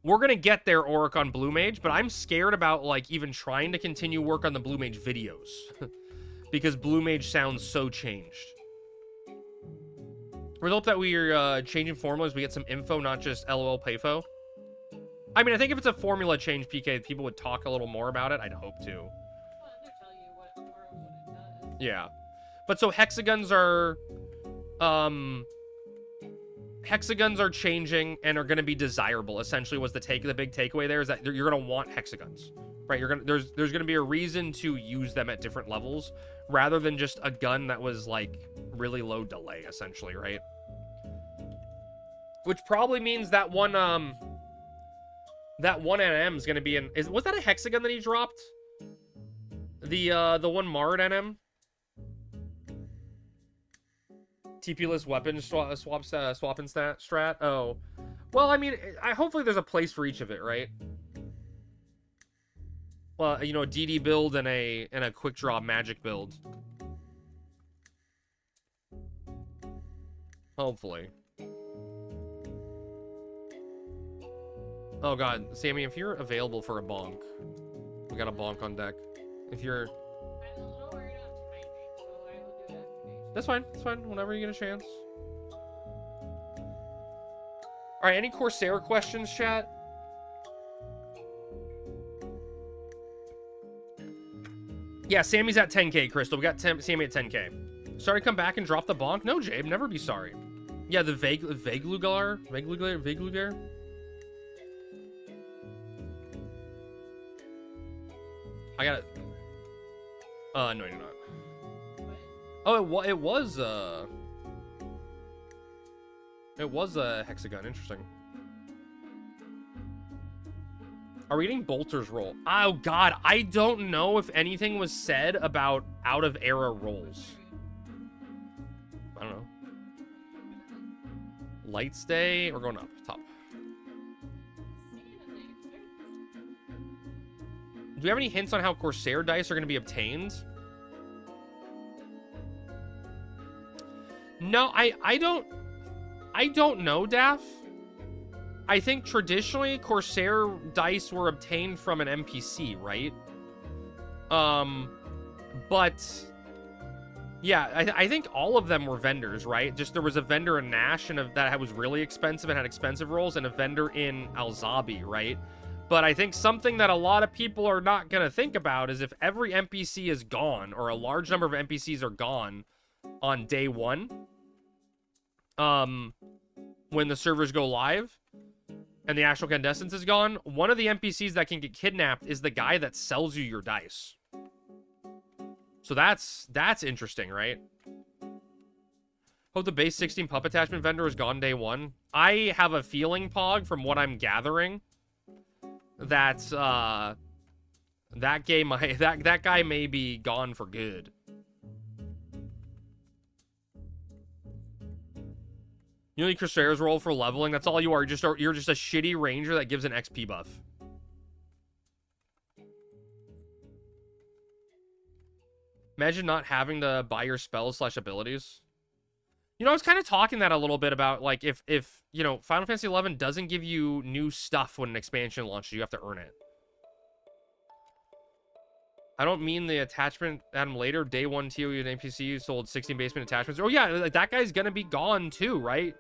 we're gonna get there, Oric, on Blue Mage, but I'm scared about, like, even trying to continue work on the Blue Mage videos. Because Blue Mage sounds so changed. We hope that we're changing formulas, we get some info, not just LOL payfo. I mean, I think if it's a formula change, PK, people would talk a little more about it. I'd hope to. Well, they're telling you what it does. Yeah. But so hexagons are... hexagons are changing and are going to be desirable. Essentially, was the big takeaway there is that you're going to want hexagons, right? There's going to be a reason to use them at different levels rather than just a gun that was like really low delay, essentially, right? Which probably means that one NM is going to be in. Was that a hexagon that he dropped? The one Mard NM. TP-less weapon swapping strat. Oh, well, I mean, hopefully there's a place for each of it, right? Well, you know, a DD build and a quick draw magic build. Hopefully. Oh god, Sammy, if you're available for a bonk, we got a bonk on deck. If you're... I'm a little worried on timing, so I will do it after. That's fine. That's fine. Whenever you get a chance. Alright, any Corsair questions, chat? Yeah, Sammy's at 10k, Crystal. We got Sammy at 10k. Sorry to come back and drop the bonk? No, Jabe. Never be sorry. Yeah, the Veglugar? Veglugar? I got it. No, you're not. Oh, it was a hexagon. Interesting. Are we getting Bolter's roll? Oh, God. I don't know if anything was said about out-of-era rolls. I don't know. Light stay? We're going up. Top. Do we have any hints on how Corsair dice are going to be obtained? No, I don't know, Daff. I think traditionally Corsair dice were obtained from an NPC, right? But yeah, I think all of them were vendors, right? Just there was a vendor in Nash and that was really expensive and had expensive rolls, and a vendor in Alzabi, right? But I think something that a lot of people are not going to think about is if every NPC is gone, or a large number of NPCs are gone on day one, when the servers go live, and the actual Candescence is gone, one of the NPCs that can get kidnapped is the guy that sells you your dice. So that's interesting, right? Hope the base 16 pup attachment vendor is gone day one. I have a feeling, Pog, from what I'm gathering, that that guy may be gone for good. You need Corsair's roll for leveling. That's all you are. You're just a shitty ranger that gives an XP buff. Imagine not having to buy your spells / abilities. You know, I was kind of talking that a little bit about, like, if you know, Final Fantasy XI doesn't give you new stuff when an expansion launches, you have to earn it. I don't mean the attachment Adam later. Day one ToAU and NPC sold 16 basement attachments. Oh yeah, like, that guy's gonna be gone too, right?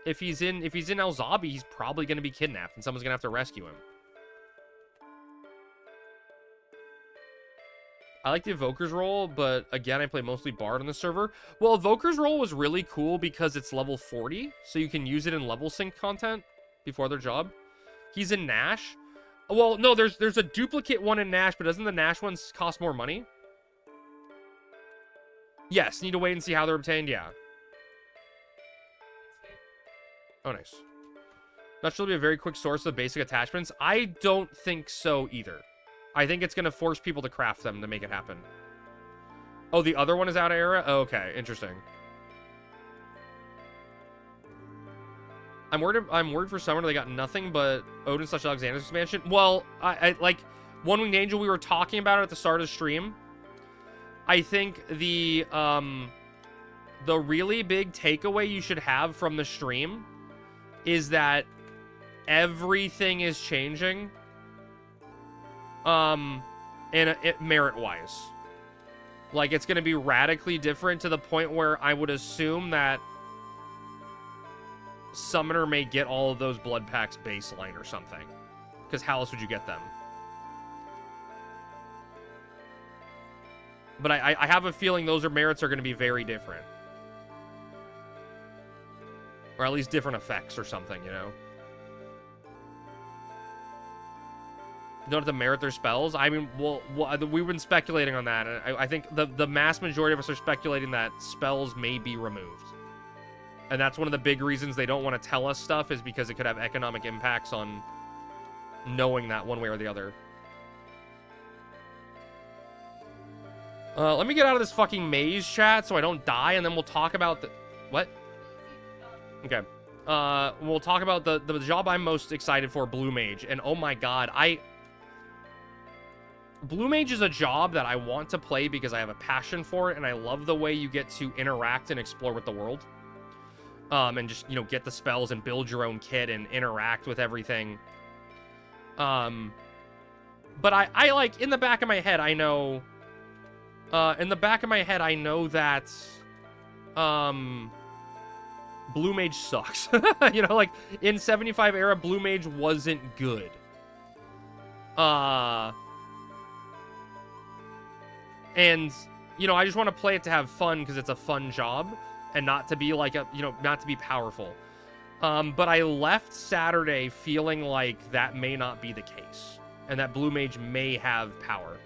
If he's in Alzabi, he's probably gonna be kidnapped and someone's gonna have to rescue him. I like the Evoker's role, but again, I play mostly Bard on the server. Well, Evoker's role was really cool because it's level 40, so you can use it in level sync content before their job. He's in Nash. Well, no, there's a duplicate one in Nash, but doesn't the Nash ones cost more money? Yes, need to wait and see how they're obtained, yeah. Oh, nice. That should be a very quick source of basic attachments. I don't think so either. I think it's going to force people to craft them to make it happen. Oh, the other one is out of era? Oh, okay, interesting. I'm worried for Summer they got nothing but Odin / Alexander's expansion. Well, I like One Winged Angel, we were talking about it at the start of the stream. I think the really big takeaway you should have from the stream is that everything is changing. Merit-wise. Like, it's going to be radically different to the point where I would assume that Summoner may get all of those blood packs baseline or something. Because how else would you get them? But I have a feeling those merits are going to be very different. Or at least different effects or something, you know? Don't have to merit their spells? I mean, well, we've been speculating on that. And I think the mass majority of us are speculating that spells may be removed. And that's one of the big reasons they don't want to tell us stuff, is because it could have economic impacts on knowing that one way or the other. Let me get out of this fucking maze, chat, so I don't die, and then we'll talk about the... What? Okay. We'll talk about the job I'm most excited for, Blue Mage. And oh my god, Blue Mage is a job that I want to play because I have a passion for it, and I love the way you get to interact and explore with the world. And just, you know, get the spells and build your own kit and interact with everything. But I like, in the back of my head, I know... in the back of my head, I know that... Blue Mage sucks. You know, like, in 75 era, Blue Mage wasn't good. And, you know, I just want to play it to have fun because it's a fun job and not to be like a, you know, not to be powerful. But I left Saturday feeling like that may not be the case and that Blue Mage may have power.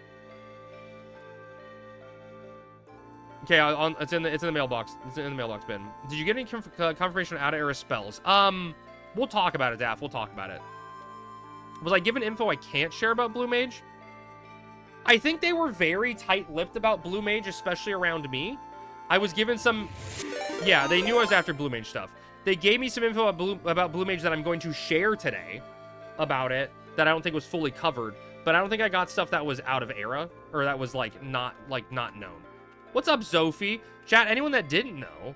Okay, it's in the mailbox. It's in the mailbox bin. Did you get any confirmation on out-of-era spells? We'll talk about it, Daff. We'll talk about it. Was I given info I can't share about Blue Mage? I think they were very tight-lipped about Blue Mage, especially around me. I was given some... Yeah, they knew I was after Blue Mage stuff. They gave me some info about Blue Mage that I'm going to share today about it that I don't think was fully covered. But I don't think I got stuff that was out of era, or that was, like, not known. What's up, Zophie? Chat, anyone that didn't know,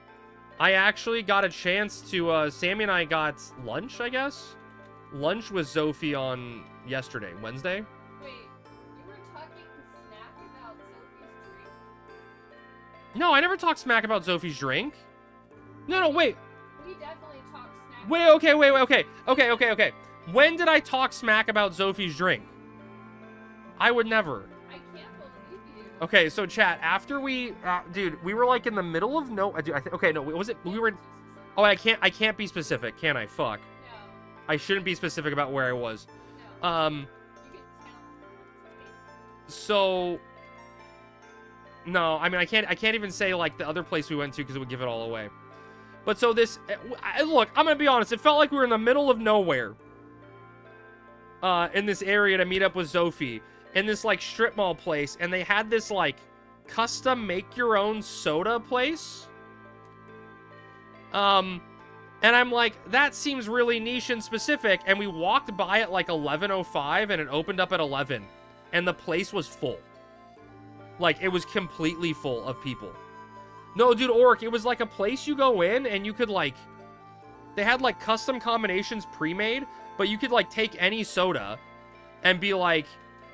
I actually got a chance to, Sammy and I got lunch, I guess? Lunch with Zophie on yesterday, Wednesday. Wait, you were talking smack about Sophie's drink? No, I never talked smack about Zophie's drink. No, wait. We definitely talked smack. Wait, okay. When did I talk smack about Zophie's drink? I would never. I can't believe you. Okay, so chat, after we, dude, we were like in the middle of okay, no, was it, we were, oh, I can't be specific, can I? Fuck. No. I shouldn't be specific about where I was. No. You can tell. So, no, I mean, I can't even say like the other place we went to because it would give it all away. But so this, look, I'm gonna be honest, it felt like we were in the middle of nowhere. In this area to meet up with Zophie. In this, like, strip mall place, and they had this, like, custom make-your-own soda place. And I'm like, that seems really niche and specific, and we walked by at, like, 11:05, and it opened up at 11, and the place was full. Like, it was completely full of people. No, dude, Orc, it was, like, a place you go in, and you could, like, they had, like, custom combinations pre-made, but you could, like, take any soda and be like,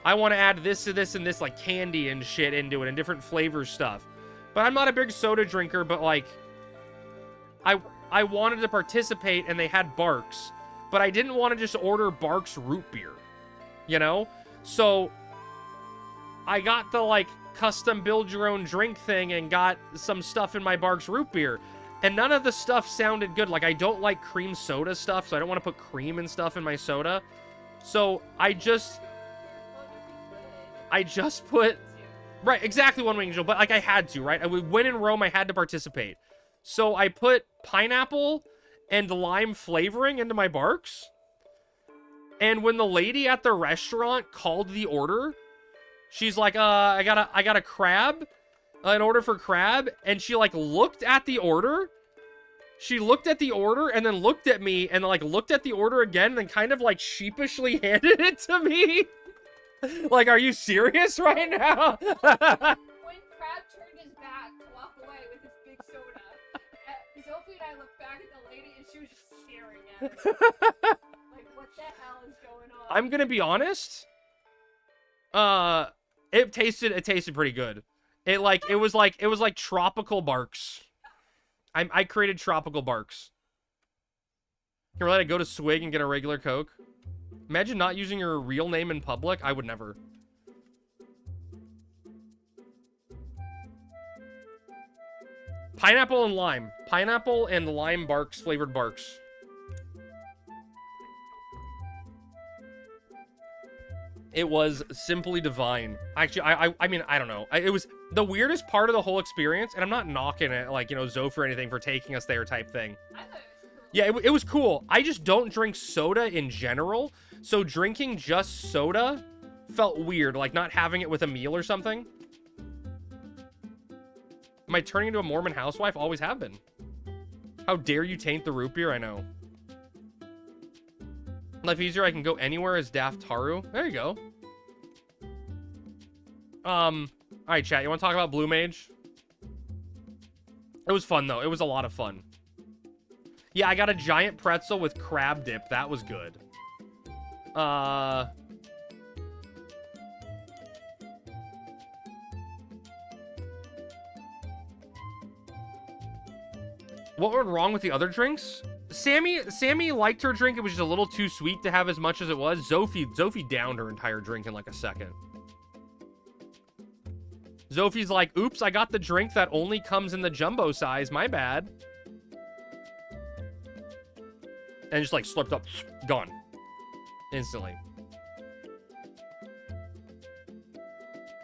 I want to add this to this and this, like, candy and shit into it and different flavor stuff. But I'm not a big soda drinker, but, like, I wanted to participate, and they had Barks. But I didn't want to just order Barks root beer, you know? So I got the, like, custom build-your-own drink thing and got some stuff in my Barks root beer. And none of the stuff sounded good. Like, I don't like cream soda stuff, so I don't want to put cream and stuff in my soda. So I just put... Right, exactly, One Wing Angel, but, like, I had to, right? When in Rome, I had to participate. So I put pineapple and lime flavoring into my Barks. And when the lady at the restaurant called the order, she's like, I got a crab, an order for crab. And she, like, looked at the order. She looked at the order and then looked at me and, like, looked at the order again and then kind of, like, sheepishly handed it to me. Like, are you serious right now? When Crab turned his back to walk away with his big soda, Sophie and I looked back at the lady and she was just staring at us. Like, what the hell is going on? I'm gonna be honest. It tasted pretty good. It was like tropical barks. I created tropical barks. Can we let it go to Swig and get a regular Coke? Imagine not using your real name in public. I would never. Pineapple and lime. Pineapple and lime barks, flavored barks. It was simply divine. Actually, I mean, I don't know. It was the weirdest part of the whole experience, and I'm not knocking it, like, you know, Zoe for anything for taking us there type thing. I thought it was cool. Yeah, it was cool. I just don't drink soda in general, so drinking just soda felt weird, like not having it with a meal or something. Am I turning into a Mormon housewife? Always have been. How dare you taint the root beer? I know. Life easier, I can go anywhere as Daft Taru. There you go. Alright, chat, you want to talk about Blue Mage? It was fun, though. It was a lot of fun. Yeah, I got a giant pretzel with crab dip. That was good. What went wrong with the other drinks? Sammy liked her drink. It was just a little too sweet to have as much as it was. Zophie downed her entire drink in like a second. Zophie's like, oops, I got the drink that only comes in the jumbo size. My bad. And just like slurped up. Gone. Instantly.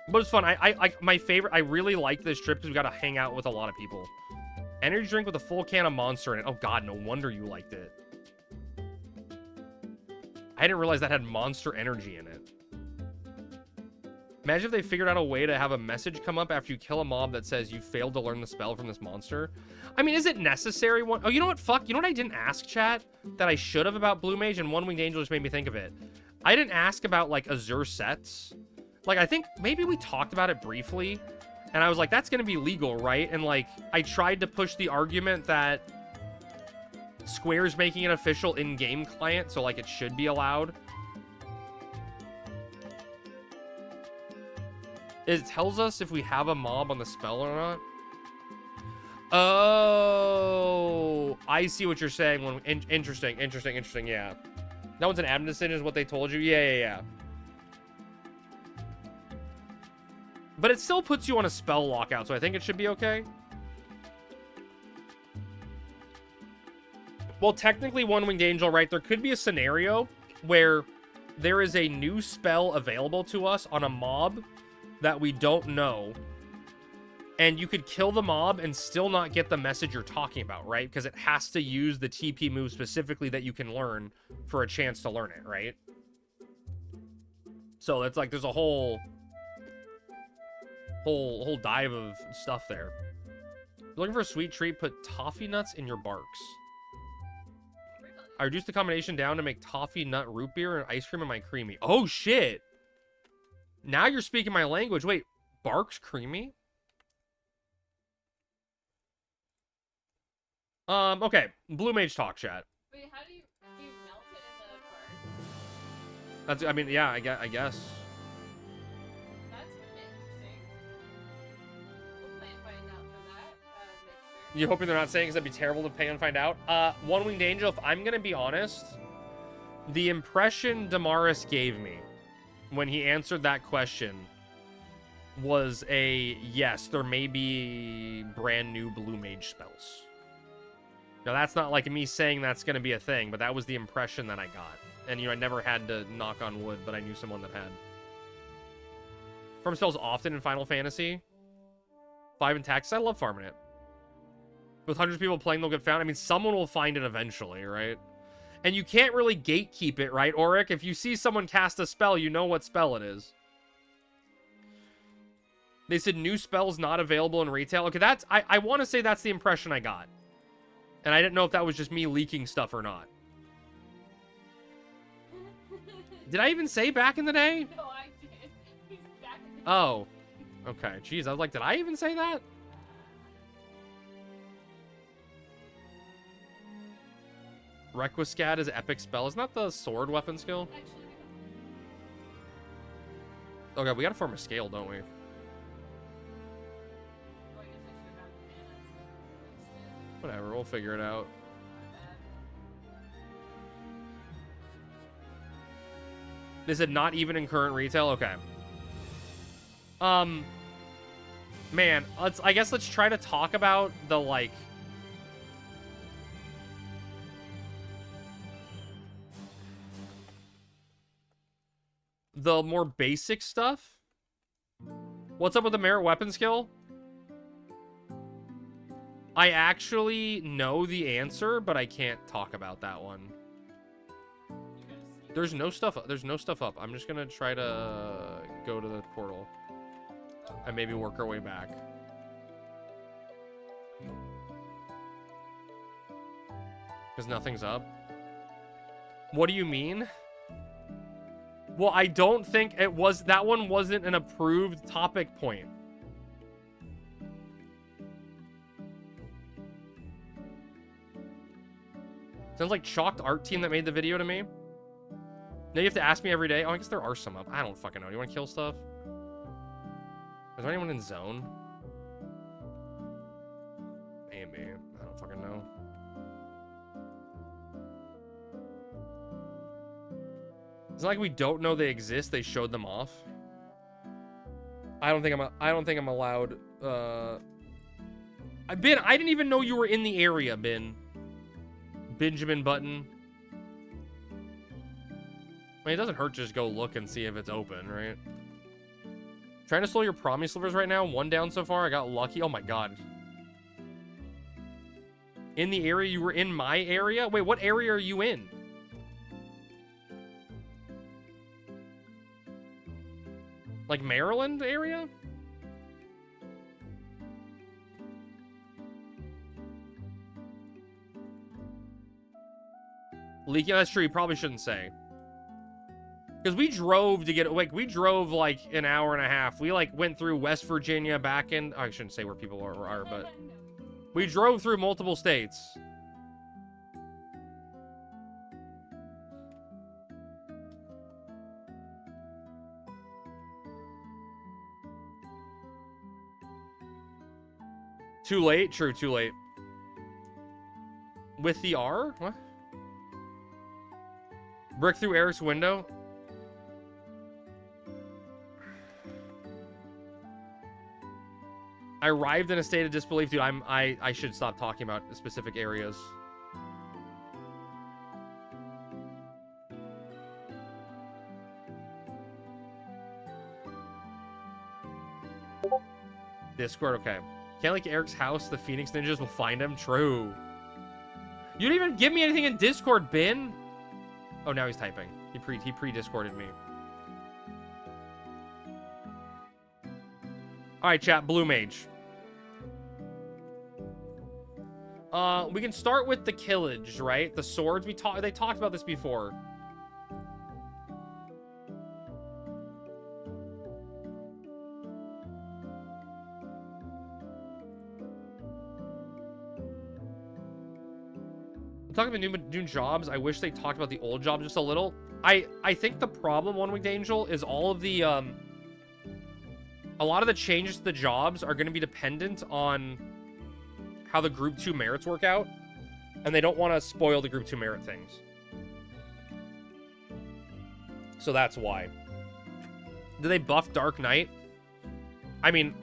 But it's fun. I like my favorite. I really like this trip because we got to hang out with a lot of people. Energy drink with a full can of Monster in it. Oh god, no wonder you liked it. I didn't realize that had Monster Energy in it. Imagine if they figured out a way to have a message come up after you kill a mob that says you failed to learn the spell from this monster. I mean, is it necessary? Oh, you know what? Fuck. You know what I didn't ask, chat? That I should have about Blue Mage, and One Winged Angel just made me think of it. I didn't ask about, like, Azure sets. Like, I think maybe we talked about it briefly. And I was like, that's going to be legal, right? And, like, I tried to push the argument that Square's making an official in-game client, so, like, it should be allowed. It tells us if we have a mob on the spell or not. Oh, I see what you're saying. Interesting, yeah. That one's an admin decision is what they told you? Yeah. But it still puts you on a spell lockout, so I think it should be okay. Well, technically, One Winged Angel, right? There could be a scenario where there is a new spell available to us on a mob that we don't know. And you could kill the mob and still not get the message you're talking about, right? Because it has to use the TP move specifically that you can learn for a chance to learn it, right? So it's like there's a whole dive of stuff there. Looking for a sweet treat, put toffee nuts in your barks. I reduced the combination down to make toffee nut root beer and ice cream in my creamy. Oh shit! Now you're speaking my language. Wait, barks creamy? Okay. Blue Mage talk, chat. Wait, how do you melt it in the bark? That's, I mean, yeah, I guess. That's interesting. We'll plan find out for that mixture. You hoping they're not saying because that'd be terrible to pay and find out? One Winged Angel, if I'm gonna be honest, the impression Damaris gave me when he answered that question was a yes, there may be brand new Blue Mage spells. Now, that's not like me saying that's going to be a thing, but that was the impression that I got. And, you know, I never had to knock on wood, but I knew someone that had. Farm spells often in Final Fantasy 5 and Tactics. I love farming it. With hundreds of people playing, they'll get found. I mean, someone will find it eventually, right? And you can't really gatekeep it, right, Auric? If you see someone cast a spell, you know what spell it is. They said new spells not available in retail. Okay, that's... I want to say that's the impression I got. And I didn't know if that was just me leaking stuff or not. Did I even say back in the day? No, I did. He's back in the Oh. Okay. Jeez, I was like, did I even say that? Requiscat is epic spell. Isn't that the sword weapon skill? Actually, Okay, we gotta form a scale, don't we? well, I guess I should have gotten mana. Whatever, we'll figure it out. Is it not even in current retail? Okay. Man, I guess let's try to talk about the, like... the more basic stuff. What's up with the merit weapon skill? I actually know the answer, but I can't talk about that one. There's no stuff up. I'm just gonna try to go to the portal and maybe work our way back. Because nothing's up. What do you mean? Well, I don't think it was... that one wasn't an approved topic point. Sounds like Chalked Art Team that made the video to me. Now you have to ask me every day. Oh, I guess there are some up. I don't fucking know. Do you want to kill stuff? Is there anyone in zone? Maybe. I don't fucking know. It's not like we don't know they exist. They showed them off. I don't think I'm allowed. I didn't even know you were in the area, Benjamin Button. I mean, it doesn't hurt to just go look and see if it's open, right? Trying to slow your promise slivers right now. One down so far. I got lucky. Oh my god. In the area? You were in my area? Wait, what area are you in? Like Maryland area? Leaky, that's true. You probably shouldn't say. Because we drove to get... like, we drove, like, an hour and a half. We, like, went through West Virginia back in... I shouldn't say where people are, but... we drove through multiple states. Too late? True, too late. With the R? What? Brick through Eric's window? I arrived in a state of disbelief. Dude, I should stop talking about specific areas. Discord, okay. Can't like Eric's house, the Phoenix Ninjas will find him. True. You didn't even give me anything in Discord, Ben. Oh, now he's typing. He pre-Discorded me. All right, chat. Blue Mage. We can start with the killage, right? The swords. They talked about this before. Talking about new jobs, I wish they talked about the old jobs just a little. I think the problem, One Winged Angel, is all of the a lot of the changes to the jobs are going to be dependent on how the group 2 merits work out, and they don't want to spoil the group 2 merit things. So that's why. Do they buff Dark Knight? I mean,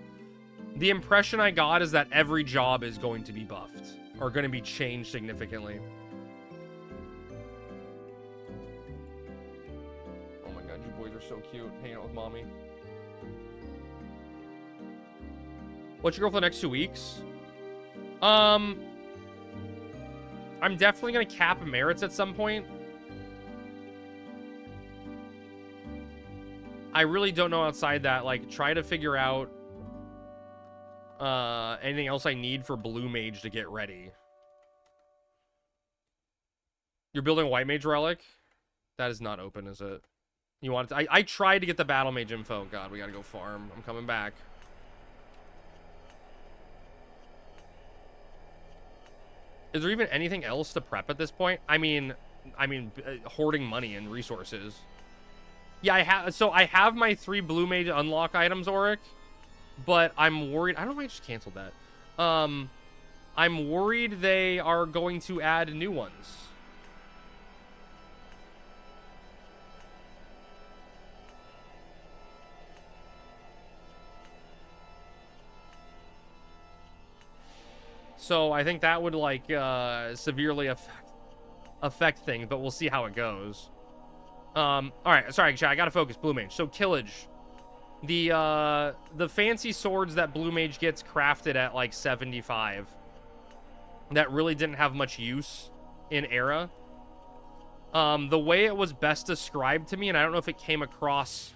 the impression I got is that every job is going to be buffed or going to be changed significantly. So cute, hanging out with mommy. What's your goal for the next 2 weeks? I'm definitely gonna cap merits at some point. I really don't know outside that. Like, try to figure out anything else I need for Blue Mage to get ready. You're building a White Mage relic? That is not open, is it? You want to... I tried to get the Battle Mage info. God, we gotta go farm. I'm coming back. Is there even anything else to prep at this point? I mean, hoarding money and resources. Yeah, I have my 3 blue mage unlock items, Auric, but I'm worried. I don't know why I just canceled that. I'm worried they are going to add new ones. So I think that would like severely affect things, but we'll see how it goes. All right, sorry, chat, I gotta focus. Blue mage. So Killage, the fancy swords that blue mage gets crafted at like 75, that really didn't have much use in era. The way it was best described to me, and I don't know if it came across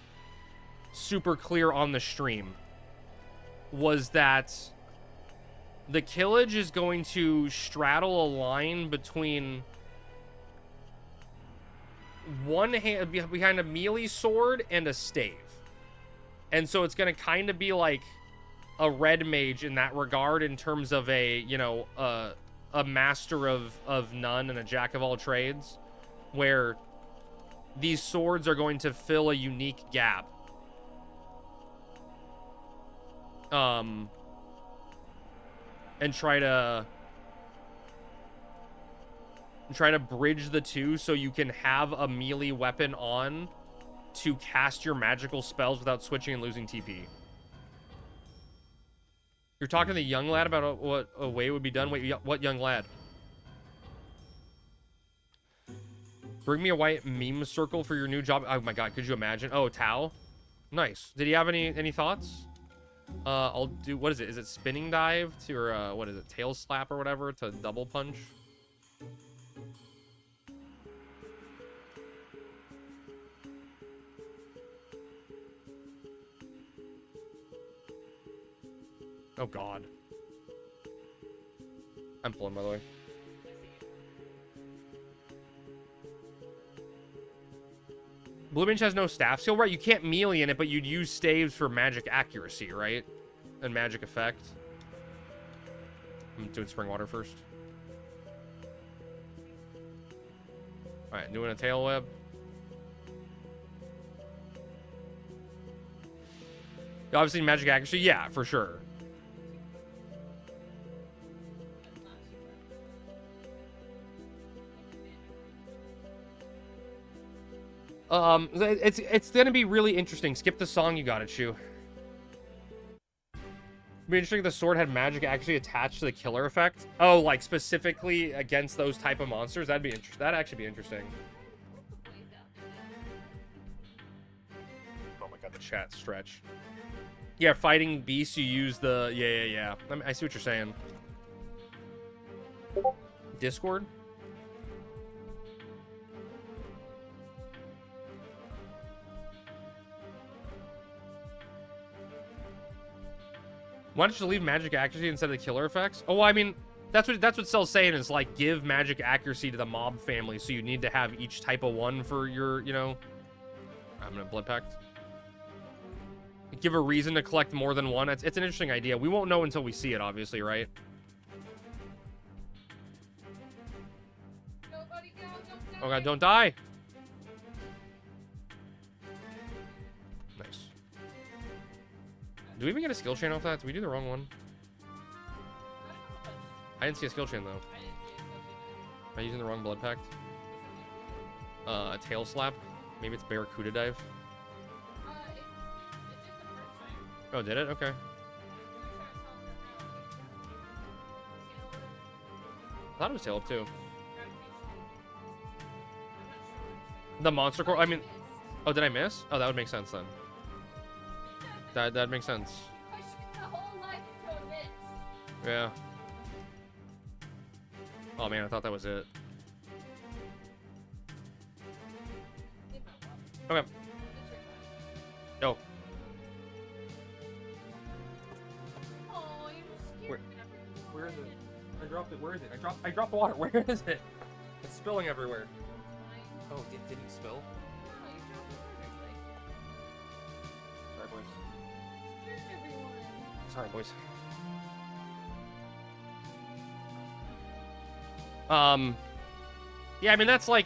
super clear on the stream, was that the Killage is going to straddle a line between one hand behind a melee sword and a stave. And so it's going to kind of be like a red mage in that regard, in terms of a, you know, a master of none and a jack of all trades, where these swords are going to fill a unique gap. And try to bridge the two so you can have a melee weapon on to cast your magical spells without switching and losing TP. You're talking to the young lad about what a way would be done? Wait, what young lad? Bring me a white meme circle for your new job. Oh my god, could you imagine? Oh, Tao? Nice. Did he have any thoughts? I'll do, what is it? Is it spinning dive to, or what is it? Tail slap or whatever to double punch? Oh god. I'm pulling, by the way. Blue mage has no staff skill, right? You can't melee in it, but you'd use staves for magic accuracy, right? And magic effect. I'm doing spring water first. Alright, doing a tail web. Obviously magic accuracy, yeah, for sure. It's gonna be really interesting. Skip the song, you got it, Shu. Be interesting if the sword had magic actually attached to the killer effect. Oh, like specifically against those type of monsters. That'd be interesting. That'd actually be interesting. Oh my god, the chat stretch. Yeah, fighting beasts. You use the yeah. I see what you're saying. Discord. Why don't you leave magic accuracy instead of the killer effects? Oh, well, I mean, that's what Cell's saying, is like give magic accuracy to the mob family, so you need to have each type of one for your, you know. I'm gonna blood pact. Give a reason to collect more than one. It's an interesting idea. We won't know until we see it, obviously, right? Nobody go, don't die. Oh god, don't die. Nice. Do we even get a skill chain off that? Did we do the wrong one? I didn't see a skill chain though. Am I using the wrong blood pact? A tail slap. Maybe it's barracuda dive. It did the first time. Oh, did it? Okay. I thought it was tail up too. The monster core. I mean, oh, did I miss? Oh, that would make sense then. That makes sense. Pushing the whole life to a miss. Yeah. Oh man, I thought that was it. Okay. Oh. Oh, you just Where is it? I dropped it. Where is it? I dropped water. Where is it? It's spilling everywhere. Oh, it didn't spill? Sorry, boys. Sorry, boys. Yeah, I mean, that's like,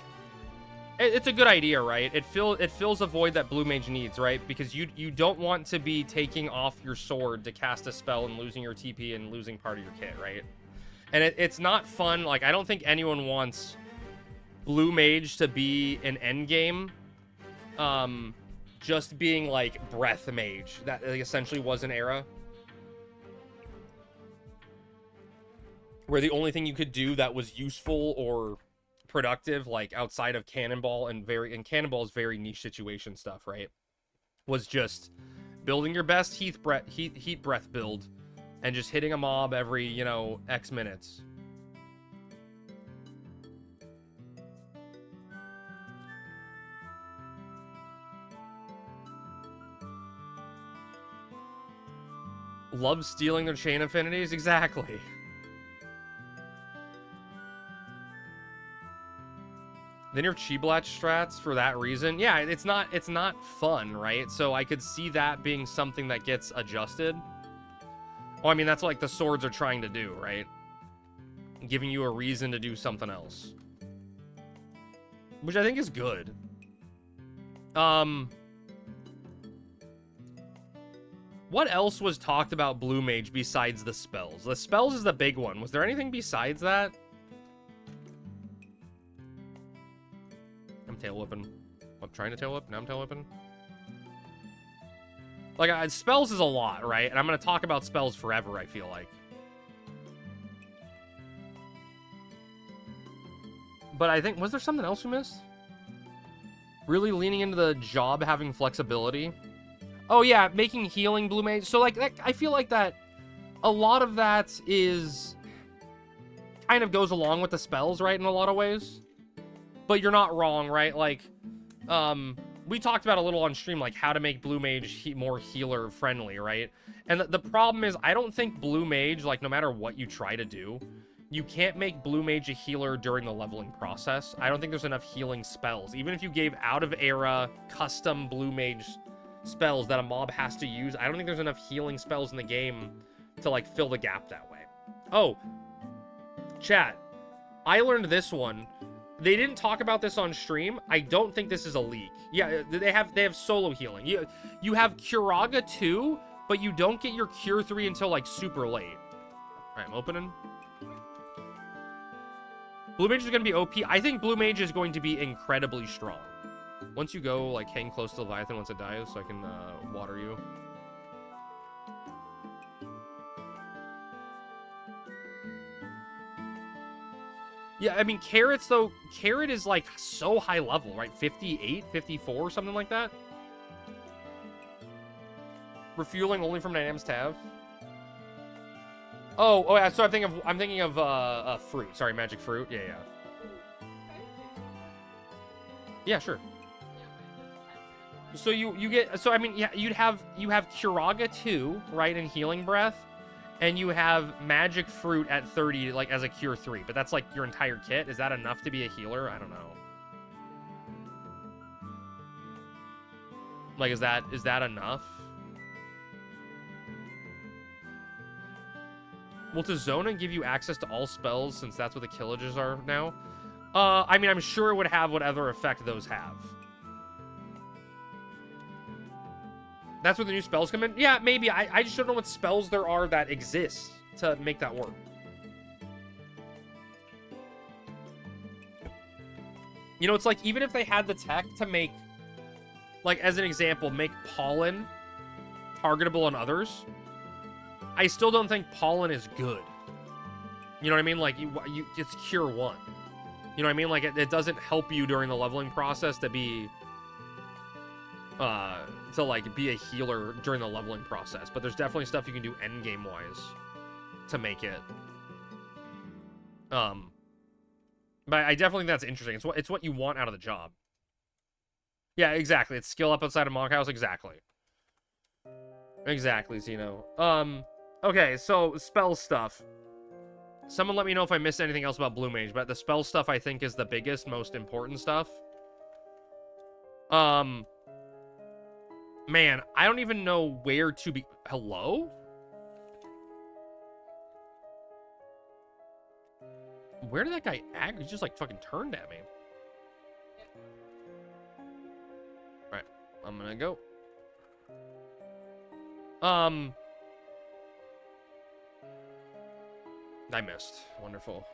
it's a good idea, right? It fills a void that Blue Mage needs, right? Because you don't want to be taking off your sword to cast a spell and losing your TP and losing part of your kit, right? And it's not fun. Like, I don't think anyone wants Blue Mage to be an endgame, just being like Breath Mage. That like, essentially was an era where the only thing you could do that was useful or productive, like outside of Cannonball and Cannonball's very niche situation stuff, right, was just building your best heat breath build and just hitting a mob every, you know, X minutes. Love stealing their chain affinities? Exactly. Then your Chi-Blatch strats for that reason. Yeah, it's not fun, right? So I could see that being something that gets adjusted. Oh, I mean, that's what, like, the swords are trying to do, right? Giving you a reason to do something else. Which I think is good. What else was talked about Blue Mage besides the spells? The spells is the big one. Was there anything besides that? I'm tail whipping. I'm trying to tail whip. Now I'm tail whipping. Like, spells is a lot, right? And I'm going to talk about spells forever, I feel like. But I think, was there something else we missed? Really leaning into the job having flexibility. Oh, yeah, making healing Blue Mage. So, like, that, I feel like that a lot of that is kind of goes along with the spells, right, in a lot of ways. But you're not wrong, right? Like, we talked about a little on stream, like, how to make Blue Mage more healer-friendly, right? And the problem is, I don't think Blue Mage, like, no matter what you try to do, you can't make Blue Mage a healer during the leveling process. I don't think there's enough healing spells. Even if you gave out-of-era, custom Blue Mage spells that a mob has to use, I don't think there's enough healing spells in the game to, like, fill the gap that way. Oh, chat, I learned this one. They didn't talk about this on stream. I don't think this is a leak. Yeah, they have solo healing. You have Curaga 2, but you don't get your Cure 3 until, like, super late. All right, I'm opening. Blue Mage is going to be OP. I think Blue Mage is going to be incredibly strong. Once you go, like, hang close to Leviathan once it dies, so I can water you. Yeah, I mean, Carrot's, though, Carrot is, like, so high level, right? 58, 54, something like that? Refueling only from Dynam's Tav. Oh, yeah, so I'm thinking of fruit. Sorry, magic fruit. Yeah, yeah. Yeah, sure. So you get, so I mean, yeah, you have Curaga 2, right, in Healing Breath, and you have Magic Fruit at 30, like, as a Cure 3, but that's, like, your entire kit. Is that enough to be a healer? I don't know. Like, is that enough? Will Tizona give you access to all spells, since that's what the Killages are now? I mean, I'm sure it would have whatever effect those have. That's where the new spells come in? Yeah, maybe. I just don't know what spells there are that exist to make that work. You know, it's like, even if they had the tech to make, like, as an example, make Pollen targetable on others, I still don't think Pollen is good. You know what I mean? Like, it's Cure 1. You know what I mean? Like, it doesn't help you during the leveling process to be... to, like, be a healer during the leveling process. But there's definitely stuff you can do endgame-wise to make it. But I definitely think that's interesting. It's what you want out of the job. Yeah, exactly. It's skill up outside of Monkhouse. Exactly. Exactly, Zeno. Okay, so spell stuff. Someone let me know if I missed anything else about Blue Mage, but the spell stuff I think is the biggest, most important stuff. Man, I don't even know where to be... Hello? Where did that guy act? He just like fucking turned at me. Alright, I'm gonna go. I missed. Wonderful.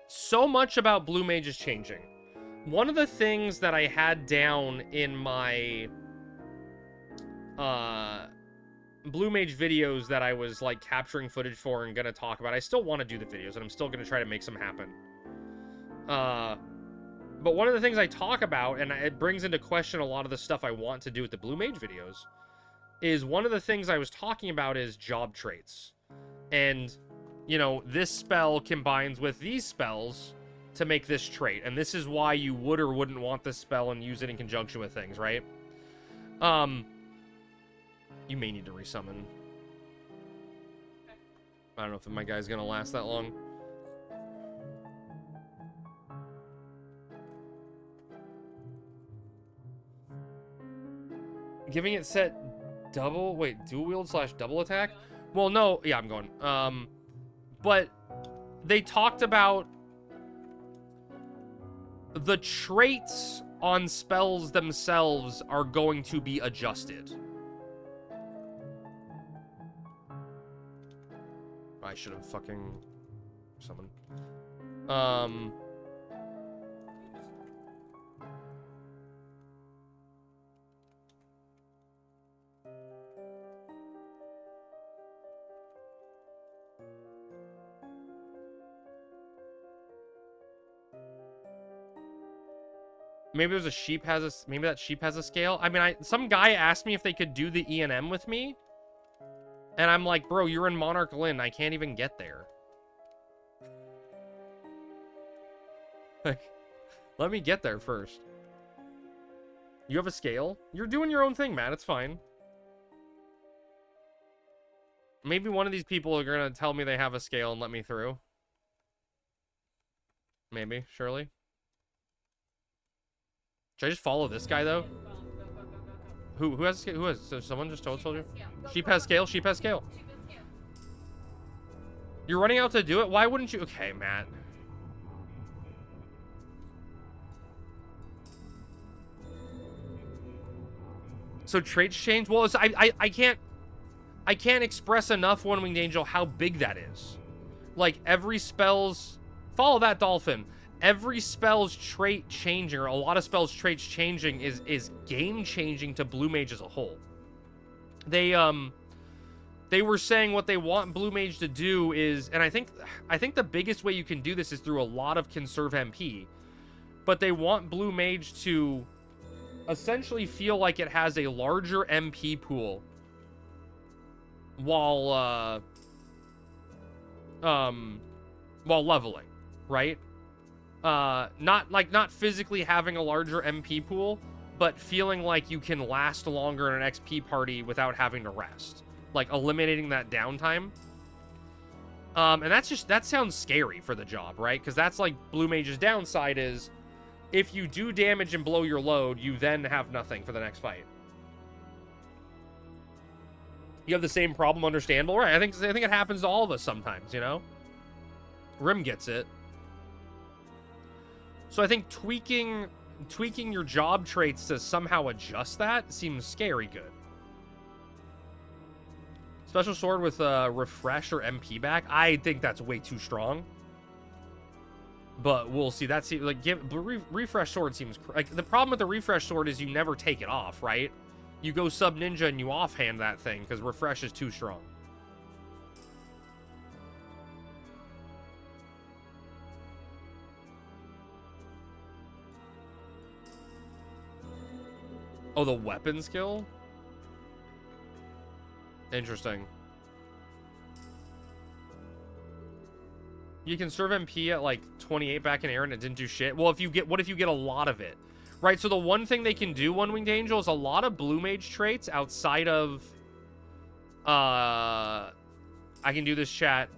So much about Blue Mage is changing. One of the things that I had down in my Blue Mage videos that I was like capturing footage for and gonna talk about, I still want to do the videos and I'm still gonna try to make some happen. But one of the things I talk about, and it brings into question a lot of the stuff I want to do with the Blue Mage videos, is one of the things I was talking about is job traits. And, you know, this spell combines with these spells to make this trait. And this is why you would or wouldn't want this spell and use it in conjunction with things, right? You may need to resummon. I don't know if my guy's gonna last that long. Giving it set double, wait, dual wield / double attack? Well, no, yeah, I'm going. But they talked about the traits on spells themselves are going to be adjusted. I should have fucking summoned. Maybe there's a sheep has a, maybe that sheep has a scale. I mean, some guy asked me if they could do the E&M with me. And I'm like, bro, you're in Monarch Lynn. I can't even get there. Like, let me get there first. You have a scale? You're doing your own thing, man. It's fine. Maybe one of these people are going to tell me they have a scale and let me through. Maybe, surely. Should I just follow this guy, though? Who has scale? Who has? So someone just told you? Sheep has scale? Sheep has scale. You're running out to do it? Why wouldn't you? Okay, Matt. So traits change? Well, it's, I can't express enough, One Winged Angel, how big that is. Like, every spell's... Follow that, Dolphin. Every spell's trait changing, or a lot of spells' traits changing, is game-changing to Blue Mage as a whole. They were saying what they want Blue Mage to do is... And I think the biggest way you can do this is through a lot of conserve MP. But they want Blue Mage to essentially feel like it has a larger MP pool while leveling, right? Not physically having a larger MP pool, but feeling like you can last longer in an XP party without having to rest, like eliminating that downtime. And that sounds scary for the job, right? Because that's like Blue Mage's downside is if you do damage and blow your load, you then have nothing for the next fight. You have the same problem, understandable, right? I think it happens to all of us sometimes, you know? Rim gets it. So I think tweaking your job traits to somehow adjust that seems scary good. Special sword with refresh or MP back. I think that's way too strong. But we'll see. That's like refresh sword seems like the problem with the refresh sword is you never take it off, right? You go sub ninja and you offhand that thing because refresh is too strong. Oh, the weapon skill? Interesting. You can serve MP at like 28 back in air and it didn't do shit. Well, what if you get a lot of it? Right, so the one thing they can do, One Winged Angel, is a lot of Blue Mage traits outside of I can do this, chat.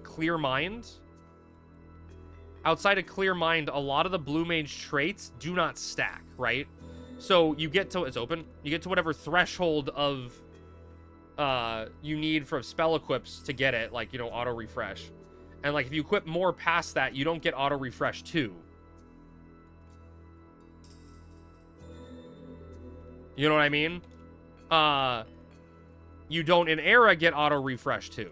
Clear Mind. Outside of Clear Mind, a lot of the Blue Mage traits do not stack, right? So you get to, it's open, you get to whatever threshold of you need for spell equips to get it, like, you know, auto refresh. And like if you equip more past that, you don't get auto refresh too. You know what I mean? You don't in Era get auto refresh too.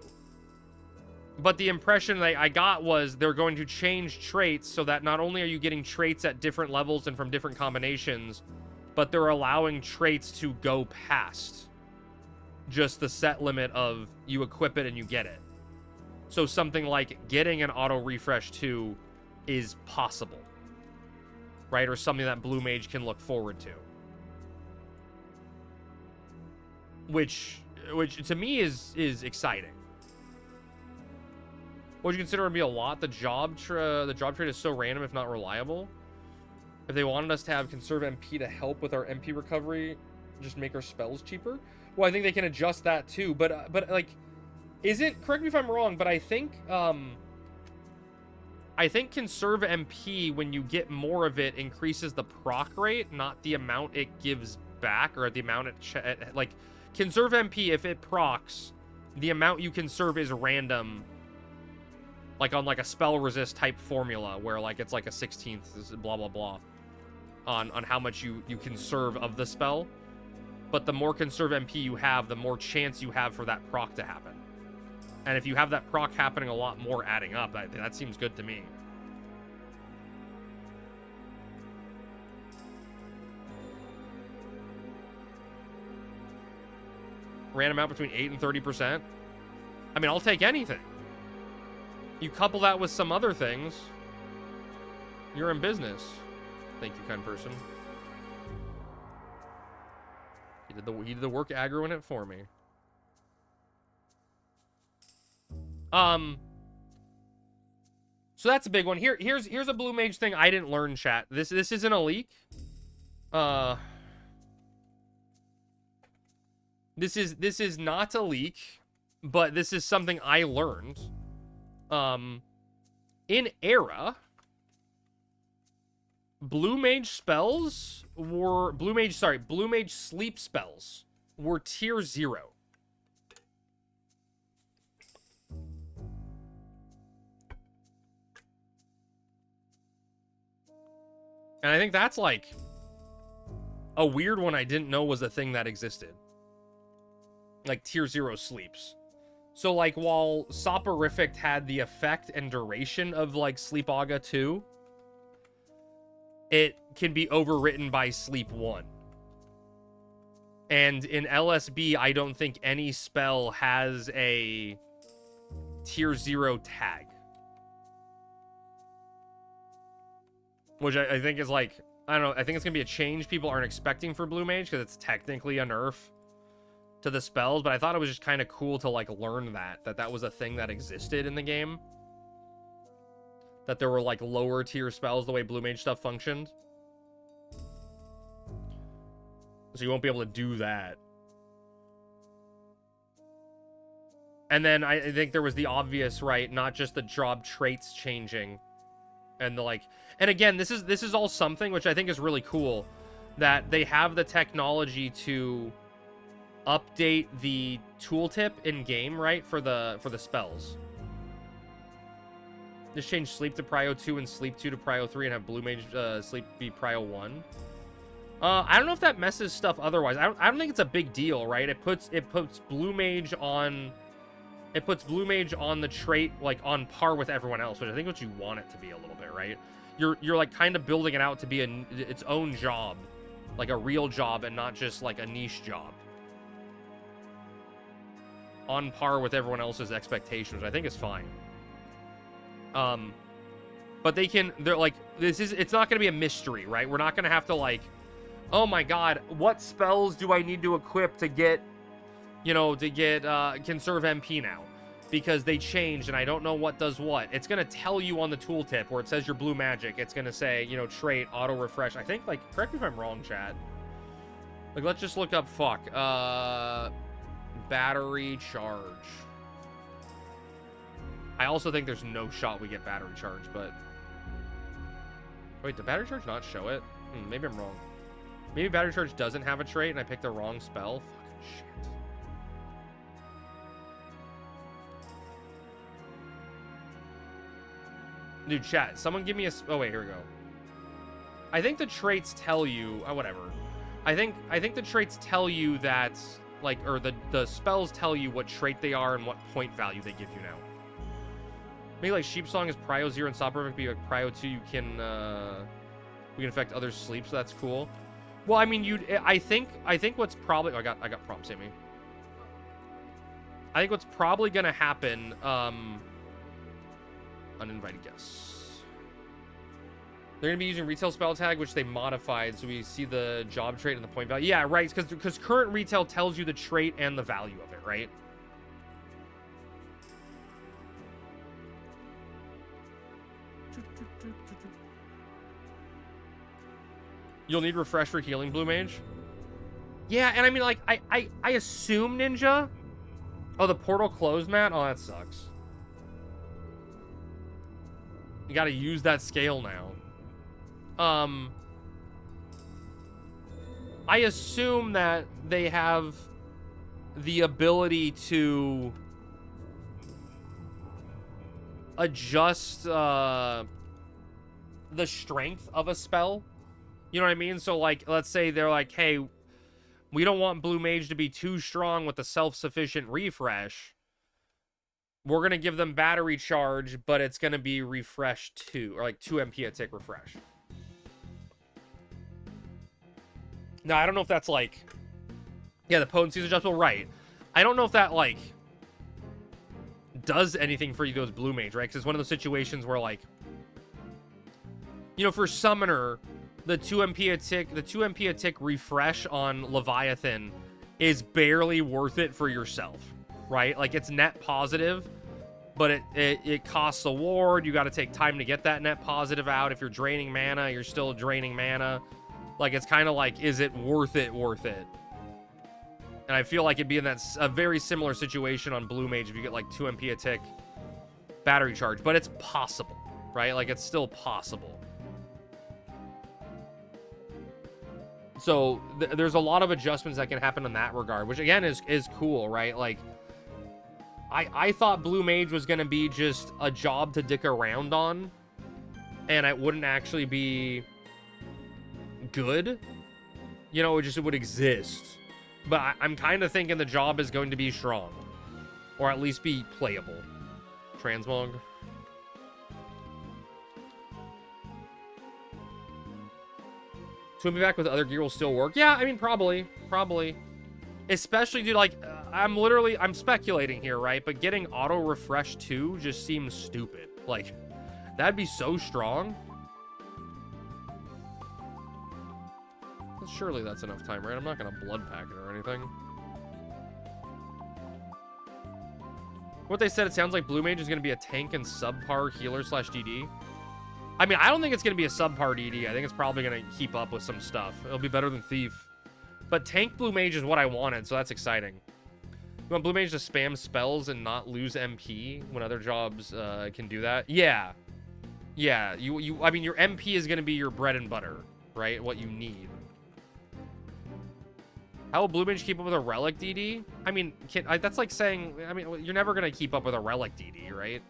But the impression that I got was they're going to change traits so that not only are you getting traits at different levels and from different combinations, but they're allowing traits to go past just the set limit of you equip it and you get it. So something like getting an auto refresh 2 is possible, right? Or something that Blue Mage can look forward to. Which to me is exciting. Would you consider it to be a lot? The job trade is so random, if not reliable. If they wanted us to have conserve MP to help with our MP recovery, just make our spells cheaper. Well, I think they can adjust that too. But like, isn't, correct me if I'm wrong, but I think conserve MP, when you get more of it, increases the proc rate, not the amount it gives back, or the amount it like conserve MP. If it procs, the amount you conserve is random. Like on like a spell resist type formula where like it's like a 16th blah blah blah on how much you conserve of the spell. But the more conserve MP you have, the more chance you have for that proc to happen. And if you have that proc happening a lot more adding up, that seems good to me. Random out between 8 and 30%. I mean, I'll take anything. You couple that with some other things, you're in business. Thank you, kind person. He did the work aggroing it for me. So that's a big one. Here's a Blue Mage thing I didn't learn, chat. This isn't a leak. This is not a leak, but this is something I learned. In Era, Blue Mage sleep spells were tier 0. And I think that's like a weird one I didn't know was a thing that existed. Like tier 0 sleeps. So like while Soporific had the effect and duration of like Sleep Aga 2, it can be overwritten by Sleep 1. And in LSB, I don't think any spell has a tier 0 tag. Which I think is like, I don't know, I think it's going to be a change people aren't expecting for Blue Mage because it's technically a nerf to the spells, but I thought it was just kind of cool to like learn that was a thing that existed in the game. That there were like lower tier spells the way Blue Mage stuff functioned. So you won't be able to do that. And then I think there was the obvious, right? Not just the job traits changing. And the like, and again, this is all something which I think is really cool, that they have the technology to update the tooltip in game, right, for the spells. Just change sleep to prio 2 and sleep 2 to prio 3 and have Blue Mage sleep be prio 1. I don't know if that messes stuff otherwise. I don't think it's a big deal, right? It puts Blue Mage on the trait like on par with everyone else, which I think what you want it to be a little bit, right? You're like kind of building it out to be its own job, like a real job and not just like a niche job. On par with everyone else's expectations, I think is fine. But they're like, it's not gonna be a mystery, right? We're not gonna have to like, oh my god, what spells do I need to equip to get, conserve MP now? Because they changed and I don't know what does what. It's gonna tell you on the tooltip where it says your blue magic, it's gonna say, trait, auto refresh. I think, like, correct me if I'm wrong, chat. Like, let's just look up, battery charge. I also think there's no shot we get battery charge, but... Wait, did battery charge not show it? Maybe I'm wrong. Maybe battery charge doesn't have a trait and I picked the wrong spell. Fucking shit. Dude, chat, someone give me a... Oh, wait, here we go. I think the traits tell you... Oh, whatever. I think the traits tell you that... Like, or the spells tell you what trait they are and what point value they give you now. Maybe, like, Sheep Song is Prio 0 and Stop Perfect, be like Prio 2, you can... We can affect others' sleep, so that's cool. Well, I mean, I think what's probably... Oh, I got prompts at me. I think what's probably gonna happen... Uninvited guests. They're gonna be using retail spell tag, which they modified, so we see the job trait and the point value. Yeah, right, because current retail tells you the trait and the value of it, right? You'll need refresh for healing, Blue Mage. Yeah, and I mean, like, I assume Ninja. Oh, the portal closed, Matt? Oh, that sucks. You gotta use that scale now. I assume that they have the ability to adjust the strength of a spell. You know what I mean? So, like, let's say they're like, hey, we don't want Blue Mage to be too strong with the self-sufficient refresh. We're going to give them battery charge, but it's going to be refresh 2, or like 2 MP a tick refresh. Now, I don't know if that's like... Yeah, the potency is adjustable, right. I don't know if that, like, does anything for you, those Blue Mage, right? Because it's one of those situations where, like... You know, for Summoner, the 2 MP a tick refresh on Leviathan is barely worth it for yourself, right? Like, it's net positive, but it costs a ward. You got to take time to get that net positive out. If you're draining mana, you're still draining mana. Like, it's kind of like, is it worth it? And I feel like it'd be in a very similar situation on Blue Mage if you get, like, 2 MP a tick battery charge. But it's possible, right? Like, it's still possible. So, there's a lot of adjustments that can happen in that regard, which, again, is cool, right? Like, I thought Blue Mage was going to be just a job to dick around on, and it wouldn't actually be good. You know, it would exist. But I'm kind of thinking the job is going to be strong, or at least be playable. Transmog. To be back with other gear will still work. Yeah, I mean, probably. Especially, dude, like, I'm speculating here, right? But getting auto refresh 2 just seems stupid. Like, that'd be so strong. Surely that's enough time, right? I'm not gonna blood pack it or anything. What they said, it sounds like Blue Mage is gonna be a tank and subpar healer / DD. I mean, I don't think it's gonna be a subpar DD. I think it's probably gonna keep up with some stuff. It'll be better than Thief. But tank Blue Mage is what I wanted, so that's exciting. You want Blue Mage to spam spells and not lose MP when other jobs can do that? Yeah. Yeah, I mean, your MP is gonna be your bread and butter, right? What you need. How will Blue Mage keep up with a Relic DD? I mean, that's like saying... I mean, you're never going to keep up with a Relic DD, right?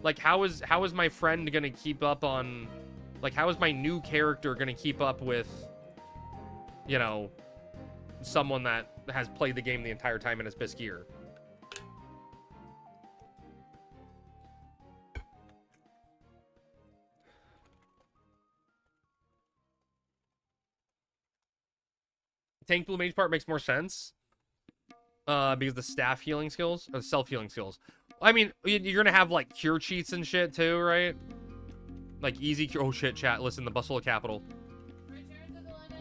Like, how is my friend going to keep up on... Like, how is my new character going to keep up with... You know... Someone that has played the game the entire time in his best gear? Tank Blue Mage part makes more sense. Because the staff healing skills, or self-healing skills. I mean, you're gonna have, like, cure cheats and shit, too, right? Like, easy cure. Oh, shit, chat. Listen, the Bustle of Capital.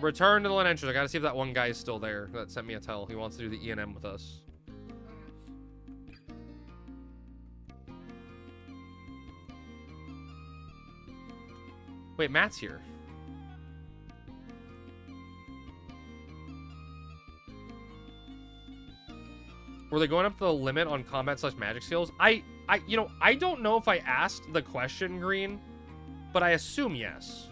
Return to the Linen Entrance. I gotta see if that one guy is still there that sent me a tell. He wants to do the E&M with us. Wait, Matt's here. Were they going up to the limit on combat / magic skills? You know, I don't know if I asked the question, Green, but I assume yes.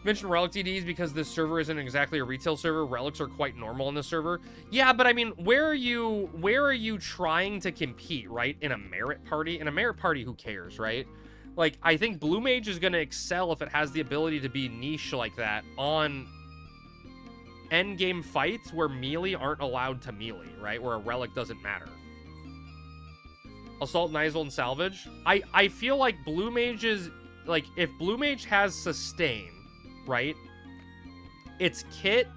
Mentioned relic DDs because this server isn't exactly a retail server. Relics are quite normal on this server. Yeah, but I mean, where are you trying to compete, right? In a merit party? In a merit party, who cares, right? Like, I think Blue Mage is going to excel if it has the ability to be niche like that on endgame fights where melee aren't allowed to melee, right? Where a relic doesn't matter. Assault, Nizel, and Salvage. I feel like Blue Mage is... Like, if Blue Mage has Sustain, right? Its kit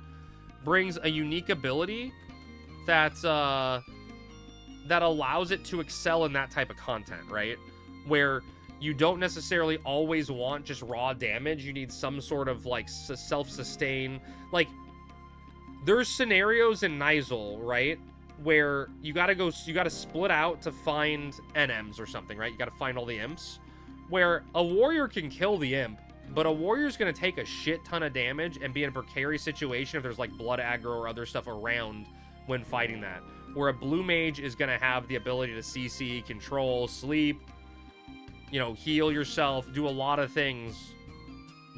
brings a unique ability that allows it to excel in that type of content, right? Where you don't necessarily always want just raw damage. You need some sort of, like, self-sustain. Like, there's scenarios in Nizel, right? Where you gotta split out to find NMs or something, right? You gotta find all the imps. Where a warrior can kill the imp, but a warrior's going to take a shit ton of damage and be in a precarious situation if there's, like, blood aggro or other stuff around when fighting that. Where a blue mage is going to have the ability to CC, control, sleep, you know, heal yourself, do a lot of things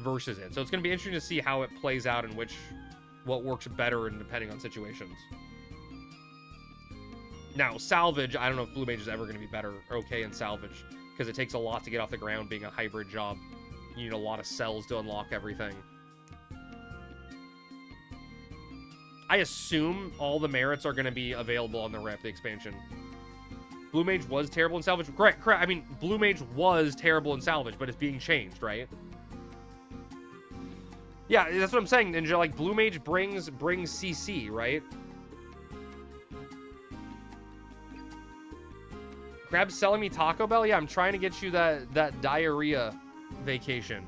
versus it. So it's going to be interesting to see how it plays out and what works better and depending on situations. Now, salvage, I don't know if blue mage is ever going to be better or okay in salvage, because it takes a lot to get off the ground being a hybrid job. You need a lot of cells to unlock everything. I assume all the merits are going to be available on the ramp, the expansion. Blue Mage was terrible in Salvage. Correct. I mean, Blue Mage was terrible in Salvage, but it's being changed, right? Yeah, that's what I'm saying, Ninja. Like, Blue Mage brings CC, right? Crab's selling me Taco Bell? Yeah, I'm trying to get you that diarrhea vacation.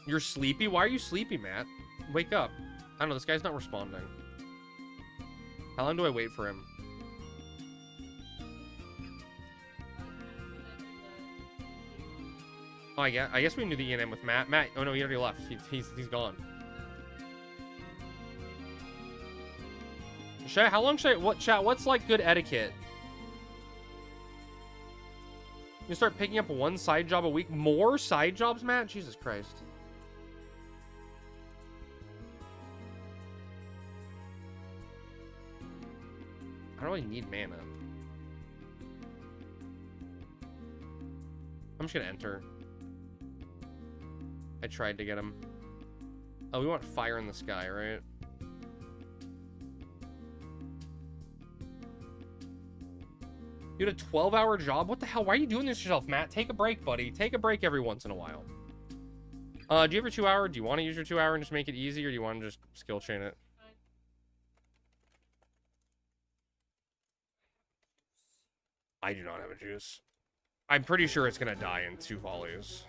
You're sleepy? Why are you sleepy, Matt? Wake up. I don't know, this guy's not responding. How long do I wait for him? Oh, I guess we knew the E&M with Matt. Matt, oh no, he already left. He's gone. How long should I, chat, what's like good etiquette? You start picking up one side job a week? More side jobs, Matt? Jesus Christ. I don't really need mana. I'm just gonna enter. I tried to get him. Oh, we want fire in the sky, right? You had a 12-hour job? What the hell? Why are you doing this to yourself, Matt? Take a break, buddy. Take a break every once in a while. Do you have your 2-hour? Do you want to use your 2-hour and just make it easy, or do you want to just skill chain it? I do not have a juice. I'm pretty sure it's gonna die in 2 volleys.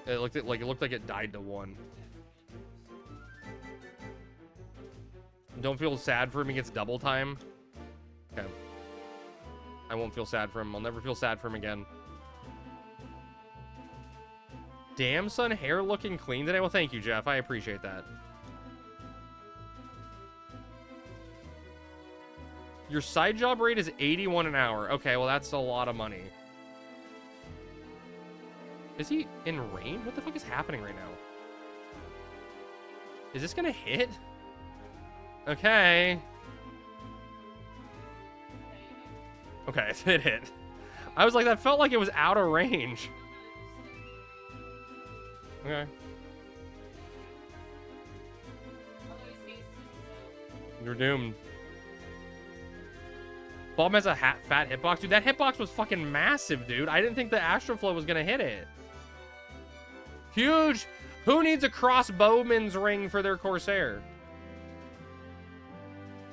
It looked like it died to 1. Don't feel sad for him. He gets double time. Okay. I won't feel sad for him. I'll never feel sad for him again. Damn, son, hair looking clean today. Well, thank you, Jeff. I appreciate that. Your side job rate is 81 an hour. Okay, well, that's a lot of money. Is he in rain? What the fuck is happening right now? Is this gonna hit? Okay. Okay, it hit. I was like, that felt like it was out of range. Okay. You're doomed. Bob has a fat hitbox. Dude, that hitbox was fucking massive, dude. I didn't think the Astroflow was gonna hit it. Huge. Who needs a crossbowman's ring for their Corsair?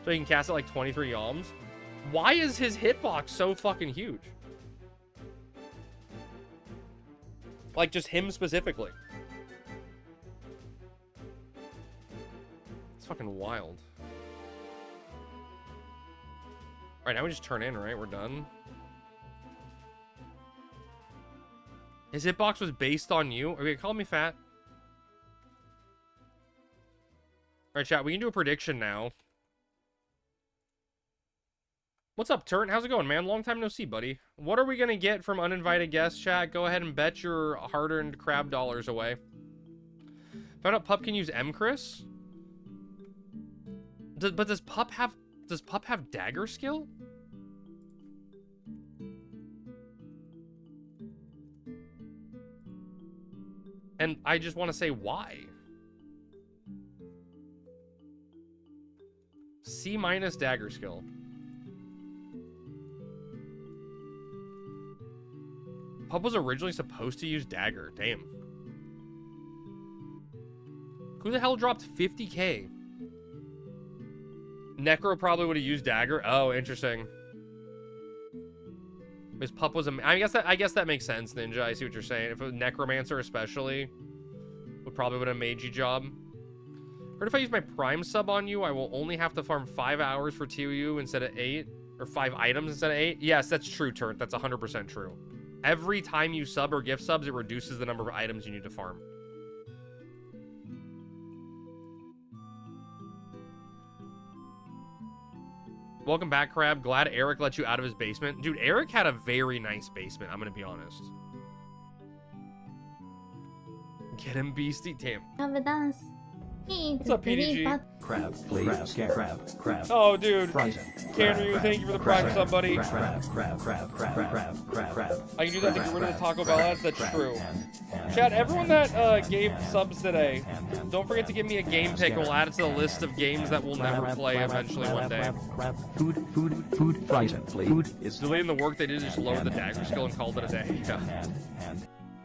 So he can cast it like 23 yalms? Why is his hitbox so fucking huge? Like, just him specifically. It's fucking wild. Alright, now we just turn in, right? We're done. His hitbox was based on you? Okay, call me fat. right, chat, we can do a prediction now. What's up, Turnt? How's it going, man? Long time no see, buddy. What are we gonna get from uninvited guests, chat? Go ahead and bet your hard-earned crab dollars away. Found out Pup can use M-Chris? But does Pup have dagger skill? And I just want to say why. C- dagger skill. Pup was originally supposed to use dagger. Damn. Who the hell dropped 50k? Necro probably would have used dagger. Oh, interesting. His Pup was a... I guess that makes sense, Ninja. I see what you're saying. If a Necromancer especially would probably would have made you job. Heard if I use my Prime sub on you, I will only have to farm 5 hours for ToAU instead of 8. Or 5 items instead of 8. Yes, that's true, Turnt. That's 100% true. Every time you sub or gift subs, it reduces the number of items you need to farm. Welcome back, Crab. Glad Eric let you out of his basement. Dude, Eric had a very nice basement, I'm gonna be honest. Get him, Beastie. Damn. Have a dance. What's up, PDG? Crab, please. Crab. Oh, dude. Fries. Canryu, thank you for the Prime sub, buddy. Crab. I can do that to get rid of the Taco Bell ads. That's true. Chat, everyone that gave subs today, don't forget to give me a game pick. We'll add it to the list of games that we'll never play eventually one day. Food, fries, please. Food is Deleting the work they did to just lower the dagger skill and called it a day. Yeah.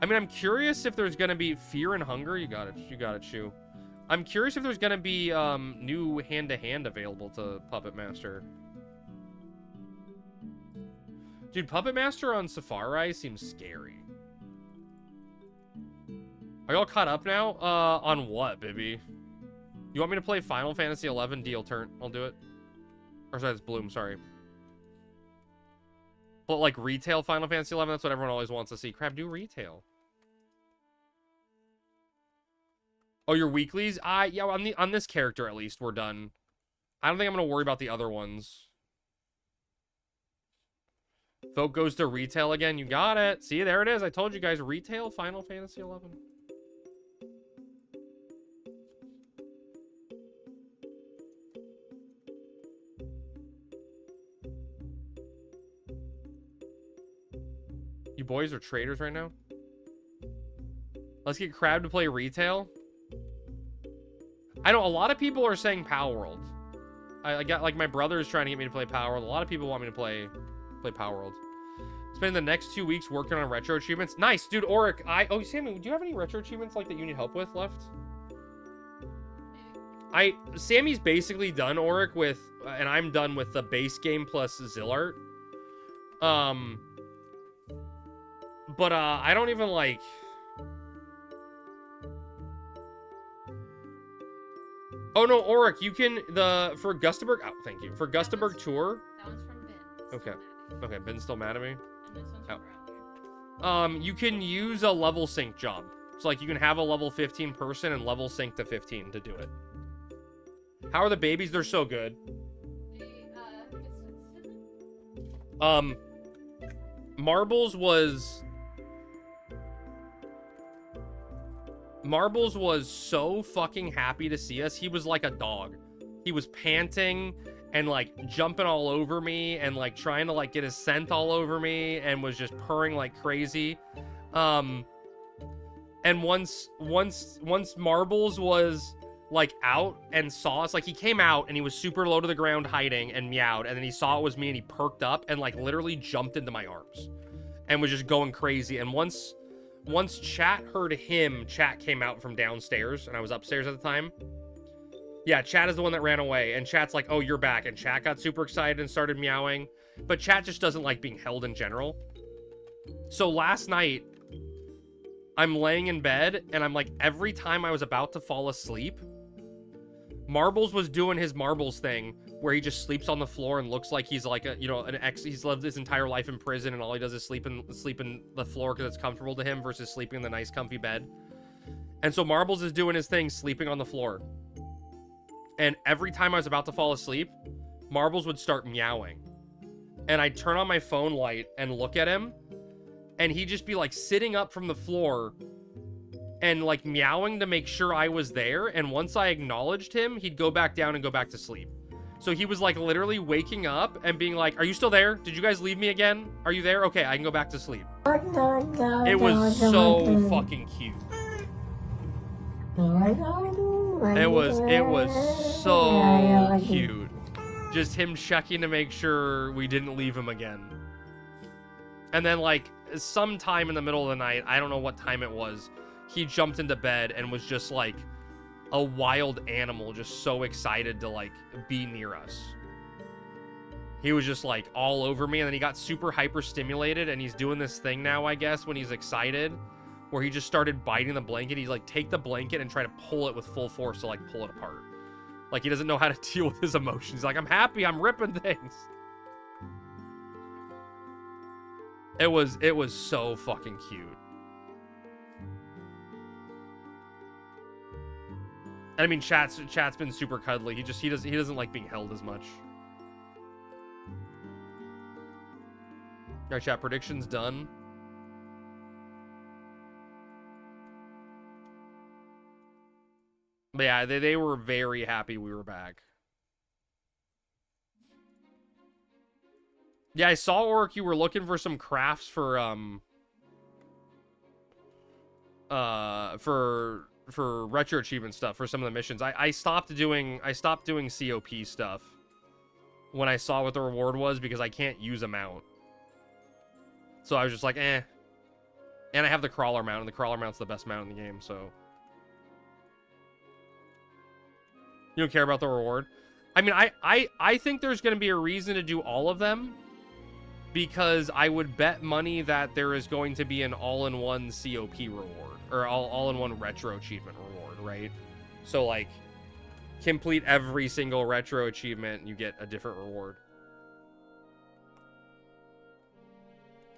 I mean, I'm curious if there's gonna be fear and hunger. You got it, Chew. I'm curious if there's gonna be new hand-to-hand available to Puppet Master. Dude, Puppet Master on Safari seems scary. Are y'all caught up now? On what, baby? You want me to play Final Fantasy 11 deal turn? I'll do it. Or sorry, it's Bloom, sorry. But like retail Final Fantasy 11, that's what everyone always wants to see. Crab, do retail. Oh, your weeklies? Yeah, on this character at least, we're done. I don't think I'm gonna worry about the other ones. Vote goes to retail again. You got it. See, there it is. I told you guys, retail Final Fantasy 11. You boys are traders right now? Let's get Crab to play retail. I know a lot of people are saying Power World. I got, like, my brother is trying to get me to play Power World. A lot of people want me to play Power World. Spend the next 2 weeks working on retro achievements. Nice, dude. Auric, oh, Sammy, do you have any retro achievements like that you need help with left? Sammy's basically done Auric with, and I'm done with the base game plus Zillart. But I don't even like. Oh no, Auric, you can for Gustaberg. Oh, thank you for Gustaberg tour. That one's from Ben. Okay. Okay, Ben's still mad at me. And this one's from Bradley. You can use a level sync job. So like you can have a level 15 person and level sync to 15 to do it. How are the babies? They're so good. Marbles was so fucking happy to see us. He was like a dog. He was panting and like jumping all over me and like trying to like get his scent all over me and was just purring like crazy. And once Marbles was like out and saw us, like he came out and he was super low to the ground hiding and meowed, and then he saw it was me and he perked up and like literally jumped into my arms and was just going crazy. And once Chat heard him, Chat came out from downstairs and I was upstairs at the time. Yeah, Chat is the one that ran away, and Chat's like, oh, you're back. And Chat got super excited and started meowing, but Chat just doesn't like being held in general. So last night I'm laying in bed and I'm like, every time I was about to fall asleep, Marbles was doing his Marbles thing where he just sleeps on the floor and looks like he's like he's lived his entire life in prison and all he does is sleep in the floor because it's comfortable to him versus sleeping in the nice comfy bed. And so Marbles is doing his thing, sleeping on the floor. And every time I was about to fall asleep, Marbles would start meowing. And I'd turn on my phone light and look at him, and he'd just be like sitting up from the floor and like meowing to make sure I was there. And once I acknowledged him, he'd go back down and go back to sleep. So he was like literally waking up and being like, "Are you still there? Did you guys leave me again? Are you there? Okay, I can go back to sleep." It was so fucking cute. It was so cute. Just him checking to make sure we didn't leave him again. And then like sometime in the middle of the night, I don't know what time it was, he jumped into bed and was just like a wild animal, just so excited to like be near us. He was just like all over me, and then he got super hyper stimulated, and he's doing this thing now, I guess, when he's excited, where he just started biting the blanket. He'd like take the blanket and try to pull it with full force to like pull it apart. Like he doesn't know how to deal with his emotions. He's like, "I'm happy, I'm ripping things." It was so fucking cute. I mean, chat's been super cuddly. He doesn't like being held as much. All right, chat, predictions done. But yeah, they were very happy we were back. Yeah, I saw, Orc, you were looking for some crafts for retro achievement stuff for some of the missions. I stopped doing COP stuff when I saw what the reward was, because I can't use a mount. So I was just like, eh. And I have the crawler mount, and the crawler mount's the best mount in the game, so. You don't care about the reward? I mean, I think there's going to be a reason to do all of them, because I would bet money that there is going to be an all-in-one COP reward, or all-in-one retro achievement reward, right? So, like, complete every single retro achievement, and you get a different reward.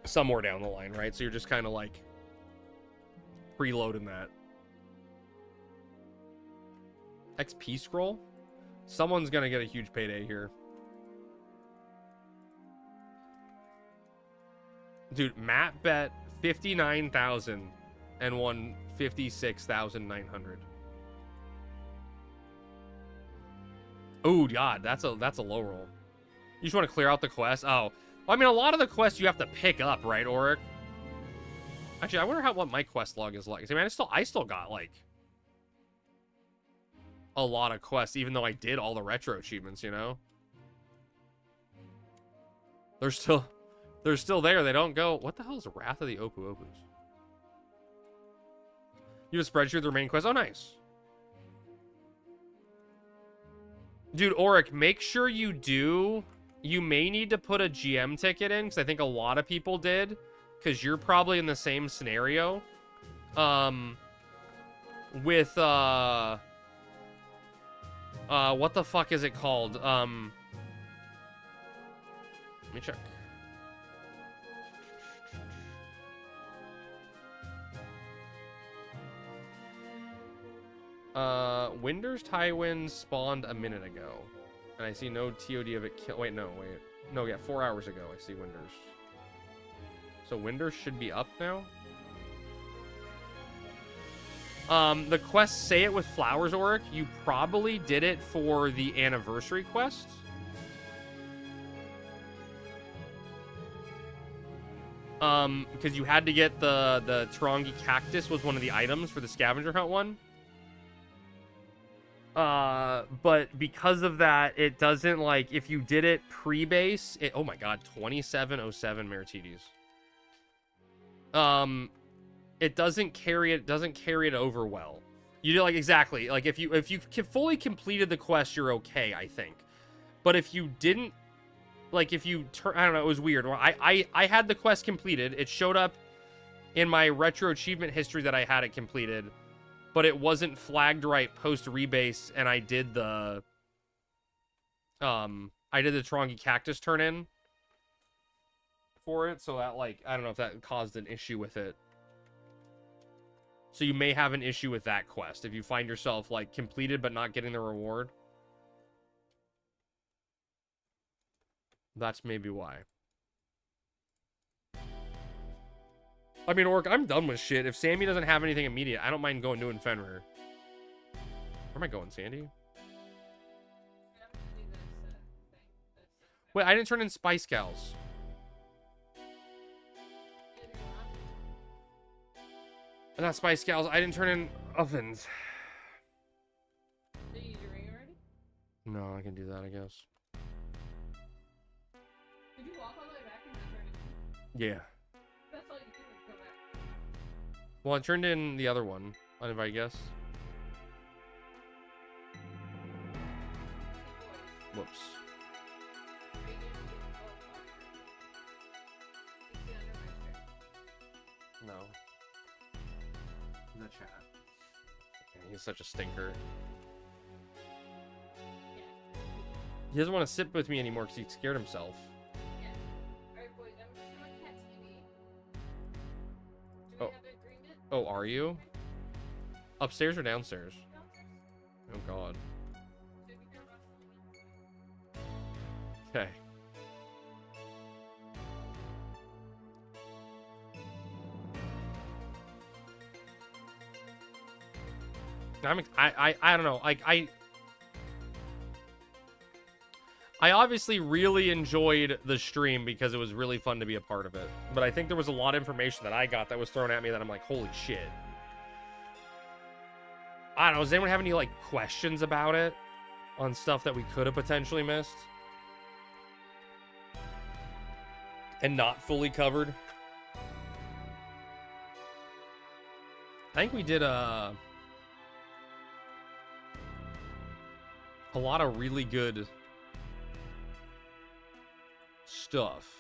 Somewhere down the line, right? So you're just kind of, like, preloading that. XP scroll? Someone's gonna get a huge payday here. Dude, Matt bet 59,000 and won 56,900. Oh god, that's a low roll. You just want to clear out the quest? Oh, well, I mean, a lot of the quests you have to pick up, right, Oric? Actually, I wonder what my quest log is like. I mean, I still got like a lot of quests, even though I did all the retro achievements, you know? They're still there. They don't go. What the hell is Wrath of the Opu Opus? You have a spreadsheet with the remaining quests. Oh, nice. Dude, Oric, make sure you do. You may need to put a GM ticket in, because I think a lot of people did, because you're probably in the same scenario. With, what the fuck is it called? Let me check. Winder's Tywin spawned a minute ago. And I see no TOD of it kill. Wait, no, wait. No, yeah, 4 hours ago I see Winder's. So Winder's should be up now? The quest Say It With Flowers, Oric, you probably did it for the anniversary quest. Because you had to get the Tarangi cactus was one of the items for the scavenger hunt one. But because of that, it doesn't, like, if you did it pre-base, oh my god, 2707 Meritides. It doesn't carry it over well. You do, like, exactly, like, if you fully completed the quest, you're okay, I think. But if you didn't, like, I don't know, it was weird. I had the quest completed. It showed up in my retro achievement history that I had it completed, but it wasn't flagged right post rebase, and I did the Tarangi cactus turn in for it, so that, like, I don't know if that caused an issue with it. So you may have an issue with that quest if you find yourself, like, completed but not getting the reward. That's maybe why. I mean, Orc, I'm done with shit. If Sammy doesn't have anything immediate, I don't mind going to Fenrir. Where am I going, Sandy? Wait, I didn't turn in Spice Gals. Not Spice Gals. I didn't turn in ovens. Did you use your ring already? No, I can do that, I guess. Did you walk all the way back and not turn it? Yeah. That's all you do is go back. Well, I turned in the other one. Uninvited guess. Two boys. Whoops. Are you gonna get you sit under my chair. No. In the chat. Okay, he's such a stinker. Yeah. He doesn't want to sit with me anymore because he scared himself. Yeah. Alright, boys, I'm just gonna cat TV. Do we Oh. have an agreement? Oh, are you? Upstairs or downstairs? Downstairs? Oh, God. Should we hear about something? Okay. I don't know. Like, I obviously really enjoyed the stream because it was really fun to be a part of it. But I think there was a lot of information that I got that was thrown at me that I'm like, holy shit. I don't know. Does anyone have any, like, questions about it? On stuff that we could have potentially missed? And not fully covered? I think we did a lot of really good stuff.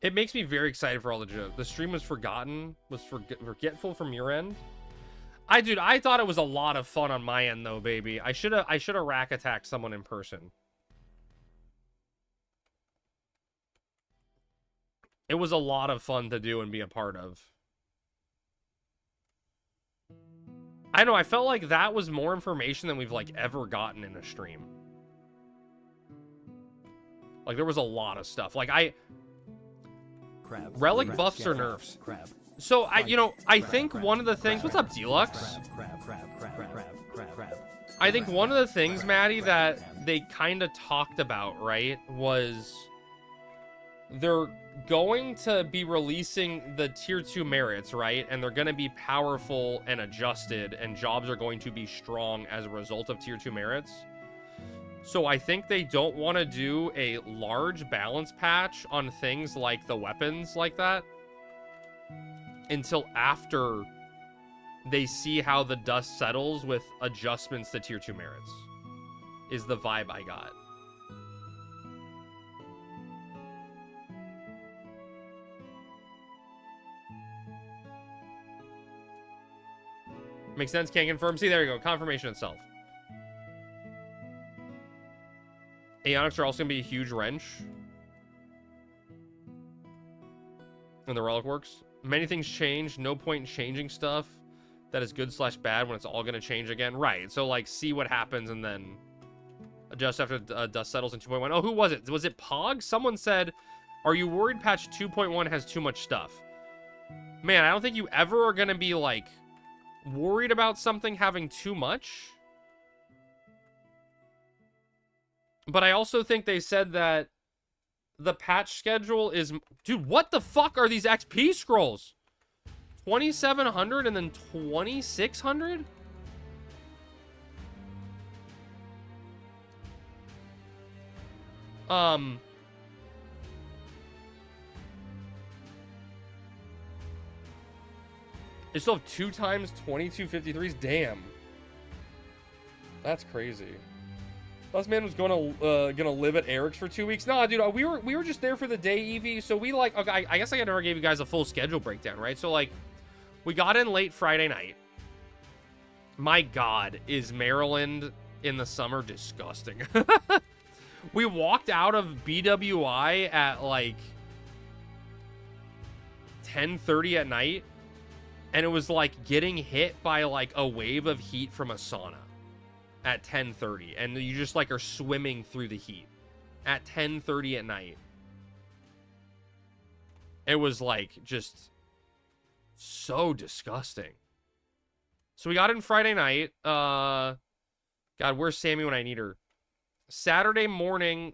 It makes me very excited for all the jokes. The stream was forgetful from your end. Dude, I thought it was a lot of fun on my end though, baby. I should have rack attacked someone in person. It was a lot of fun to do and be a part of. I know, I felt like that was more information than we've, like, ever gotten in a stream. Like, there was a lot of stuff. Like, Crab. Relic Crab, buffs or crab, nerfs? Crab. So, I Crab, think crab, one of the things... crab, What's up, Deluxe? Crab. I think one of the things, Maddie, that they kind of talked about, right, was... They're going to be releasing the tier 2 merits, right? And they're going to be powerful and adjusted, and jobs are going to be strong as a result of tier 2 merits. So I think they don't want to do a large balance patch on things like the weapons like that until after they see how the dust settles with adjustments to tier 2 merits, is the vibe I got. Makes sense, can't confirm. See, there you go. Confirmation itself. Aeonics are also going to be a huge wrench. And the Relic works. Many things change. No point in changing stuff that is good / bad when it's all going to change again. Right. So, like, see what happens and then adjust after dust settles in 2.1. Oh, who was it? Was it Pog? Someone said, are you worried patch 2.1 has too much stuff? Man, I don't think you ever are going to be, like... worried about something having too much. But I also think they said that the patch schedule is... Dude, what the fuck are these XP scrolls? 2,700 and then 2,600? They still have 2 times 2253s. Damn. That's crazy. Last man was gonna live at Eric's for 2 weeks. Nah, dude, we were just there for the day, Evie. So we like, okay, I guess I never gave you guys a full schedule breakdown, right? So like, we got in late Friday night. My God, is Maryland in the summer disgusting? We walked out of BWI at like 10:30 at night. And it was like getting hit by like a wave of heat from a sauna at 10:30, and you just like are swimming through the heat at 10:30 at night. It was like just so disgusting. So we got in Friday night. God, where's Sammy when I need her? Saturday morning,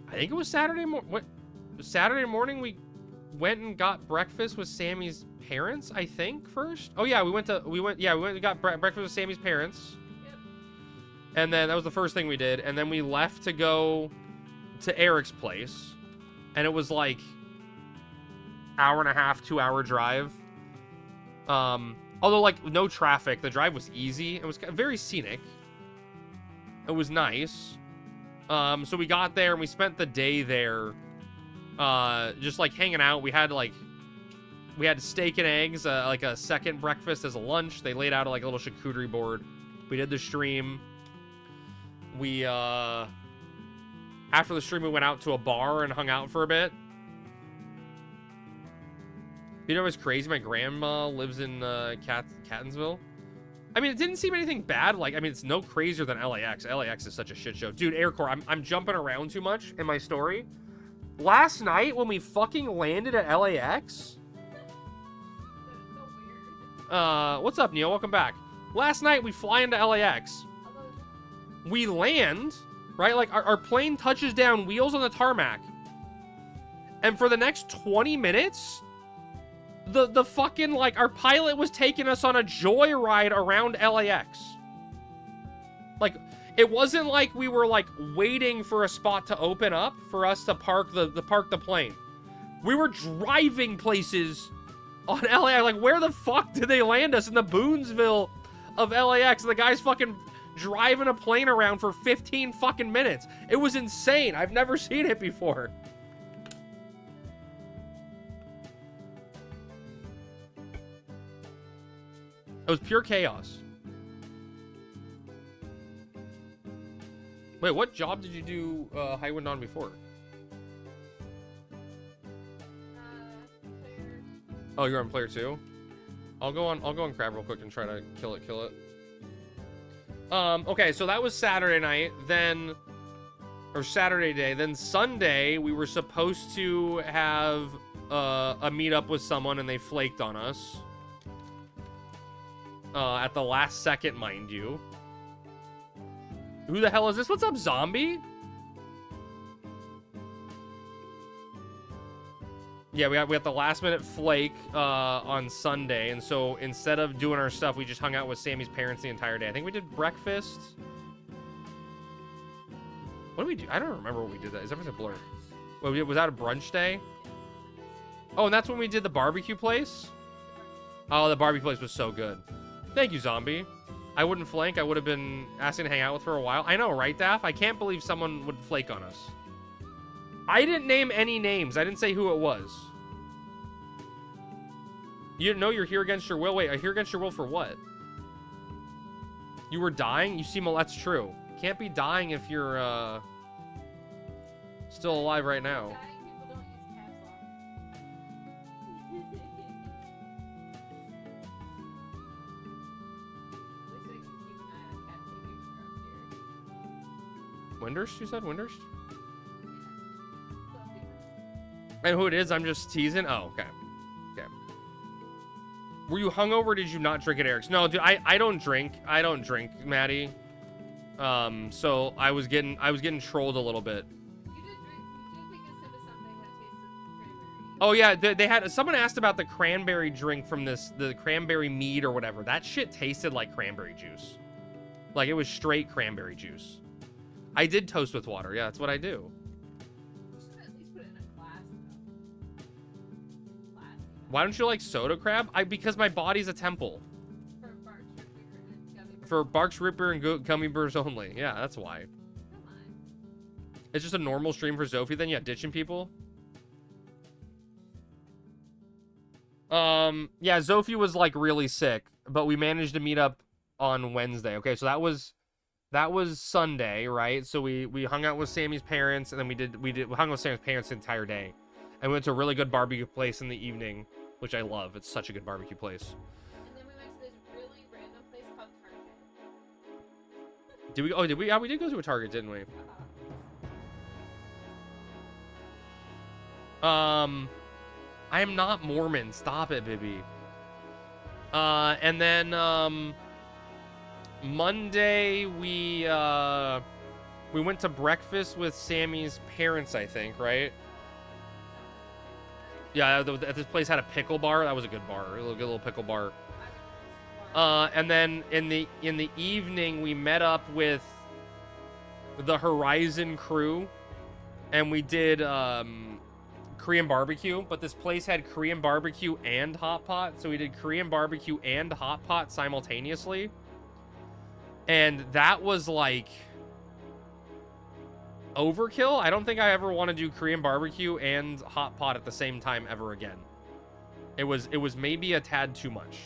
I think it was Saturday morning we went and got breakfast with Sammy's parents, I think, first. Oh yeah, we went and got breakfast with Sammy's parents. Yep. And then that was the first thing we did. And then we left to go to Eric's place. And it was like hour and a half, 2-hour drive. Although like no traffic, the drive was easy. It was very scenic. It was nice. So we got there and we spent the day there, just like hanging out. We had steak and eggs, like a second breakfast as a lunch. They laid out like a little charcuterie board. We did the stream. We after the stream we went out to a bar and hung out for a bit. You know what's crazy? My grandma lives in Catonsville. I mean, it didn't seem anything bad. Like, I mean, it's no crazier than LAX. LAX is such a shit show. Dude, Aircore, I'm jumping around too much in my story. Last night, when we fucking landed at LAX... what's up, Neil? Welcome back. Last night, we fly into LAX. We land, right? Like, our plane touches down, wheels on the tarmac. And for the next 20 minutes... The fucking, like, our pilot was taking us on a joyride around LAX. Like, it wasn't like we were, like, waiting for a spot to open up for us to park the plane. We were driving places on LA. Like, where the fuck did they land us? In the Boonsville of LAX. And the guy's fucking driving a plane around for 15 fucking minutes. It was insane. I've never seen it before. It was pure chaos. Wait, what job did you do Highwind on before? Player. Oh, you're on player 2? I'll go on crab real quick and try to kill it. Okay, so that was Saturday night, then or Saturday day. Then Sunday we were supposed to have a meetup with someone and they flaked on us. At the last second, mind you. Who the hell is this? What's up, zombie? Yeah, we got the last minute flake on Sunday, and so instead of doing our stuff, we just hung out with Sammy's parents the entire day. I think we did breakfast. What did we do? I don't remember what we did. That is everything a blur. Wait, was that a brunch day? Oh, and that's when we did the barbecue place. Oh, the barbecue place was so good. Thank you, zombie. I wouldn't flank. I would have been asking to hang out with for a while. I know, right, Daff? I can't believe someone would flake on us. I didn't name any names. I didn't say who it was. You know you're here against your will. Wait, here against your will for what? You were dying? You seem... Well, that's true. Can't be dying if you're, still alive right now. Dying people don't use caps lock. At least I can keep an eye on cat TV around here. Windurst, you said? Windurst? Yeah. And who it is, I'm just teasing? Oh, okay. Okay. Were you hungover or did you not drink at Eric's? No, dude, I don't drink. I don't drink, Maddie. So I was getting trolled a little bit. You did take a sip of something that tasted cranberry. Oh yeah, they had someone asked about the cranberry drink from the cranberry mead or whatever. That shit tasted like cranberry juice. Like it was straight cranberry juice. I did toast with water. Yeah, that's what I do. You should at least put it in a glass, though. Glass. Why don't you like soda, crab? Because my body's a temple. For Barks root beer and gummy bears. For Barks root beer and gummy bears only. Yeah, that's why. Come on. It's just a normal stream for Zophie then? Yeah, ditching people? Yeah, Zophie was like really sick, but we managed to meet up on Wednesday. Okay, so that was Sunday, right? So we hung out with Sammy's parents, and then we hung out with Sammy's parents the entire day. And we went to a really good barbecue place in the evening. which I love. It's such a good barbecue place. And then we went to this really random place called Target. Did we? Oh, did we? Yeah, we did go to a Target, didn't we? I am not Mormon. Stop it, baby. And then Monday we went to breakfast with Sammy's parents, I think, right? Yeah, this place had a pickle bar. That was a good bar. A good little pickle bar. And then in the evening we met up with the Horizon crew, and we did Korean barbecue, but this place had Korean barbecue and hot pot, so we did Korean barbecue and hot pot simultaneously, and that was like overkill. I don't think I ever want to do Korean barbecue and hot pot at the same time ever again. It was maybe a tad too much.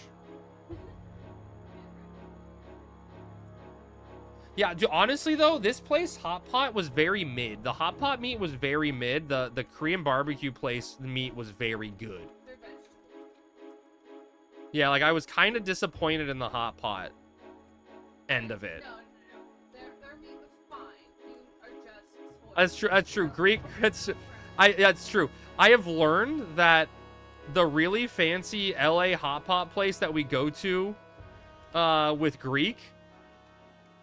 Yeah, honestly though, this place hot pot was very mid. The hot pot meat was very mid. The Korean barbecue place, the meat was very good. They're vegetables. Yeah, like I was kind of disappointed in the hot pot end of it. No. Their meat was fine. You are just spoiled. That's true. That's true. Greek. That's true. I have learned that the really fancy LA hot pot place that we go to with Greek,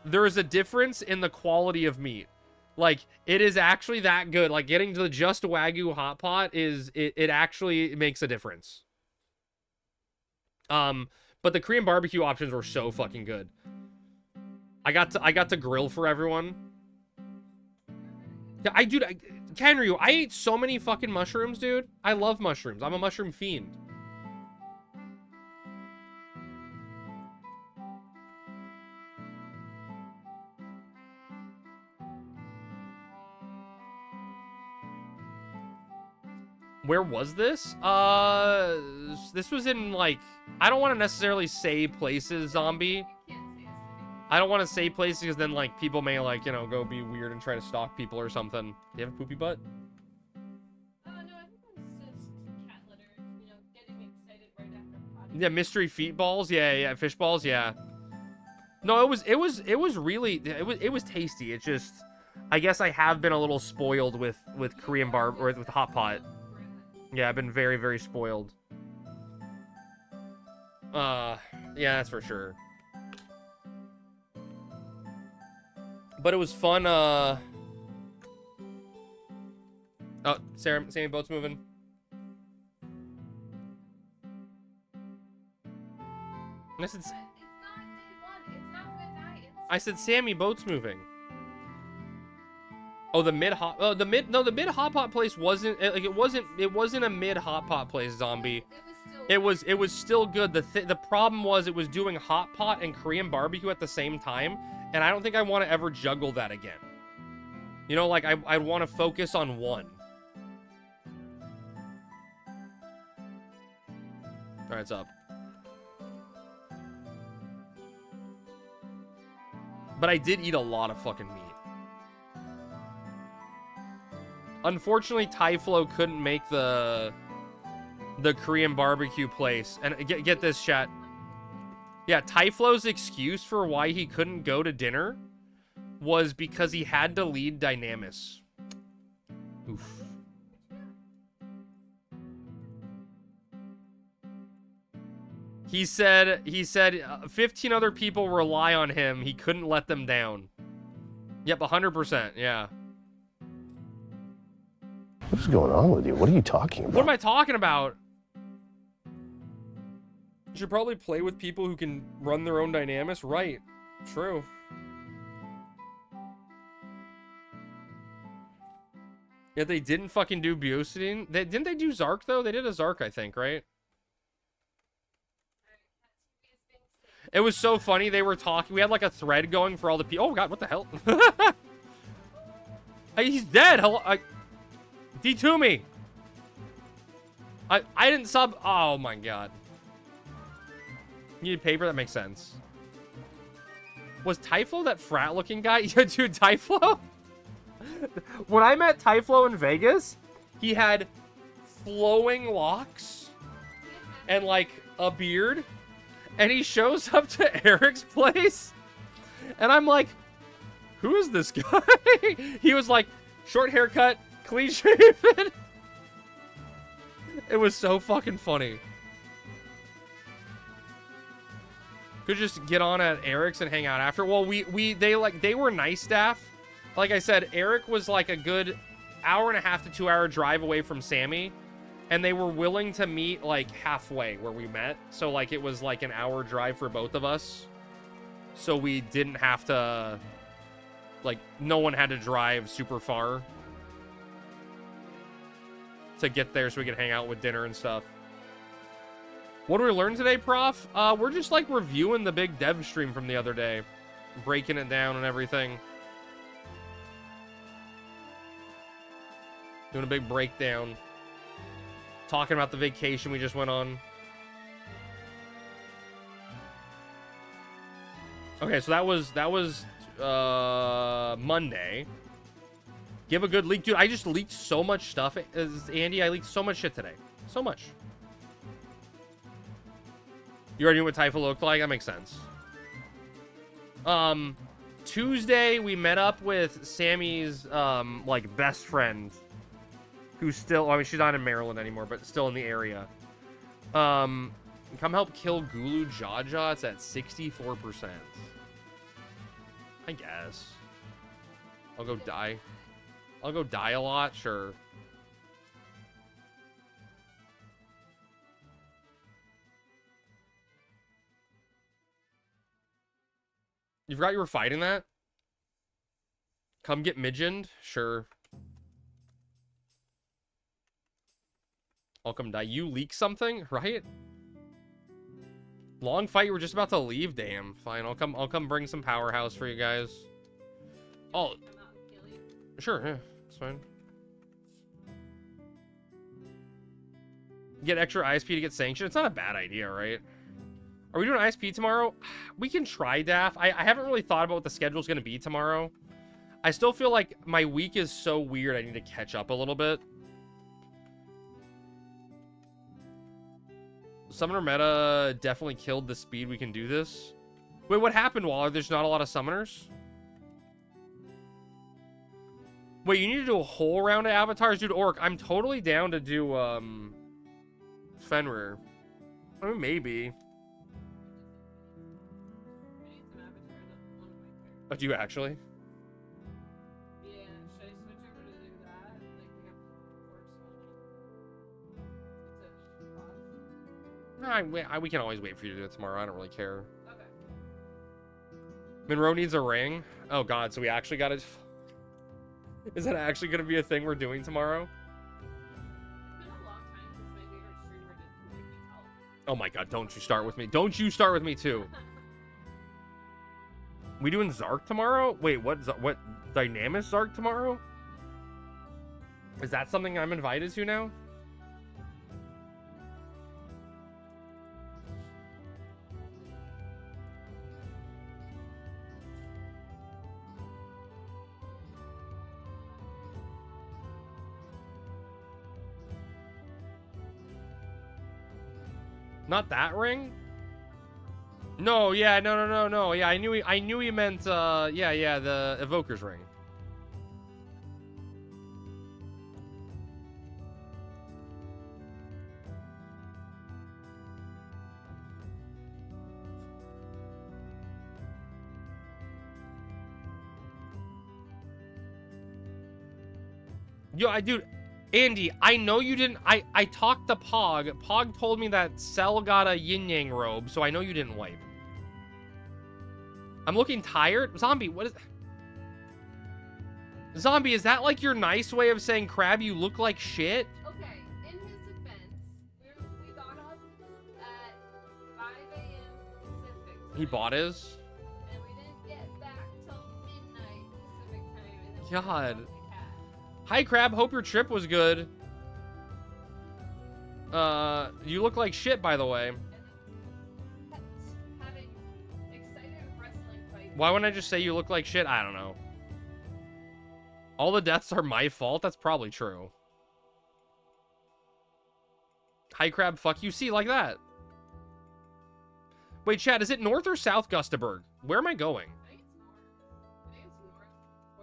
there is a difference in the quality of meat. Like, it is actually that good. Like, getting to the Just Wagyu hot pot it actually makes a difference. But the Korean barbecue options were so fucking good. I got to grill for everyone. Yeah, Kenryu, I ate so many fucking mushrooms, dude. I love mushrooms. I'm a mushroom fiend. Where was this? This was in, like, I don't want to necessarily say places, Zombie. You can't say a city. I don't want to say places because then, like, people may, like, you know, go be weird and try to stalk people or something. Do you have a poopy butt? No, I think it was just cat litter, you know, getting excited right after potty. Yeah, mystery feet balls. Yeah, fish balls. Yeah. No, it was really, it was tasty. It's just, I guess I have been a little spoiled with Korean or with hot pot. Yeah, I've been very, very spoiled. Yeah, that's for sure. But it was fun, Oh, Sammy Boat's moving. I said, It's not day one. It's not good night. I said Sammy Boat's moving. Oh, the mid hot pot place wasn't like it wasn't a mid hot pot place, Zombie. It was still good. The problem was it was doing hot pot and Korean barbecue at the same time, and I don't think I want to ever juggle that again. You know, like I want to focus on one. All right, it's up. But I did eat a lot of fucking meat. Unfortunately, Tyflo couldn't make the Korean barbecue place. And get this, chat. Yeah, Tyflo's excuse for why he couldn't go to dinner was because he had to lead Dynamis. Oof. He said 15 other people rely on him. He couldn't let them down. Yep, 100%. Yeah. What is going on with you? What are you talking about? What am I talking about? You should probably play with people who can run their own Dynamis. Right. True. Yeah, they didn't fucking do Bucidine. Didn't they do Zark, though? They did a Zark, I think, right? It was so funny. They were talking. We had, like, a thread going for all the people. Oh, God, what the hell? Hey, he's dead. Hello. D2 me. I didn't sub. Oh, my God. You need paper? That makes sense. Was Tyflo that frat-looking guy? Yeah, dude, Tyflo? When I met Tyflo in Vegas, he had flowing locks. He and like a beard, and he shows up to Eric's place, and I'm like, who is this guy? He was like, short haircut, clean shaven. It was so fucking funny. Could just get on at Eric's and hang out after. Well, they were nice staff. Like I said, Eric was like a good hour and a half to 2 hour drive away from Sammy, and they were willing to meet like halfway where we met. So like it was like an hour drive for both of us. So we didn't have to, like, no one had to drive super far to get there so we could hang out with dinner and stuff. What did we learn today, Prof? We're just like reviewing the big dev stream from the other day, breaking it down and everything. Doing a big breakdown. Talking about the vacation we just went on. Okay, so that was Monday. Give a good leak. Dude, I just leaked so much stuff, Andy. I leaked so much shit today. So much. You already knew what Typha looked like? That makes sense. Tuesday, we met up with Sammy's, like, best friend. Who's still, I mean, she's not in Maryland anymore, but still in the area. Come help kill Gulu Jaja. It's at 64%. I guess. I'll go die. I'll go die a lot, sure. You forgot you were fighting that? Come get midgened? Sure. I'll come die. You leak something, right? Long fight, you were just about to leave? Damn. Fine, I'll come bring some powerhouse for you guys. Oh. Sure, yeah. It's fine. Get extra ISP to get sanctioned? It's not a bad idea, right? Are we doing ISP tomorrow? We can try, Daff. I haven't really thought about what the schedule's going to be tomorrow. I still feel like my week is so weird I need to catch up a little bit. Summoner meta definitely killed the speed we can do this. Wait, what happened, Waller? There's not a lot of summoners? Wait, you need to do a whole round of avatars? Dude, Orc, I'm totally down to do, Fenrir. I mean, maybe. Oh, do you actually? Yeah, should I switch over to do that? Like, we have work No, we can always wait for you to do it tomorrow. I don't really care. Okay. Monroe needs a ring. Oh, God, so we actually got it. Is that actually going to be a thing we're doing tomorrow? It's been a long time since my favorite streamer did make me help. Oh, my God, don't you start with me. Don't you start with me, too. We doing Zark tomorrow? Wait, what Dynamis Zark tomorrow? Is that something I'm invited to now? Not that ring? No, yeah, no. Yeah, I knew he meant yeah, the Evoker's ring. Yo, dude, Andy, I know you didn't. I talked to Pog. Pog told me that Cell got a yin yang robe, so I know you didn't wipe. I'm looking tired. Zombie, what is... Zombie, is that like your nice way of saying, Crab, you look like shit? Okay, in his defense, we got up at 5 a.m. Pacific time. He bought his? And we didn't get back till midnight Pacific time. And then God. we got the cat. Hi, Crab. Hope your trip was good. You look like shit, by the way. And then having excited wrestling fights. Why wouldn't I just say you look like shit? I don't know. All the deaths are my fault? That's probably true. Hi, Crab. Fuck you. See, like that. Wait, Chad, is it north or south Gustaberg? Where am I going? I think it's north. I think it's north.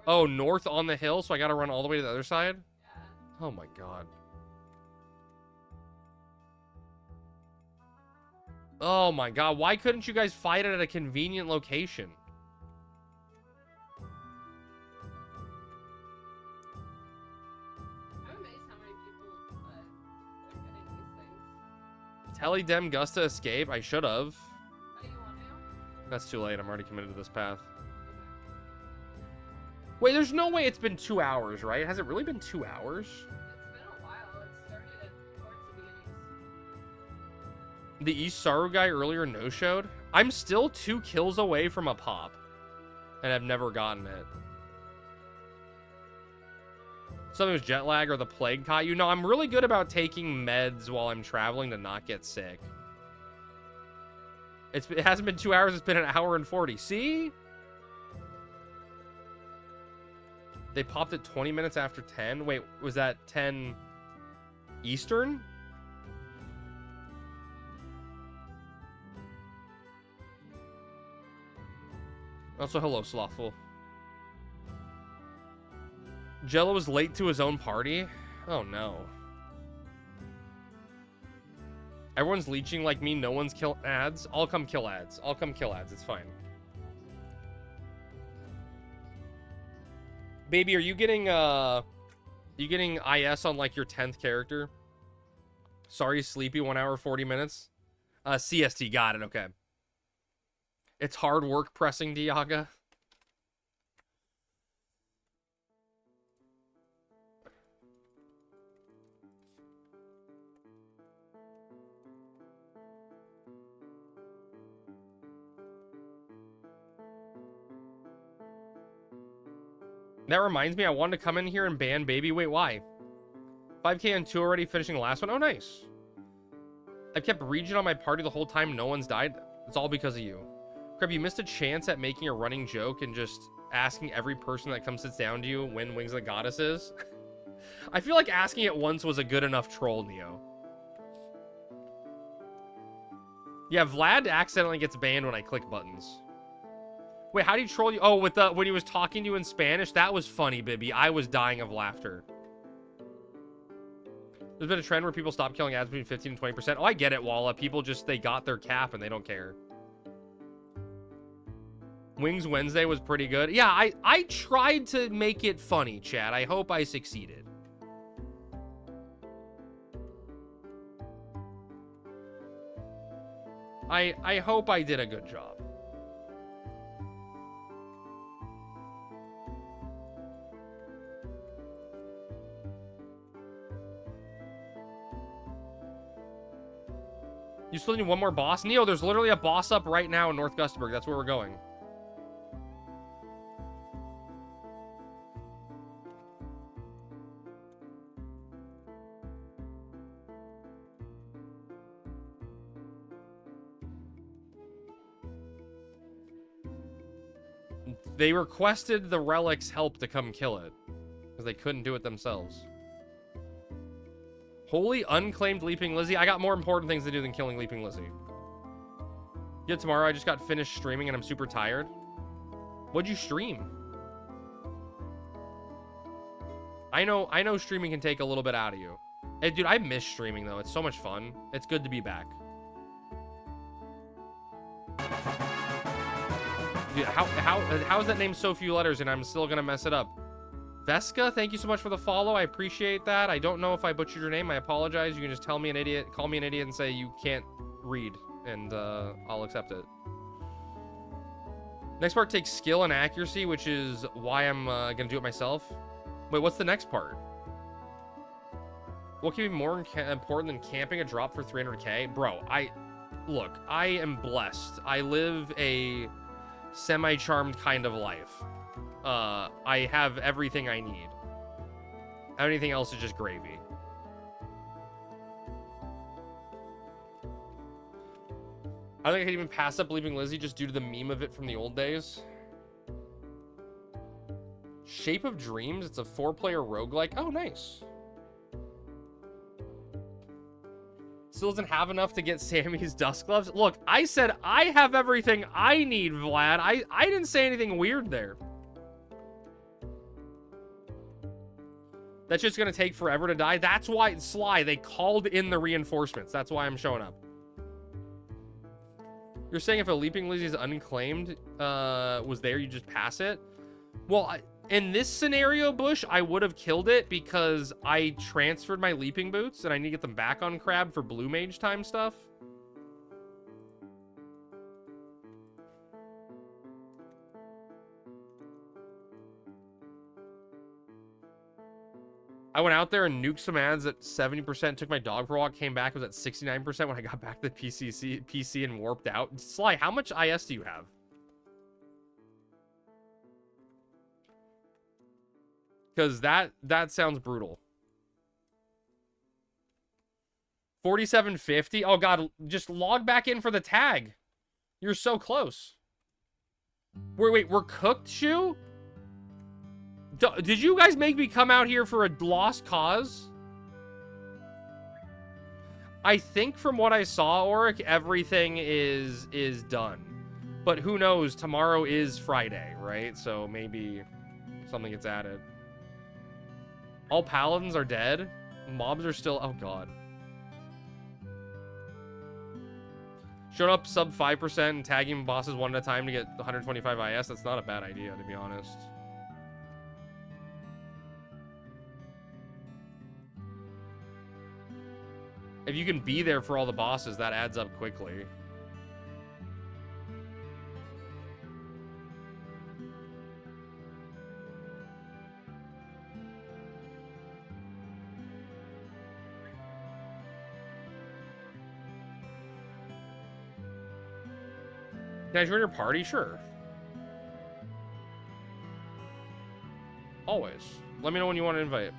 Oh, north on the hill, so I gotta run all the way to the other side? Yeah. Oh my god. Oh my god, why couldn't you guys fight it at a convenient location? I'm amazed how many people are getting these things. Telly Dem Gusta escape? I should have. Oh, you want to? That's too late, I'm already committed to this path. Okay. Wait, there's no way it's been 2 hours, right? Has it really been 2 hours? It's been a while. It started towards the beginnings. The East Saru guy earlier no-showed? I'm still 2 kills away from a pop. And I've never gotten it. Something was jet lag or the plague caught you. No, I'm really good about taking meds while I'm traveling to not get sick. It hasn't been 2 hours, it's been 1 hour and 40. See? They popped it 20 minutes after 10. Wait, was that 10 Eastern? Also, hello, Slothful. Jello was late to his own party? Oh, no. Everyone's leeching like me. No one's kill ads. I'll come kill ads. I'll come kill ads. It's fine. Baby, are you getting IS on like your 10th character? Sorry, sleepy. 1 hour, 40 minutes. CST, got it. Okay. It's hard work pressing Diaga. That reminds me, I wanted to come in here and ban Baby. Wait, why? 5k and 2 already, finishing the last one. Oh, nice. I've kept Region on my party the whole time. No one's died. It's all because of you. Crab, you missed a chance at making a running joke and just asking every person that comes sits down to you when Wings of the Goddess is. I feel like asking it once was a good enough troll, Neo. Yeah, Vlad accidentally gets banned when I click buttons. Wait, how do you troll you? Oh, with the when he was talking to you in Spanish? That was funny, Bibby. I was dying of laughter. There's been a trend where people stop killing ads between 15 and 20%. Oh, I get it, Walla. People just, they got their cap and they don't care. Wings Wednesday was pretty good. Yeah, I tried to make it funny, Chad. I hope I succeeded. I hope I did a good job. You still need one more boss? Neo, there's literally a boss up right now in North Gustaberg. That's where we're going. They requested the Relic's help to come kill it, because they couldn't do it themselves. Holy unclaimed Leaping Lizzie. I got more important things to do than killing Leaping Lizzie. Yeah, tomorrow I just got finished streaming and I'm super tired. What'd you stream? I know streaming can take a little bit out of you. Hey, dude, I miss streaming though. It's so much fun. It's good to be back. Dude, how is that name so few letters and I'm still gonna mess it up? Vesca, thank you so much for the follow. I appreciate that. I don't know if I butchered your name. I apologize. You can just tell me an idiot, call me an idiot and say you can't read, and I'll accept it. Next part takes skill and accuracy, which is why I'm gonna do it myself. Wait, what's the next part? What can be more important than camping a drop for 300k? Bro, look, I am blessed. I live a semi-charmed kind of life. I have everything I need. Anything else is just gravy. I think I could even pass up Leaping Lizzie just due to the meme of it from the old days. Shape of Dreams. It's a 4-player roguelike. Oh, nice. Still doesn't have enough to get Sammy's dust gloves. Look, I said I have everything I need, Vlad. I didn't say anything weird there. That's just gonna take forever to die. That's why, Sly, they called in the reinforcements. That's why I'm showing up. You're saying if a Leaping Lizzie is unclaimed, was there, you just pass it? Well, in this scenario, Bush, I would have killed it because I transferred my Leaping Boots and I need to get them back on Crab for Blue Mage time stuff. I went out there and nuked some ads at 70%, took my dog for a walk, came back, it was at 69% when I got back to the PC and warped out. Sly, how much IS do you have? Because that sounds brutal. 4750? Oh, God, just log back in for the tag. You're so close. Wait, we're cooked, Shu? Did you guys make me come out here for a lost cause? I think from what I saw, Oric, everything is done. But who knows? Tomorrow is Friday, right? So maybe something gets added. All paladins are dead. Mobs are still... Oh, God. Showing up sub 5% and tagging bosses one at a time to get 125 IS. That's not a bad idea, to be honest. If you can be there for all the bosses, that adds up quickly. Can I join your party? Sure. Always. Let me know when you want to invite.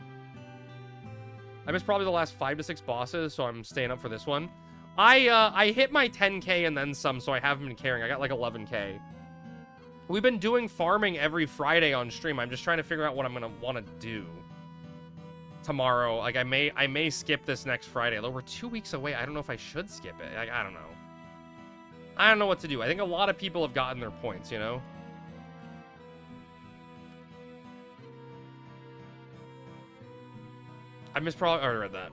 I missed probably the last 5 to 6 bosses, so I'm staying up for this one. I hit my 10k and then some, so I haven't been caring. I got like 11k. We've been doing farming every Friday on stream. I'm just trying to figure out what I'm gonna want to do tomorrow. Like I may skip this next Friday. Although we're 2 weeks away, I don't know if I should skip it. I don't know. I don't know what to do. I think a lot of people have gotten their points, you know? I already read that.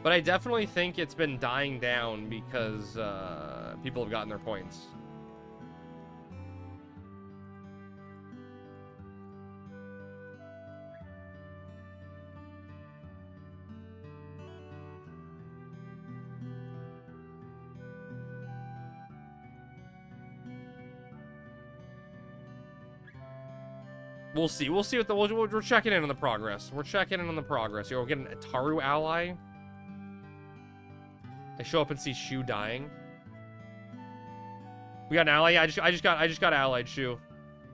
But I definitely think it's been dying down because people have gotten their points. We'll see. We'll see what we're checking in on the progress. We're checking in on the progress. We're getting a Taru ally. I show up and see Shu dying. We got an ally. I just got allied, Shu.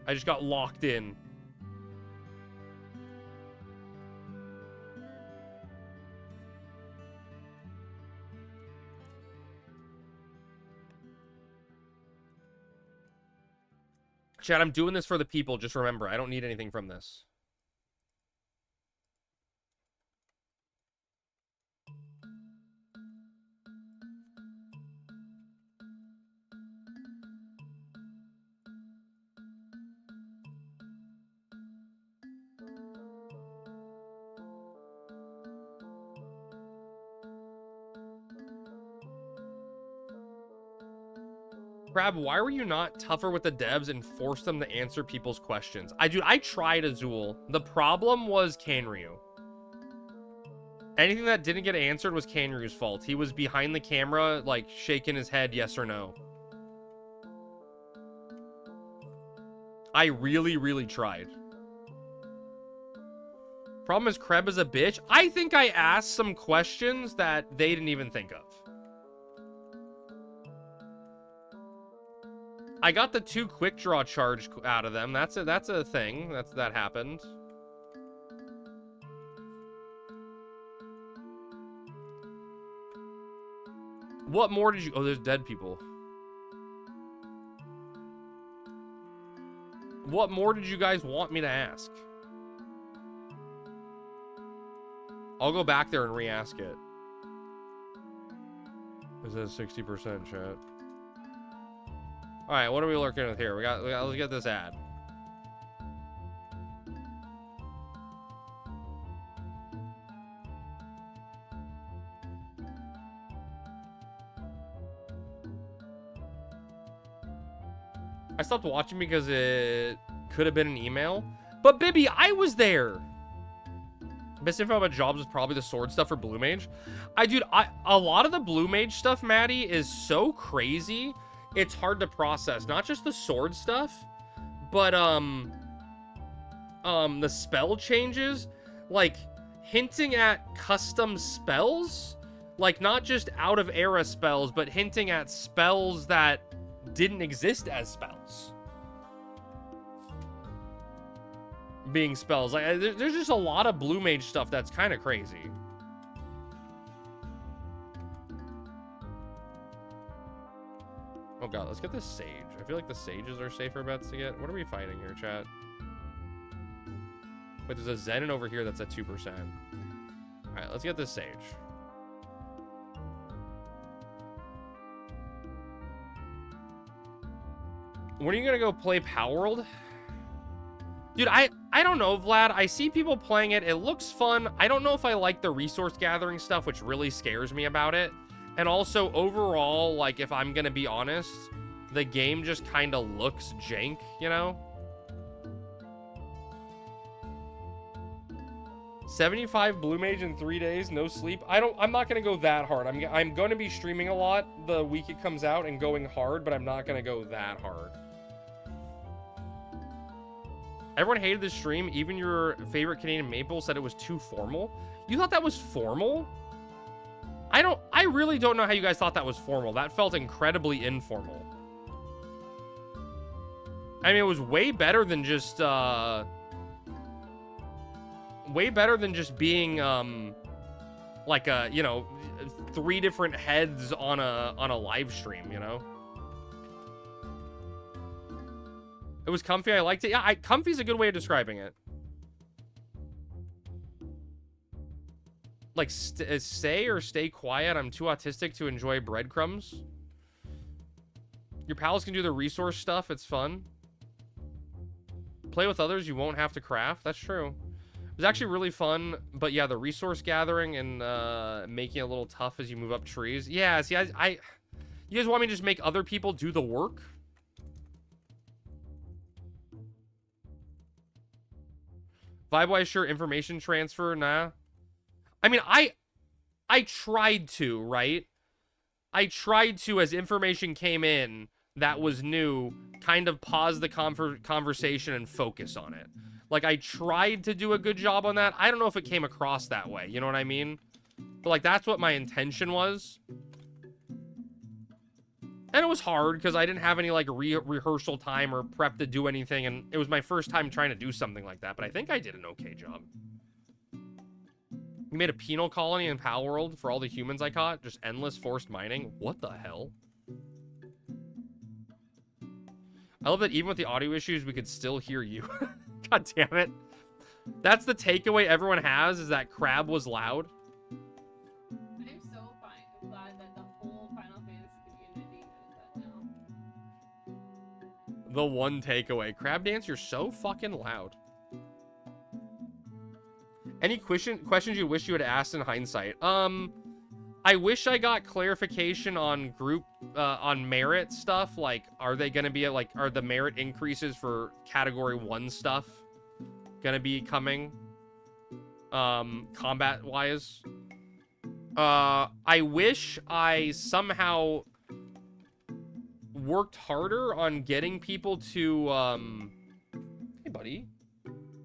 I just got locked in. Chad, I'm doing this for the people. Just remember, I don't need anything from this. Crab, why were you not tougher with the devs and force them to answer people's questions? I tried, Azul. The problem was Kanryu. Anything that didn't get answered was Kanryu's fault. He was behind the camera, like, shaking his head yes or no. I really, really tried. Problem is, Kreb is a bitch. I think I asked some questions that they didn't even think of. I got the 2 quick draw charge out of them. That's a thing. That happened. What more did you... Oh, there's dead people. What more did you guys want me to ask? I'll go back there and re-ask it. It says 60% chat. Alright, what are we looking at here? Let's get this ad. I stopped watching because it could have been an email. But Bibby, I was there. Best info about jobs is probably the sword stuff for Blue Mage. Dude, a lot of the Blue Mage stuff, Maddie, is so crazy. It's hard to process. Not just the sword stuff, but the spell changes, like hinting at custom spells, like not just out of era spells, but hinting at spells that didn't exist as spells being spells. Like there's just a lot of Blue Mage stuff that's kind of crazy. Oh god, let's get this sage. I feel like the sages are safer bets to get. What are we fighting here, chat? Wait, there's a Zenon over here that's at 2%. Alright, let's get this sage. When are you gonna go play Power World? Dude, I don't know, Vlad. I see people playing it. It looks fun. I don't know if I like the resource gathering stuff, which really scares me about it. And also, overall, like, if I'm gonna be honest, the game just kind of looks jank, you know? 75 Blue Mage in 3 days, no sleep. I'm not gonna go that hard. I'm gonna be streaming a lot the week it comes out and going hard, but I'm not gonna go that hard. Everyone hated this stream. Even your favorite Canadian Maple said it was too formal. You thought that was formal? I really don't know how you guys thought that was formal. That felt incredibly informal. I mean, it was way better than just being like a, you know, 3 different heads on a live stream, you know? It was comfy. I liked it. Yeah, comfy's a good way of describing it. Like, say or stay quiet. I'm too autistic to enjoy breadcrumbs. Your pals can do the resource stuff. It's fun. Play with others. You won't have to craft. That's true. It was actually really fun. But yeah, the resource gathering and making it a little tough as you move up trees. Yeah, see, you guys want me to just make other people do the work? Vibe-wise, sure. Information transfer, nah. I mean, I tried to, right? I tried to, as information came in that was new, kind of pause the conversation and focus on it. Like, I tried to do a good job on that. I don't know if it came across that way. You know what I mean? But, like, that's what my intention was. And it was hard because I didn't have any, like, rehearsal time or prep to do anything. And it was my first time trying to do something like that. But I think I did an okay job. We made a penal colony in Power World for all the humans I caught. Just endless forced mining. What the hell? I love that even with the audio issues, we could still hear you. God damn it. That's the takeaway everyone has, is that Crab was loud. I'm so glad that the whole Final Fantasy community knows that now. The one takeaway. Crab Dance, you're so fucking loud. Any questions you wish you had asked in hindsight? I wish I got clarification on on merit stuff. Like, are they gonna be like, are the merit increases for category 1 stuff gonna be coming? Combat wise. I wish I somehow worked harder on getting people to, hey buddy,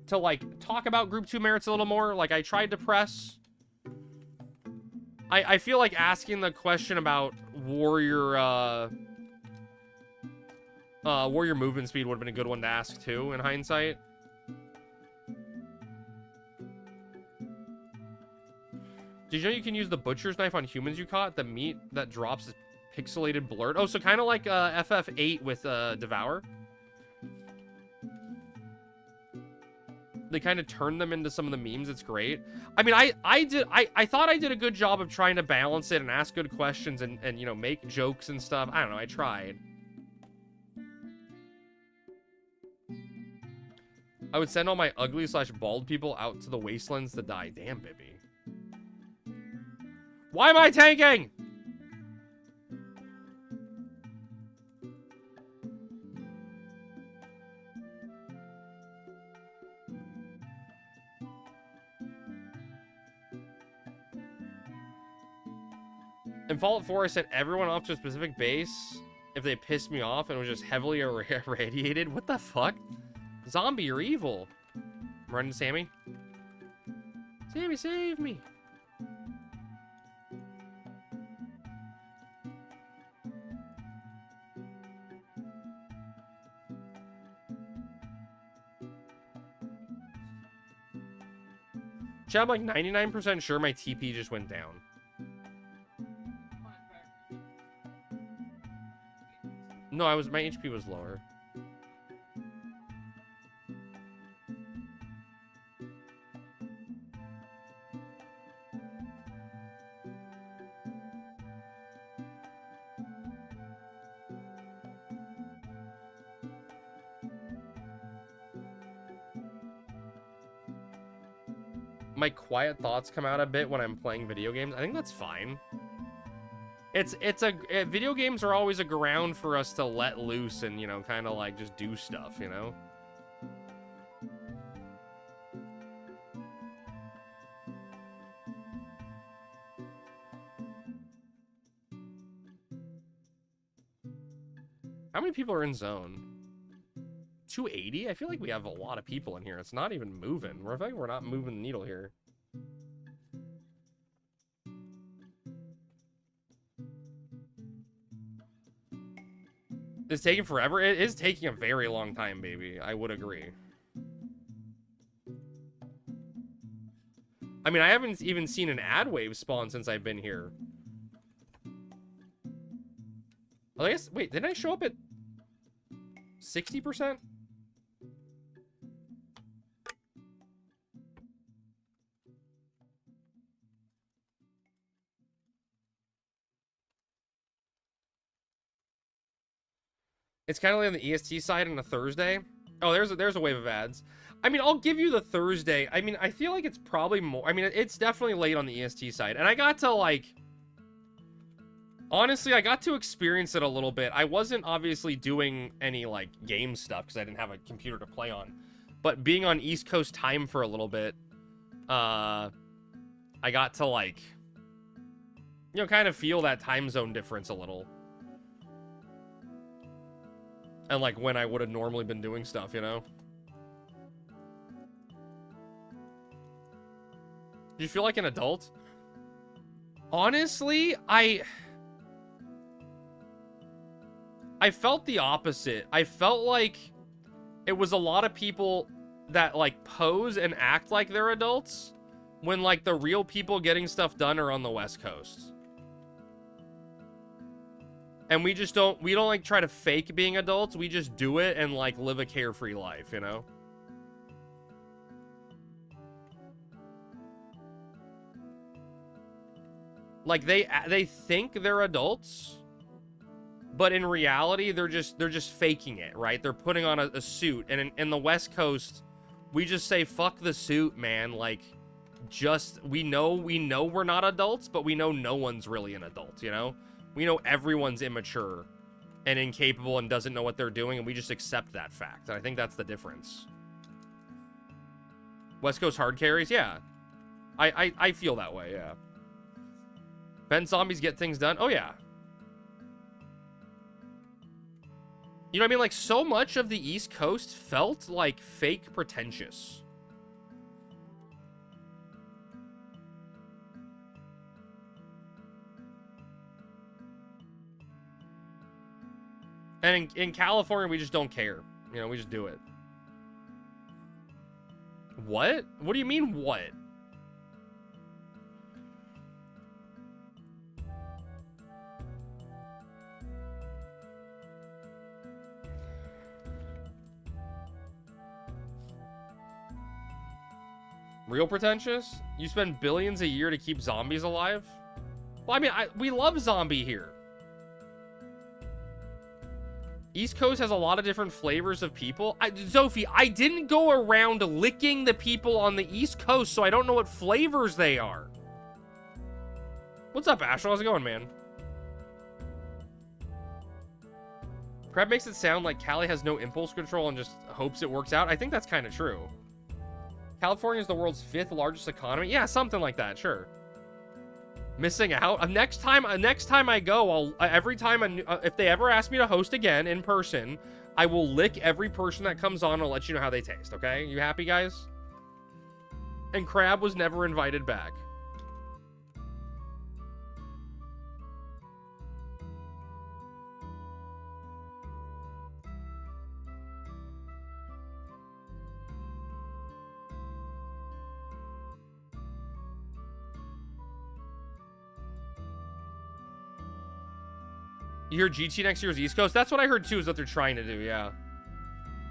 to like talk about group 2 merits a little more. Like, I tried to press. I feel like asking the question about warrior movement speed would have been a good one to ask too in hindsight. Did you know you can use the butcher's knife on humans you caught? The meat that drops is pixelated blurred. Oh, so kind of like FF8 with Devour. They kind of turn them into some of the memes. It's great. I mean, I thought I did a good job of trying to balance it and ask good questions and you know, make jokes and stuff. I don't know. I tried. I would send all my ugly/bald people out to the wastelands to die. Damn, Bibby. Why am I tanking? In Fallout 4, I sent everyone off to a specific base if they pissed me off and was just heavily irradiated. What the fuck? Zombie, you're evil. I'm running to Sammy. Sammy, save me. Chat, I'm like 99% sure my TP just went down. No, my HP was lower. My quiet thoughts come out a bit when I'm playing video games. I think that's fine. Video games are always a ground for us to let loose and, you know, kind of like just do stuff, you know? How many people are in zone? 280? I feel like we have a lot of people in here. It's not even moving. I feel like we're not moving the needle here. It's taking forever. It is taking a very long time, baby. I would agree. I mean, I haven't even seen an ad wave spawn since I've been here. Well, I guess, wait, didn't I show up at 60%? It's kind of like on the EST side on a Thursday. Oh, there's a wave of ads. I mean, I'll give you the Thursday. I mean, I feel like it's probably more. I mean, it's definitely late on the EST side. And I got to, like... Honestly, I got to experience it a little bit. I wasn't obviously doing any, like, game stuff because I didn't have a computer to play on. But being on East Coast time for a little bit, I got to, like... You know, kind of feel that time zone difference a little. And, like, when I would have normally been doing stuff, you know? Do you feel like an adult? Honestly, I felt the opposite. I felt like it was a lot of people that, like, pose and act like they're adults when, like, the real people getting stuff done are on the West Coast. And we don't, like, try to fake being adults. We just do it and, like, live a carefree life, you know? Like, they think they're adults, but in reality, they're just faking it, right? They're putting on a suit. And in the West Coast, we just say, fuck the suit, man. Like, just, we know we're not adults, but we know no one's really an adult, you know? We know everyone's immature and incapable and doesn't know what they're doing, and we just accept that fact. And I think that's the difference. West Coast hard carries? Yeah. I feel that way, yeah. Ben zombies get things done? Oh, yeah. You know what I mean? Like, so much of the East Coast felt like fake pretentious. And in California, we just don't care. You know, we just do it. What? What do you mean, what? Real pretentious? You spend billions a year to keep zombies alive? Well, I mean, we love zombie here. East Coast has a lot of different flavors of people. Sophie, I didn't go around licking the people on the East Coast, so I don't know what flavors they are. What's up, Astral? How's it going, man? Crab makes it sound like Cali has no impulse control and just hopes it works out. I think that's kind of true. California is the world's 5th largest economy. Yeah, something like that, sure. Missing out. Next time I go, every time if they ever ask me to host again in person, I will lick every person that comes on and let you know how they taste, okay? You happy, guys? And Crab was never invited back. You hear GT next year's East Coast? That's what I heard too, is what they're trying to do, yeah.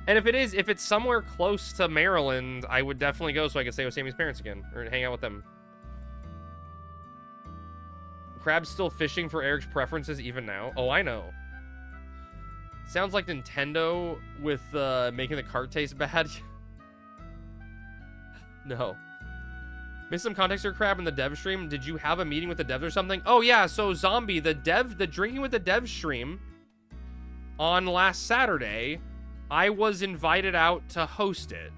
And if it's somewhere close to Maryland, I would definitely go so I could stay with Sammy's parents again, or hang out with them. Crab's still fishing for Eric's preferences even now. Oh, I know. Sounds like Nintendo with making the cart taste bad. No. Missed some context here, Crab, in the dev stream. Did you have a meeting with the devs or something? Oh, yeah, so Zombie, the Drinking with the Dev stream on last Saturday, I was invited out to host it.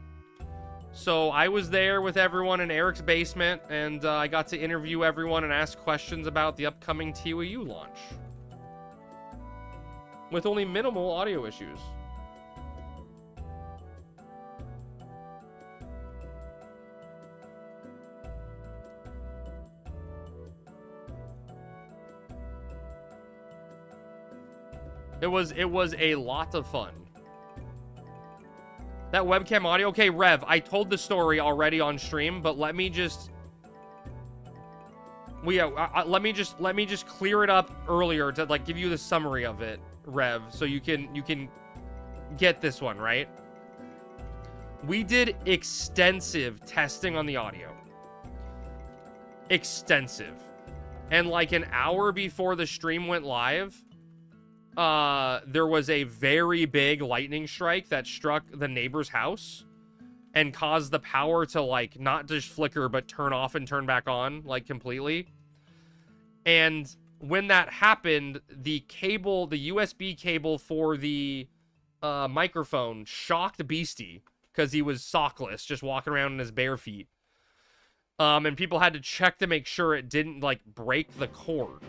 So I was there with everyone in Eric's basement, and I got to interview everyone and ask questions about the upcoming ToAU launch. With only minimal audio issues. It was a lot of fun. That webcam audio, okay, Rev, I told the story already on stream, but let me just let me just clear it up earlier to like give you the summary of it, Rev, so you can get this one, right? We did extensive testing on the audio. Extensive. And like an hour before the stream went live, there was a very big lightning strike that struck the neighbor's house and caused the power to like not just flicker but turn off and turn back on like completely. And when that happened, the cable, the USB cable for the microphone shocked Beastie because he was sockless, just walking around in his bare feet. And people had to check to make sure it didn't like break the cord.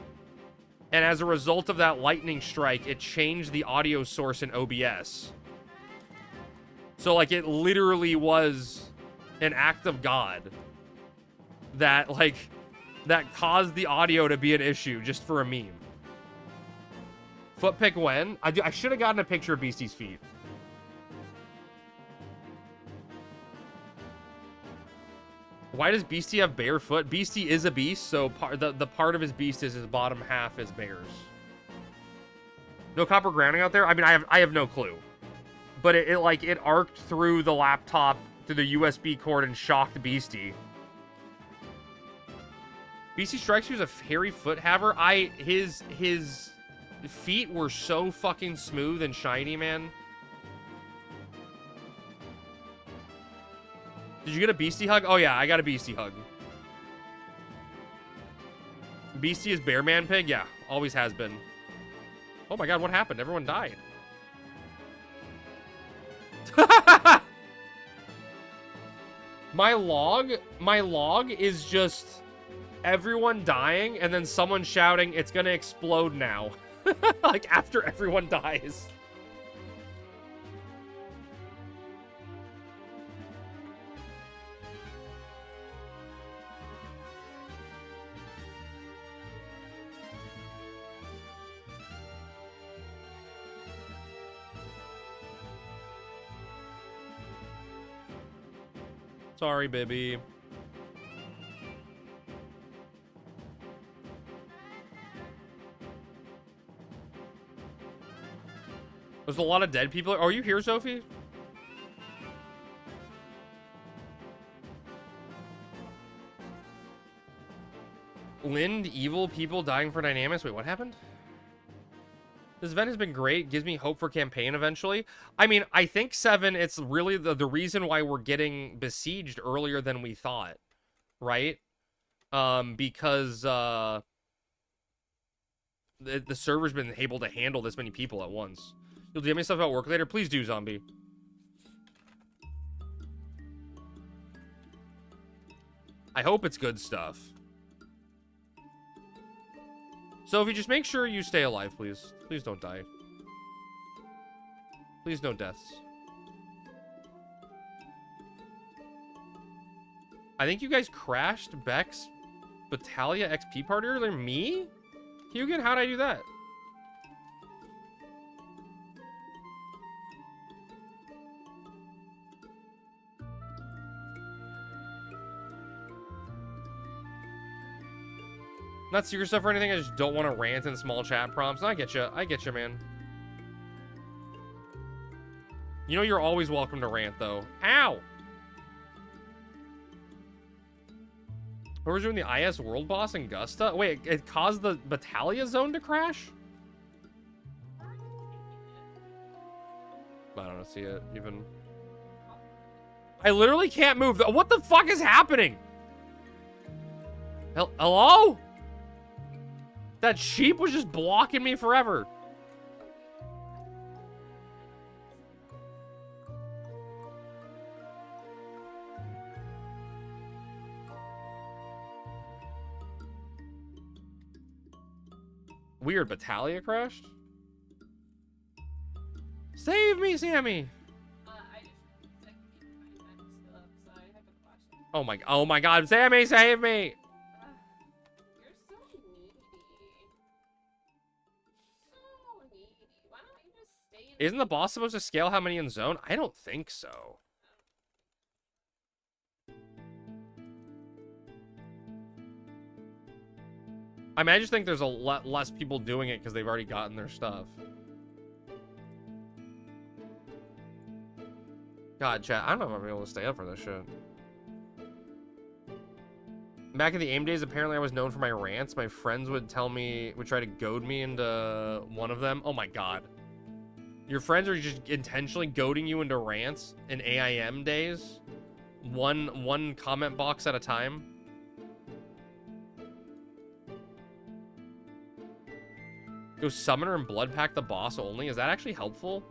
And as a result of that lightning strike, it changed the audio source in OBS. So, like, it literally was an act of God that, like, that caused the audio to be an issue just for a meme. Foot pick when? I should have gotten a picture of Beastie's feet. Why does Beastie have bare foot? Beastie is a beast, so the part of his beast is his bottom half is bears. No copper grounding out there? I mean, I have no clue. But it arced through the laptop, through the USB cord, and shocked Beastie. Beastie strikes you as a hairy foot haver? His feet were so fucking smooth and shiny, man. Did you get a Beastie hug? Oh, yeah, I got a Beastie hug. Beastie is Bear Man Pig? Yeah, always has been. Oh my god, what happened? Everyone died. My log is just everyone dying and then someone shouting, "It's gonna explode now." Like, after everyone dies. Sorry, baby. There's a lot of dead people. Are you here, Sophie? Lind, evil people dying for dynamics. Wait, what happened? This event has been great. Gives me hope for campaign eventually. I mean, I think 7, it's really the reason why we're getting besieged earlier than we thought. Right? Because the server's been able to handle this many people at once. You'll DM me stuff about work later? Please do, zombie. I hope it's good stuff. Sophie, just make sure you stay alive, please. Please don't die. Please, no deaths. I think you guys crashed Beck's Battalia XP party earlier. Me? Hugin, how'd I do that? Not secret stuff or anything. I just don't want to rant in small chat prompts. I get you. I get you, man. You know you're always welcome to rant, though. Ow! Whoever's doing the IS World Boss in Gusta? Wait, it caused the Battalia zone to crash? I don't see it, even. I literally can't move. What the fuck is happening? Hello? That sheep was just blocking me forever. Weird, Battalia crashed? Save me, Sammy! Oh my god, Sammy, save me! You're so needy. So needy. Why don't you just stay in Isn't the boss supposed to scale how many in zone? I don't think so. I mean, I just think there's a lot less people doing it because they've already gotten their stuff. God, chat, I don't know if I'm able to stay up for this shit. Back in the AIM days, apparently I was known for my rants. My friends would try to goad me into one of them. Oh my god. Your friends are just intentionally goading you into rants in AIM days? One comment box at a time? Go Summoner and Blood Pack the boss only? Is that actually helpful?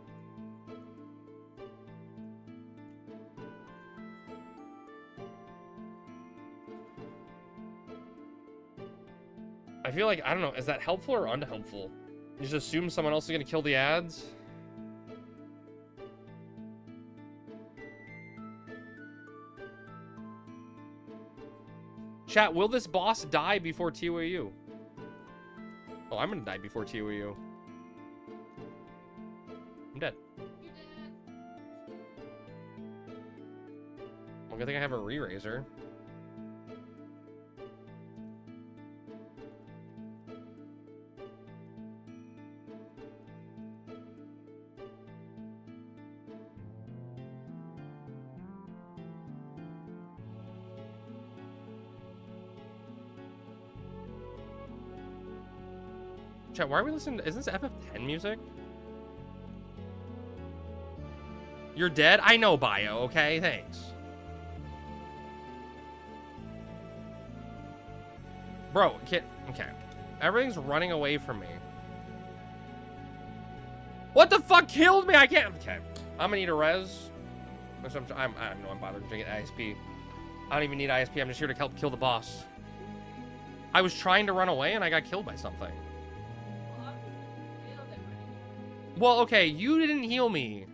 I feel like, I don't know, is that helpful or unhelpful? You just assume someone else is going to kill the ads? Chat, will this boss die before ToAU? Oh, I'm gonna die before ToAU. I'm dead. Well, good thing I have a re-raiser. Chat, why are we listening to... Is this FF10 music? You're dead? I know, Bio, okay? Thanks. Bro, kid... Okay. Everything's running away from me. What the fuck killed me? I can't... Okay. I'm gonna need a res. I don't know I'm bothered to get ISP. I don't even need ISP. I'm just here to help kill the boss. I was trying to run away and I got killed by something. Well, okay, you didn't heal me.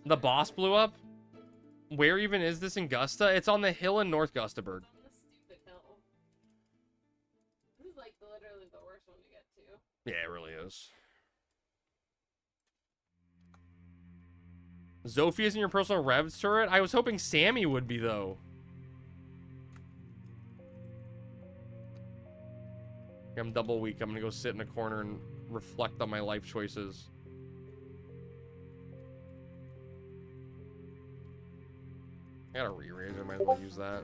The boss blew up? Where even is this in Gusta? It's on the hill in North Gustaburg. on the stupid hill. This is like literally the worst one to get to. Yeah, it really is. Zophie is in your personal revs turret? I was hoping Sammy would be, though. I'm double weak. I'm gonna go sit in a corner and reflect on my life choices. got a re-raiser, might as well use that.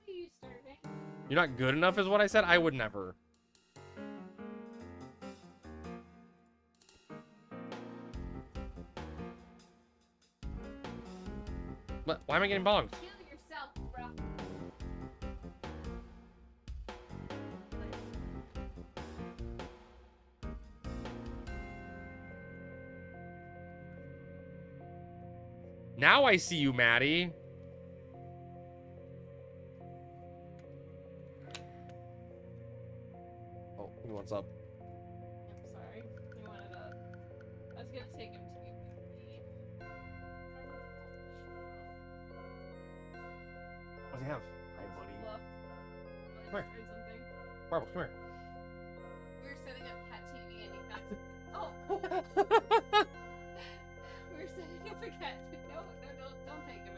You starting? You're not good enough is what I said? I would never. What? Why am I getting bonked? Kill yourself, bro. Now I see you, Maddie. Oh, what's up? I'm sorry. You wanted to... I was gonna take him to me. What does he have? Hi, Fluff. Come here. Tried something. Marbles, come here. We were setting up cat TV and he passed it. Oh! We were setting up a cat. No, don't take him.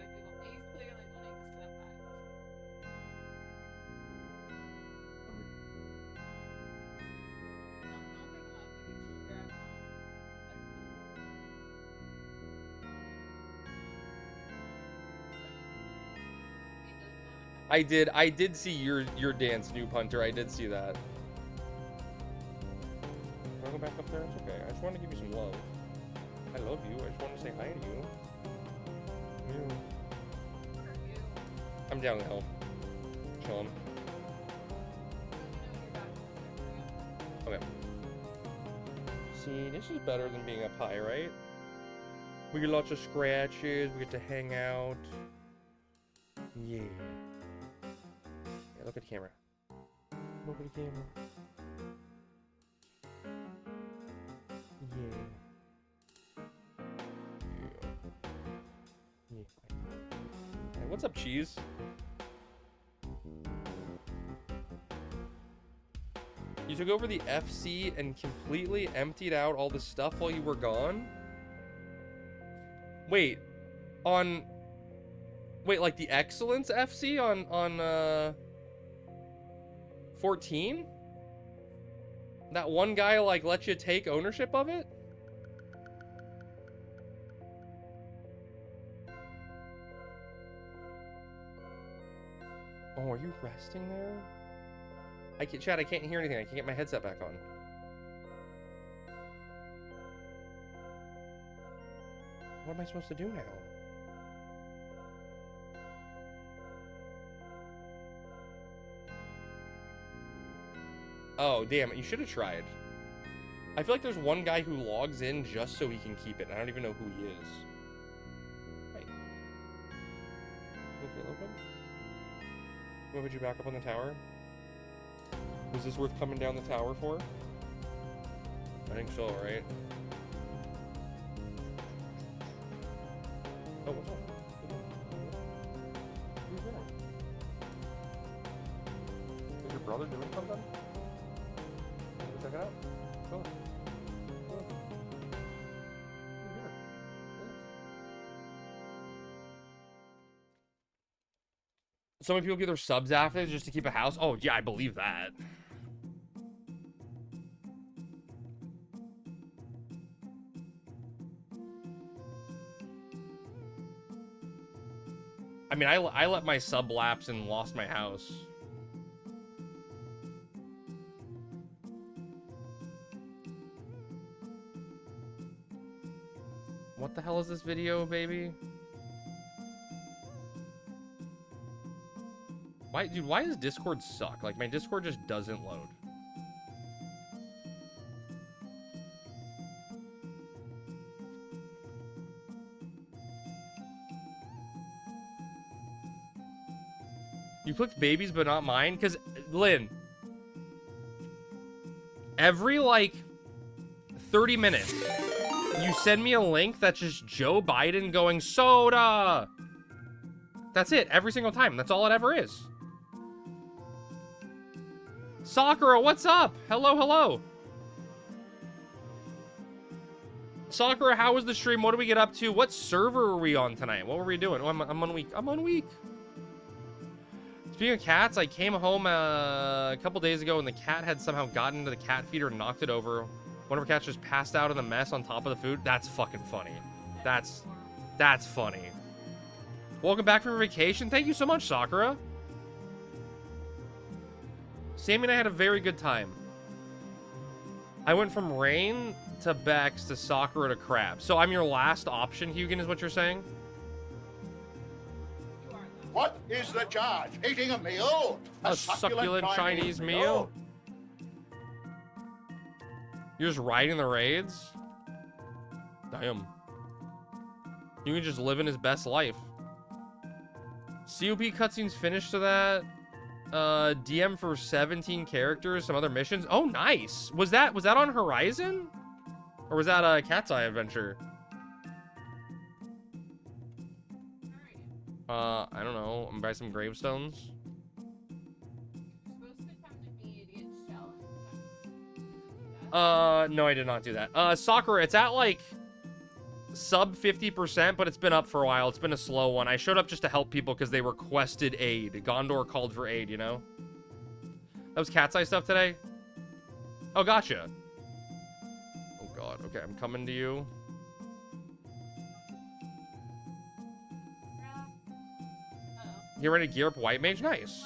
He's clearly wanting to step back. Don't pick him up. We can just grab him. I did see your dance, New Punter. I did see that. Wanna go back up there? It's okay. I just want to give you some love. I love you. I just want to say hi to you. I'm down the hill. Chillin'. Okay. See, this is better than being up high, right? We get lots of scratches. We get to hang out. Yeah. Yeah, look at the camera. Look at the camera. Yeah. Yeah. Hey, what's up, cheese? You took over the FC and completely emptied out all the stuff while you were gone? Wait, like the Excellence FC on 14? That one guy like let you take ownership of it? Oh, are you resting there? Chad, I can't hear anything. I can't get my headset back on. What am I supposed to do now? Oh, damn it. You should have tried. I feel like there's one guy who logs in just so he can keep it. I don't even know who he is. Wait. Okay, a little bit. I'm gonna put you back up on the tower. Was this worth coming down the tower for? I think so, right? Oh, what's up? Who's there? Is your brother doing something? Check it out. Go. Go. Here. So many people get their subs after just to keep a house. Oh, yeah, I believe that. I mean, I let my sub lapse and lost my house. What the hell is this video, baby? Why, dude, why does Discord suck? Like, my Discord just doesn't load. You clicked babies, but not mine? Because, Lynn, every, like, 30 minutes, you send me a link that's just Joe Biden going, soda! That's it, every single time. That's all it ever is. Sakura, what's up? Hello, hello. Sakura, how was the stream? What did we get up to? What server were we on tonight? What were we doing? Oh, I'm on week. I'm on week. Speaking of cats, I came home a couple days ago and the cat had somehow gotten into the cat feeder and knocked it over. One of our cats just passed out in the mess on top of the food. That's fucking funny. That's funny. Welcome back from vacation. Thank you so much, Sakura. Sammy and I had a very good time. I went from Rain to Bex to Sakura to Crab. So I'm your last option, Hugin, is what you're saying? What is the charge? Eating a meal? A succulent Chinese meal? You're just riding the raids? Damn. You can just live in his best life. COP cutscenes finished to that. DM for 17 characters, some other missions. Oh, nice. Was that on Horizon? Or was that a Cat's Eye adventure? I don't know. I'm gonna buy some gravestones. No, I did not do that. Sakura, it's at like sub 50%, but it's been up for a while. It's been a slow one. I showed up just to help people because they requested aid. Gondor called for aid, you know? That was Cat's Eye stuff today? Oh, gotcha. Oh, God. Okay, I'm coming to you. You ready to gear up White Mage? Nice.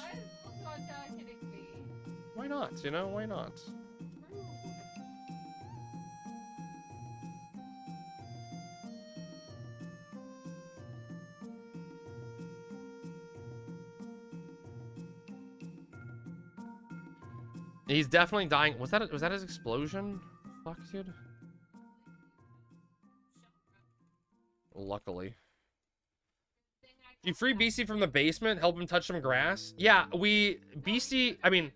Why not? You know, why not? He's definitely dying. Was that his explosion? Fuck, dude. Luckily. You free Beastie from the basement, help him touch some grass? Yeah, Beastie, I mean,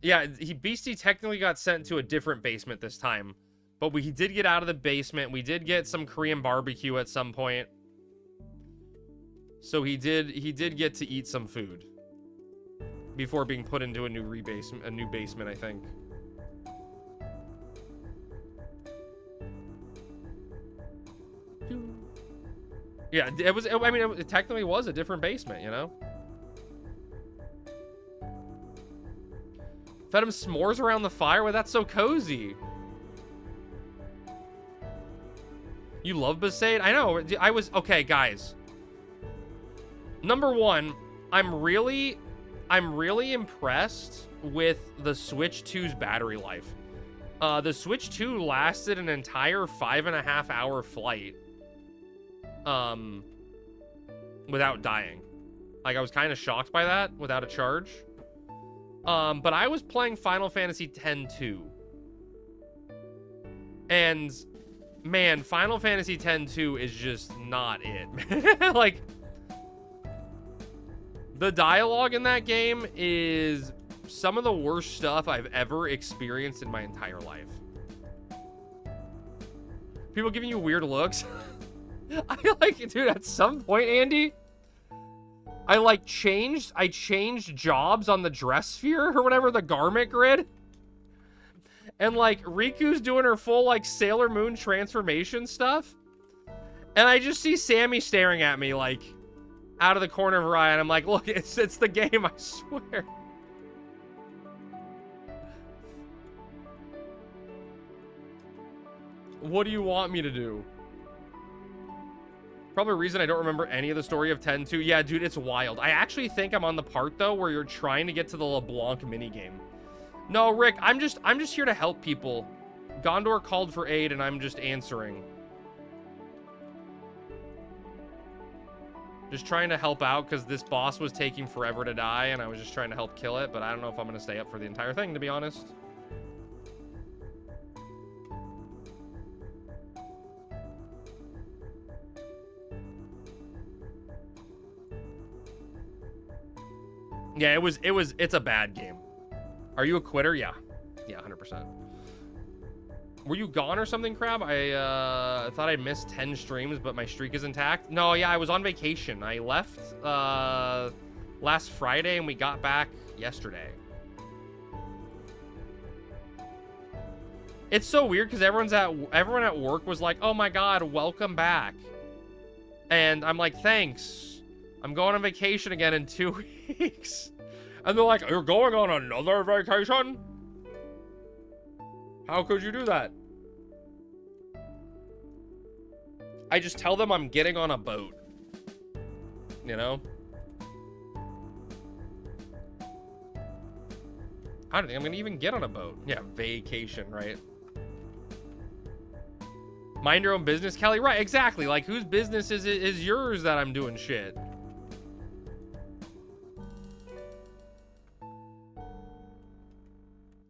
yeah, Beastie technically got sent to a different basement this time. But he did get out of the basement. We did get some Korean barbecue at some point. So he did get to eat some food. Before being put into a new basement, I think. Yeah, it was. I mean, it technically was a different basement, you know. Fed him s'mores around the fire. Well, that's so cozy. You love Besaid? I know. I was okay, guys. Number one, I'm really impressed with the Switch 2's battery life. The Switch 2 lasted an entire 5.5 hour flight. Without dying. Like, I was kind of shocked by that, without a charge. But I was playing Final Fantasy X-2. And, man, Final Fantasy X-2 is just not it. Like, the dialogue in that game is some of the worst stuff I've ever experienced in my entire life. People giving you weird looks. I like, dude, at some point, Andy, I changed jobs on the dress sphere or whatever, the garment grid. And like Riku's doing her full like Sailor Moon transformation stuff. And I just see Sammy staring at me like out of the corner of her eye, and I'm like, look, it's the game, I swear. What do you want me to do? Probably a reason I don't remember any of the story of 10-2. Yeah, dude, it's wild. I actually think I'm on the part, though, where you're trying to get to the LeBlanc minigame. No, Rick, I'm just here to help people. Gondor called for aid, and I'm just answering. Just trying to help out, because this boss was taking forever to die, and I was just trying to help kill it, but I don't know if I'm going to stay up for the entire thing, to be honest. Yeah, it's a bad game. Are you a quitter? Yeah. Yeah, 100%. Were you gone or something, Crab? I thought I missed 10 streams, but my streak is intact. No, yeah, I was on vacation. I left last Friday, and we got back yesterday. It's so weird because everyone at work was like, "Oh my God, welcome back," and I'm like, "Thanks. I'm going on vacation again in 2 weeks." And they're like, "You're going on another vacation? How could you do that?" I just tell them I'm getting on a boat. You know? I don't think I'm gonna even get on a boat. Yeah, vacation, right? Mind your own business, Kelly. Right, exactly. Like, whose business is yours that I'm doing shit?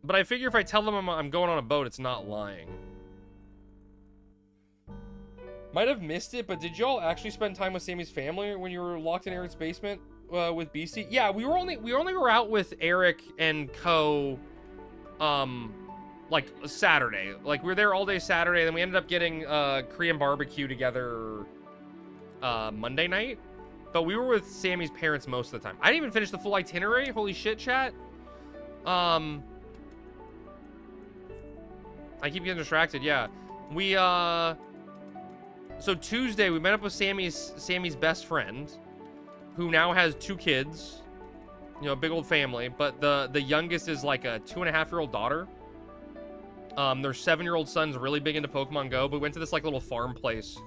But I figure if I tell them I'm going on a boat, it's not lying. Might have missed it, but did y'all actually spend time with Sammy's family when you were locked in Eric's basement with BC? Yeah, we only were out with Eric and Co. Like Saturday. Like we were there all day Saturday, then we ended up getting Korean barbecue together Monday night. But we were with Sammy's parents most of the time. I didn't even finish the full itinerary. Holy shit, chat. I keep getting distracted. Yeah, we so Tuesday we met up with Sammy's best friend, who now has 2 kids. You know, big old family. But the youngest is like a 2.5-year-old daughter. Their 7-year-old son's really big into Pokemon Go. But we went to this like little farm place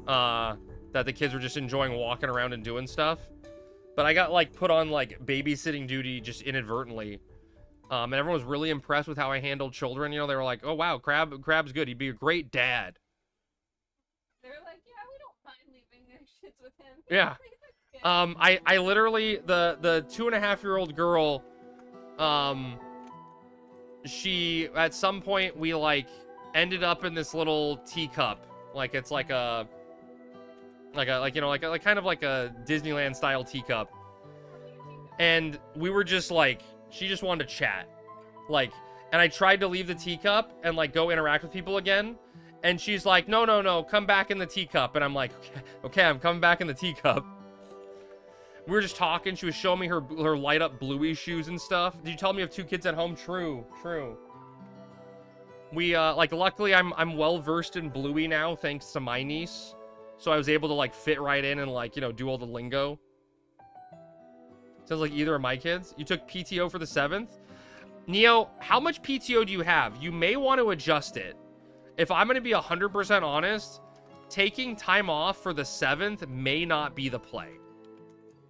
that the kids were just enjoying walking around and doing stuff. But I got like put on like babysitting duty just inadvertently. And everyone was really impressed with how I handled children. You know, they were like, "Oh wow, Crab's good. He'd be a great dad." They're like, "Yeah, we don't mind leaving their shits with him." Yeah. I literally the 2.5-year-old girl, she at some point we like ended up in this little teacup, like it's like a you know like kind of like a Disneyland style teacup, and we were just like. She just wanted to chat, like, and I tried to leave the teacup and like go interact with people again, and she's like, no, come back in the teacup, and I'm like, okay, I'm coming back in the teacup. We were just talking. She was showing me her light up Bluey shoes and stuff. Did you tell me you have 2 kids at home? True. We like luckily I'm well versed in Bluey now thanks to my niece, so I was able to like fit right in and like, you know, do all the lingo. Sounds like either of my kids. You took PTO for the 7th? Neo, how much PTO do you have? You may want to adjust it. If I'm going to be 100% honest, taking time off for the 7th may not be the play.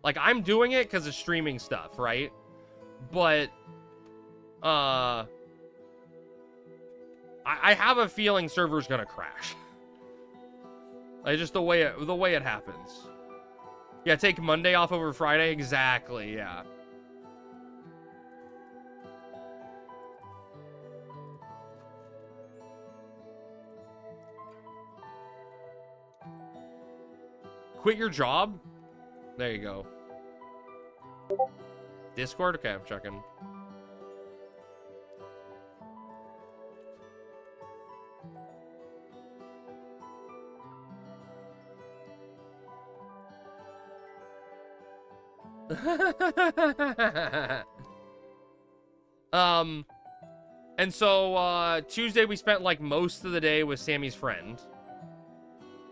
Like, I'm doing it because of streaming stuff, right? But, I have a feeling server's going to crash. Like, just the way it happens. Yeah, take Monday off over Friday. Exactly, yeah. Quit your job? There you go. Discord? Okay, I'm checking. And so Tuesday we spent like most of the day with Sammy's friend.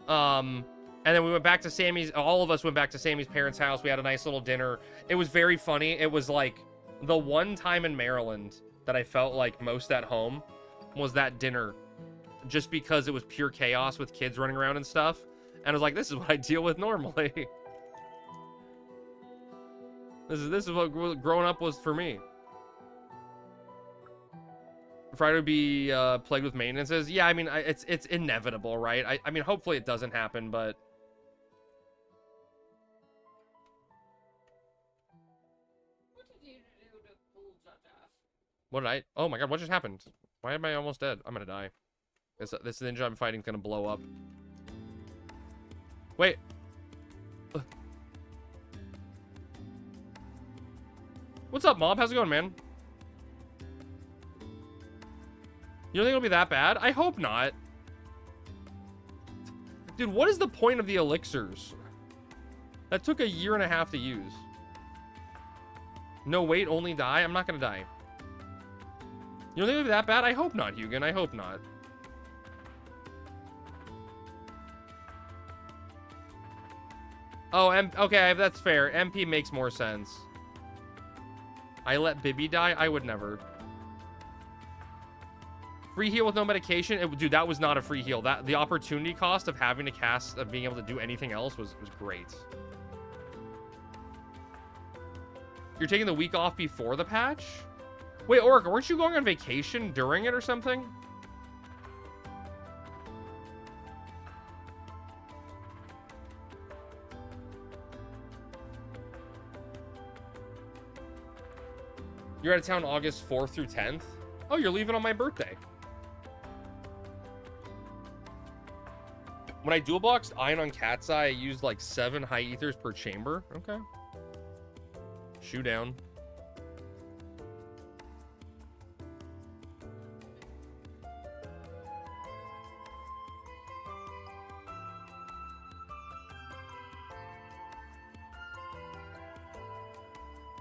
And then we went back to Sammy's, all of us went back to Sammy's parents' house. We had a nice little dinner. It was very funny. It was like the one time in Maryland that I felt like most at home was that dinner, just because it was pure chaos with kids running around and stuff. And I was like, this is what I deal with normally. This is what growing up was for me. Friday would be plagued with maintenances. Yeah, I mean, it's inevitable, right? I mean, hopefully it doesn't happen, but... What did you do to pull Judge off? What did I... Oh my god, what just happened? Why am I almost dead? I'm gonna die. This ninja I'm fighting is gonna blow up. Wait. What's up, Mob? How's it going, man? You don't think it'll be that bad? I hope not. Dude, what is the point of the elixirs? That took 1.5 years to use. No, wait, only die? I'm not gonna die. You don't think it'll be that bad? I hope not, Hugin. I hope not. Oh, okay, that's fair. MP makes more sense. I let Bibby die? I would never. Free heal with no medication. Dude, that was not a free heal. The opportunity cost of having to cast, of being able to do anything else was great. You're taking the week off before the patch? Wait, Oric, weren't you going on vacation during it or something? You're out of town August 4th through 10th? Oh, you're leaving on my birthday. When I dual boxed Iron on Cat's Eye, I used like 7 high ethers per chamber. Okay. Shoe down.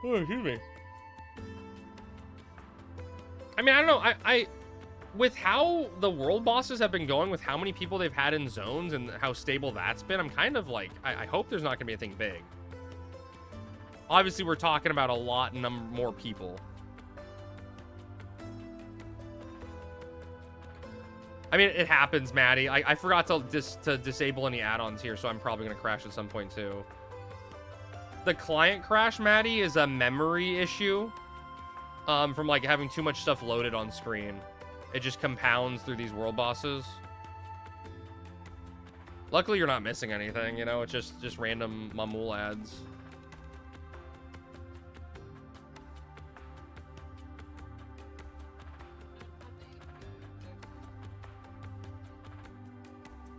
Oh, excuse me. I mean, I don't know. I with how the world bosses have been going, with how many people they've had in zones and how stable that's been, I'm kind of like, I hope there's not going to be anything big. Obviously, we're talking about a lot more people. I mean, it happens, Maddie. I forgot to disable any add-ons here, so I'm probably going to crash at some point, too. The client crash, Maddie, is a memory issue. From like having too much stuff loaded on screen. It just compounds through these world bosses. Luckily, you're not missing anything, you know? It's just random Mamul ads.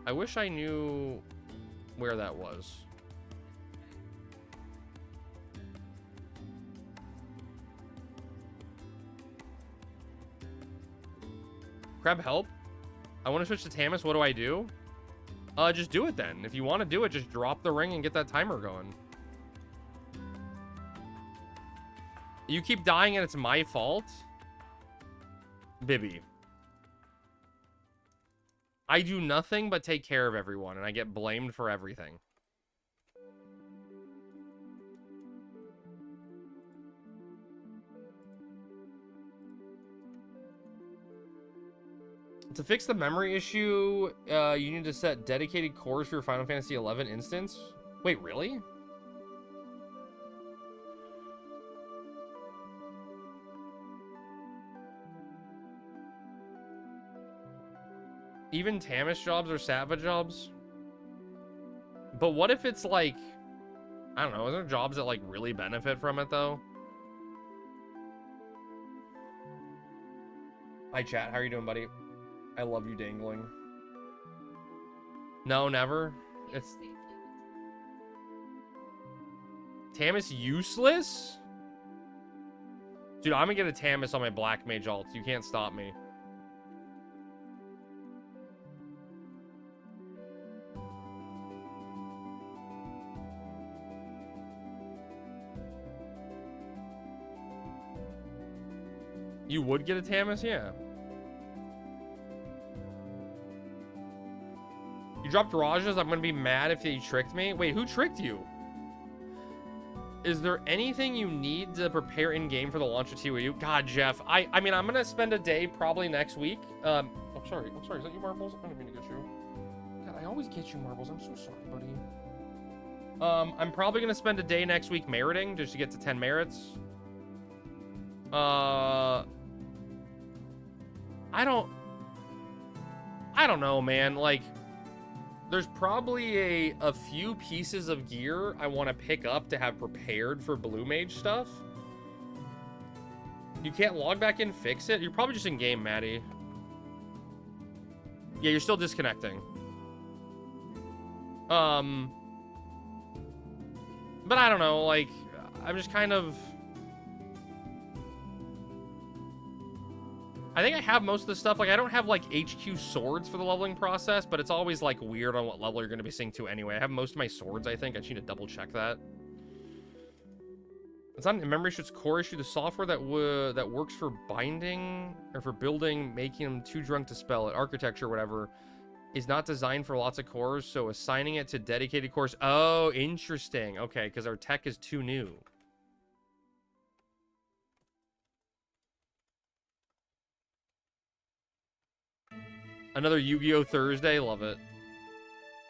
I wish I knew where that was. Crab, help. I want to switch to Tamis. What do I do? Just do it then. If you want to do it, just drop the ring and get that timer going. You keep dying and it's my fault? Bibby. I do nothing but take care of everyone, and I get blamed for everything. To fix the memory issue, you need to set dedicated cores for your Final Fantasy XI instance. Wait, really? Even Tamis jobs are Satva jobs? But what if it's like, I don't know, are there jobs that like really benefit from it though? Hi chat, how are you doing, buddy? I love you dangling. No, never. It's Tamis useless? Dude, I'm gonna get a Tamis on my Black Mage ult. You can't stop me. You would get a Tamis? Yeah. You dropped Rajas? I'm gonna be mad if you tricked me. Wait, who tricked you? Is there anything you need to prepare in-game for the launch of ToAU? God, Jeff. I mean, I'm gonna spend a day probably next week. I'm sorry. Is that you, Marbles? I didn't mean to get you. God, I always get you, Marbles. I'm so sorry, buddy. I'm probably gonna spend a day next week meriting just to get to 10 merits. I don't know, man. Like, there's probably a few pieces of gear I want to pick up to have prepared for Blue Mage stuff. You can't log back in, fix it? You're probably just in game, Maddie. Yeah, you're still disconnecting. But I don't know, like, I'm just kind of... I think I have most of the stuff. Like, I don't have, like, HQ swords for the leveling process, but it's always, like, weird on what level you're going to be seeing to anyway. I have most of my swords, I think. I just need to double-check that. It's not a memory issue, it's core issue. The software that works for binding, or for building, making them too drunk to spell it, architecture, whatever, is not designed for lots of cores, so assigning it to dedicated cores... Oh, interesting. Okay, because our tech is too new. Another Yu-Gi-Oh! Thursday. Love it.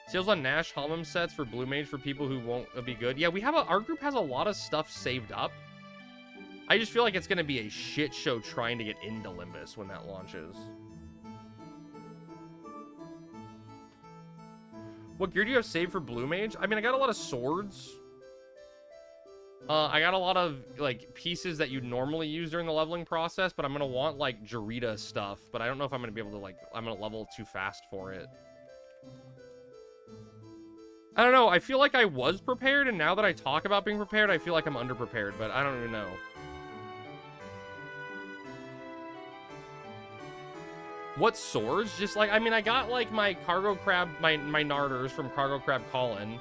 Sales on Nash Hallam sets for Blue Mage for people who won't be good. Yeah, our group has a lot of stuff saved up. I just feel like it's going to be a shit show trying to get into Limbus when that launches. What gear do you have saved for Blue Mage? I mean, I got a lot of swords. I got a lot of, like, pieces that you'd normally use during the leveling process, but I'm going to want, like, Jarita stuff. But I don't know if I'm going to be able to, like, I'm going to level too fast for it. I don't know. I feel like I was prepared, and now that I talk about being prepared, I feel like I'm underprepared, but I don't even know. What swords? Just, like, I mean, I got, like, my Cargo Crab, my Narders from Cargo Crab Colin.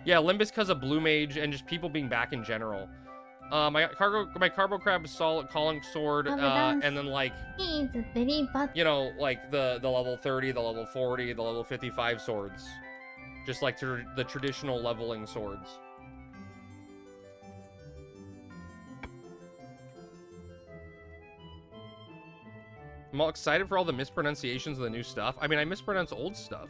Yeah, Limbus because of Blue Mage and just people being back in general. My Carbo Crab Solid Calling Sword, and then, like, you know, like, the level 30, the level 40, the level 55 swords. Just like the traditional leveling swords. I'm all excited for all the mispronunciations of the new stuff. I mean, I mispronounce old stuff.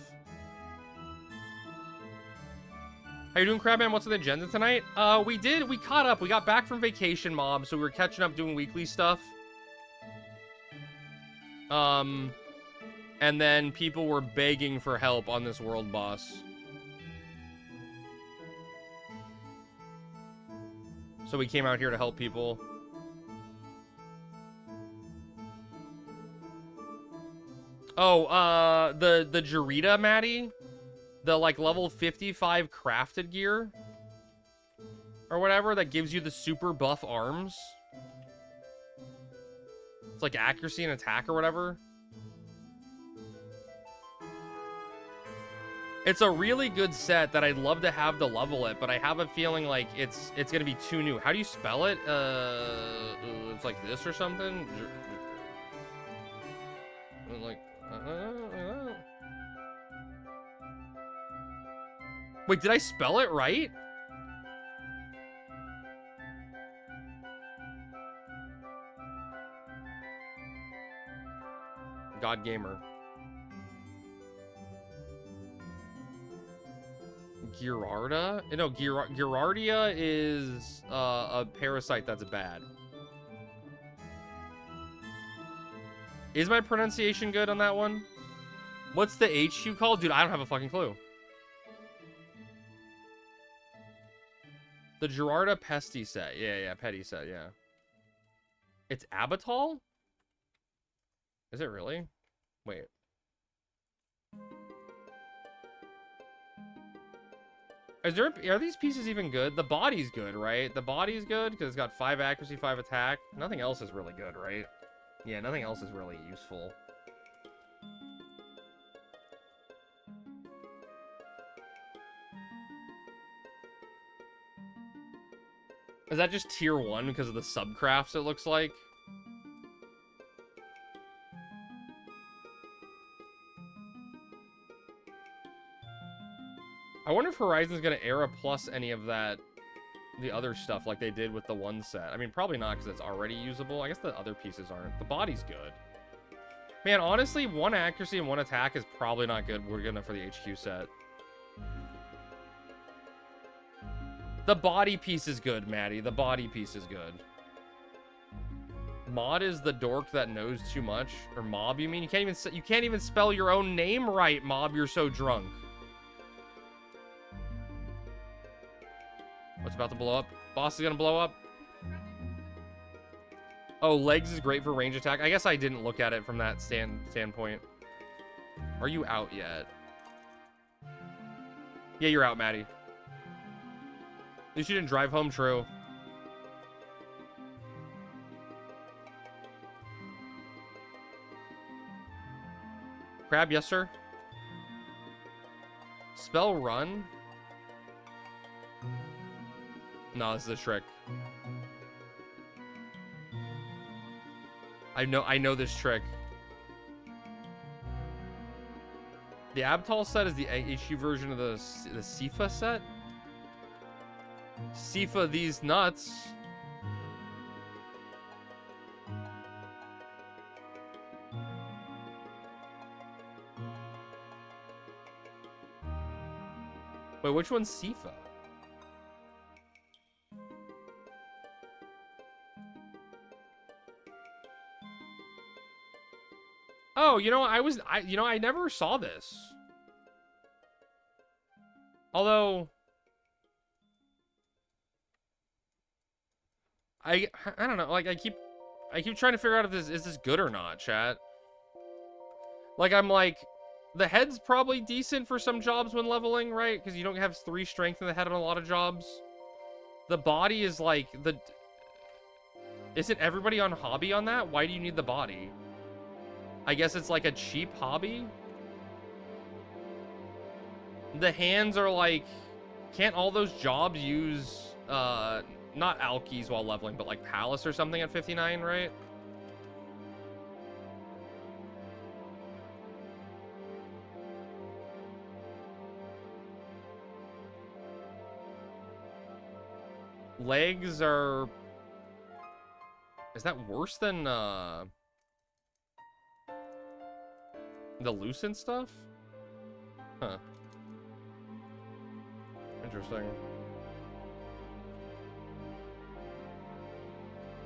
How you doing, Crabman? What's on the agenda tonight? We caught up. We got back from vacation, Mob, so we were catching up doing weekly stuff. And then people were begging for help on this world boss. So we came out here to help people. Oh, the Jarita, Maddie? The, like, level 55 crafted gear? Or whatever, that gives you the super buff arms? It's like accuracy and attack or whatever. It's a really good set that I'd love to have to level it, but I have a feeling like it's gonna be too new. How do you spell it? It's like this or something? Like, wait, did I spell it right? God Gamer. Girarda? No, Girardia is a parasite that's bad. Is my pronunciation good on that one? What's the HQ called? Dude, I don't have a fucking clue. The Girarda Pesty set. Yeah, Petty set, yeah. It's Abatal? Is it really? Wait. Are these pieces even good? The body's good, right? The body's good because it's got 5 accuracy, 5 attack. Nothing else is really good, right? Yeah, nothing else is really useful. Is that just tier 1 because of the subcrafts it looks like? I wonder if Horizon's gonna era plus any of that, the other stuff like they did with the one set. I mean, probably not because it's already usable. I guess the other pieces aren't. The body's good. Man, honestly, 1 accuracy and 1 attack is probably not good. We're good enough for the HQ set. The body piece is good, Maddie. The body piece is good. Mod is the dork that knows too much. Or Mob, you mean? You can't even spell your own name right, Mob. You're so drunk. What's about to blow up? Boss is gonna blow up. Oh, legs is great for range attack. I guess I didn't look at it from that standpoint. Are you out yet? Yeah, you're out, Maddie. At least you didn't drive home, true. Crab, yes, sir. Spell run. No, this is a trick. I know this trick. The Abtal set is the HU version of the Sifa set. Sifa these nuts. Wait, which one's Sifa? Oh, you know, I never saw this. Although I don't know, like I keep trying to figure out if this is good or not, chat. Like I'm like the head's probably decent for some jobs when leveling, right? Because you don't have 3 strength in the head on a lot of jobs. The body is like isn't everybody on hobby on that? Why do you need the body? I guess it's like a cheap hobby. The hands are like, can't all those jobs use not alkies while leveling, but like Palace or something at 59, right? Legs are... Is that worse than the Lucent stuff? Huh. Interesting.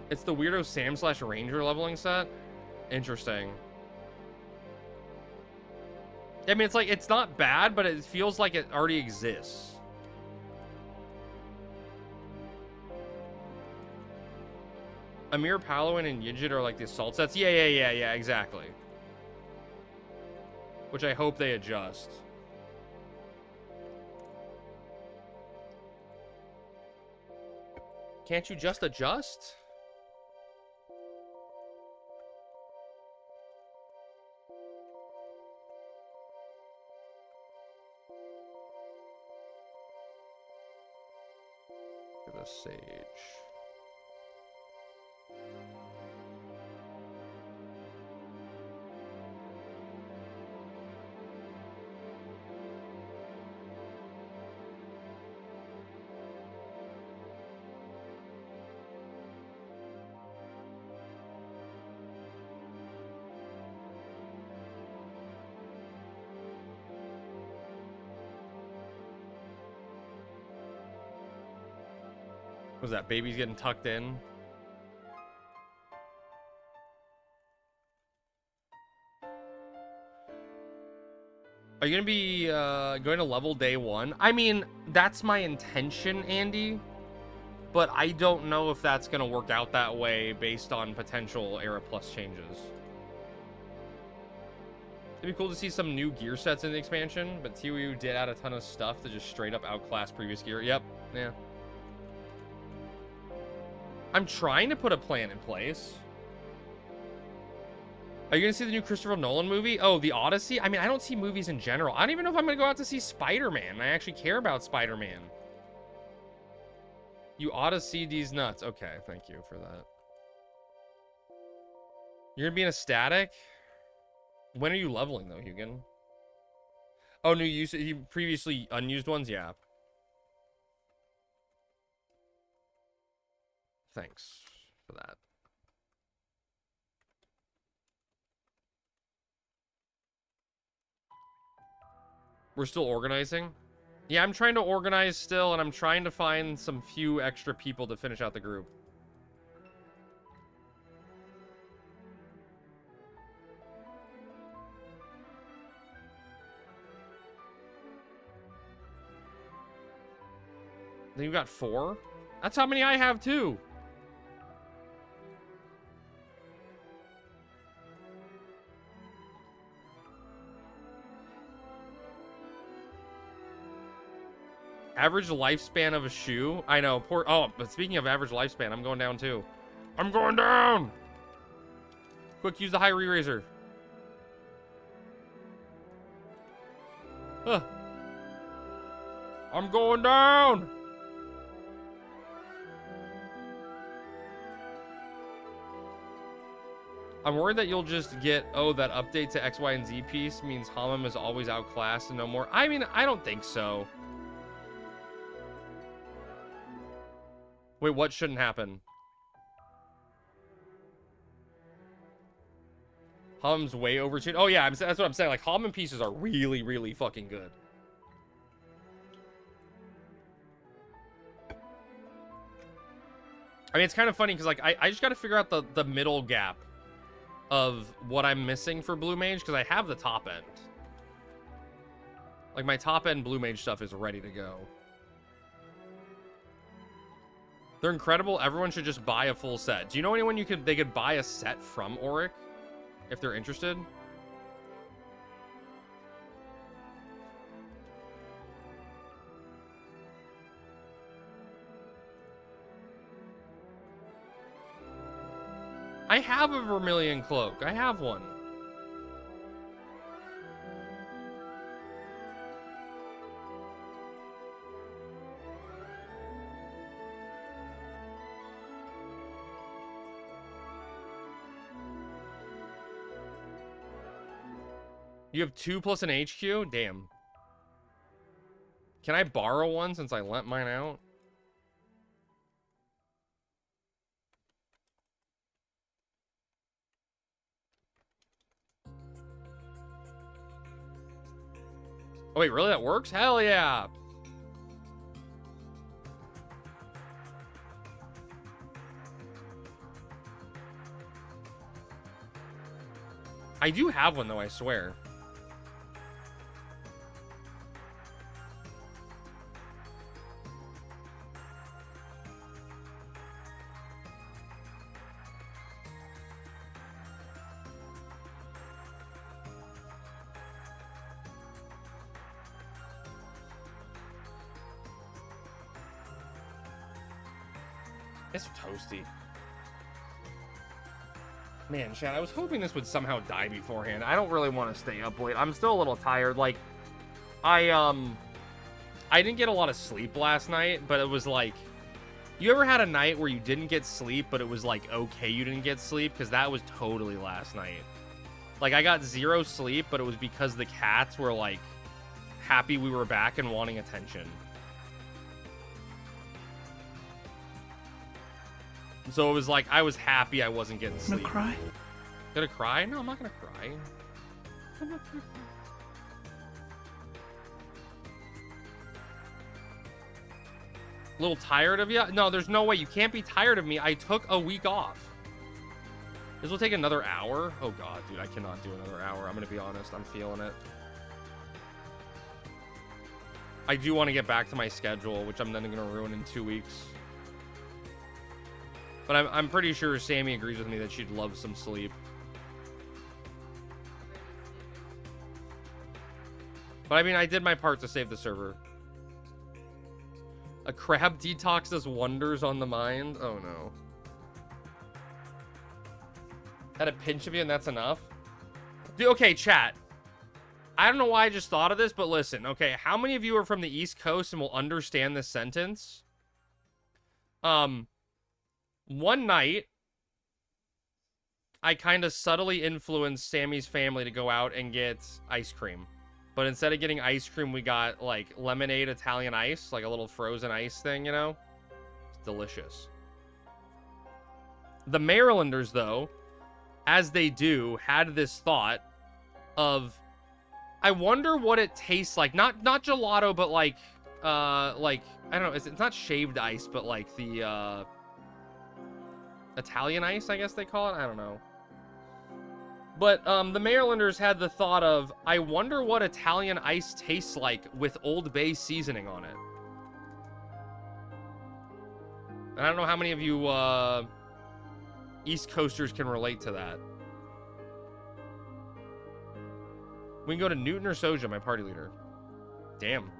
It's the weirdo Sam/Ranger leveling set? Interesting. I mean, it's like, it's not bad, but it feels like it already exists. Amir, Palawan, and Yijit are like the assault sets. Yeah, exactly. Which I hope they adjust. Can't you just adjust? Look at the sage. Was that baby's getting tucked in? Are you gonna be going to level day 1? I mean, that's my intention, Andy. But I don't know if that's gonna work out that way based on potential Era Plus changes. It'd be cool to see some new gear sets in the expansion, but ToAU did add a ton of stuff to just straight up outclass previous gear. Yep, yeah. I'm trying to put a plan in place. Are you gonna see the new Christopher Nolan movie? Oh, The Odyssey? I mean, I don't see movies in general. I don't even know if I'm gonna go out to see Spider-Man. I actually care about Spider-Man. You ought to see these nuts. Okay, thank you for that. You're gonna be in a static? When are you leveling though, Hugin? Oh, new use, previously unused ones? Yeah. Thanks for that. We're still organizing? Yeah, I'm trying to organize still, and I'm trying to find some few extra people to finish out the group. Then you got 4? That's how many I have too. Average lifespan of a shoe? I know, poor... Oh, but speaking of average lifespan, I'm going down too. I'm going down! Quick, use the high re-razor. Huh. I'm going down! I'm worried that you'll just get, oh, that update to X, Y, and Z piece means Hamam is always outclassed and no more. I mean, I don't think so. Wait, what shouldn't happen? Hamam's way overtuned. Oh, yeah, that's what I'm saying. Like, Hamam pieces are really, really fucking good. I mean, it's kind of funny because, like, I just got to figure out the middle gap of what I'm missing for Blue Mage, because I have the top end. Like, my top end Blue Mage stuff is ready to go. They're incredible. Everyone should just buy a full set. Do you know anyone they could buy a set from Auric if they're interested? I have a Vermilion cloak. I have one. You have 2 plus an HQ? Damn. Can I borrow one since I lent mine out? Oh, wait, really? That works? Hell yeah! I do have one, though, I swear. It's toasty. Man, Chad, I was hoping this would somehow die beforehand. I don't really want to stay up late. I'm still a little tired. Like, I didn't get a lot of sleep last night, but it was like, you ever had a night where you didn't get sleep, but it was like, okay, you didn't get sleep? Because that was totally last night. Like, I got 0 sleep, but it was because the cats were like, happy we were back and wanting attention. So it was like, I was happy I wasn't getting sleep. Gonna cry? Gonna cry? No, I'm not gonna cry. I'm not gonna cry. A little tired of you? No, there's no way. You can't be tired of me. I took a week off. This will take another hour? Oh god, dude, I cannot do another hour. I'm gonna be honest. I'm feeling it. I do want to get back to my schedule, which I'm then gonna ruin in 2 weeks. But I'm pretty sure Sammy agrees with me that she'd love some sleep. But I mean, I did my part to save the server. A crab detox does wonders on the mind? Oh no. Had a pinch of you and that's enough? Dude, okay, chat. I don't know why I just thought of this, but listen, okay, how many of you are from the East Coast and will understand this sentence? One night, I kind of subtly influenced Sammy's family to go out and get ice cream. But instead of getting ice cream, we got, like, lemonade Italian ice. Like a little frozen ice thing, you know? It's delicious. The Marylanders, though, as they do, had this thought of, I wonder what it tastes like. Not gelato, but, like, I don't know. It's not shaved ice, but, like, the, Italian ice, I guess they call it. I don't know. But the Marylanders had the thought of, I wonder what Italian ice tastes like with Old Bay seasoning on it. And I don't know how many of you East Coasters can relate to that. We can go to Newton or Soja, my party leader. Damn.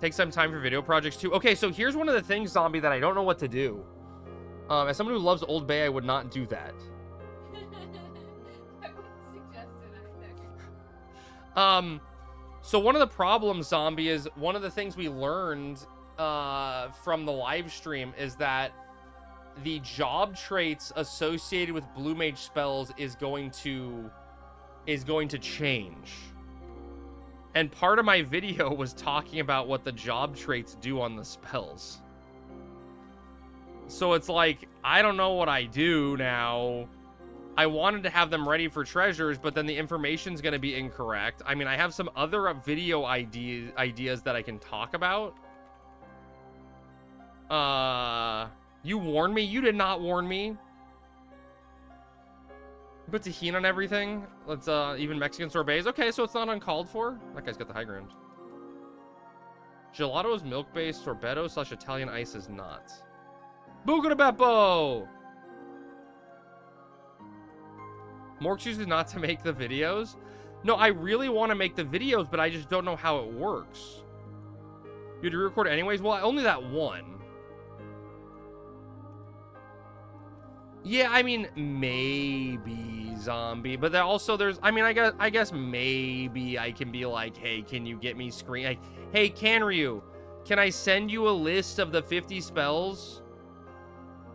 Take some time for video projects too. Okay, so here's one of the things, Zombie, that I don't know what to do. As someone who loves Old Bay, I would not do that. I wouldn't suggest it either. So one of the problems, Zombie, is one of the things we learned from the live stream is that the job traits associated with Blue Mage spells is going to change. And part of my video was talking about what the job traits do on the spells. So it's like, I don't know what I do now. I wanted to have them ready for treasures, but then the information's going to be incorrect. I mean, I have some other video ideas that I can talk about. You warned me? You did not warn me. Put tahini on everything. Let's, even Mexican sorbets. Okay, so it's not uncalled for. That guy's got the high ground. Gelato is milk-based. Sorbetto / Italian ice is not. Buca de Beppo! More excuses not to make the videos. No, I really want to make the videos, but I just don't know how it works. You had to re-record anyways? Well, only that one. Yeah, I mean, maybe zombie, but there's, I mean, I guess maybe I can be like, hey, can you get me screen? Like, hey, Canryu, can I send you a list of the 50 spells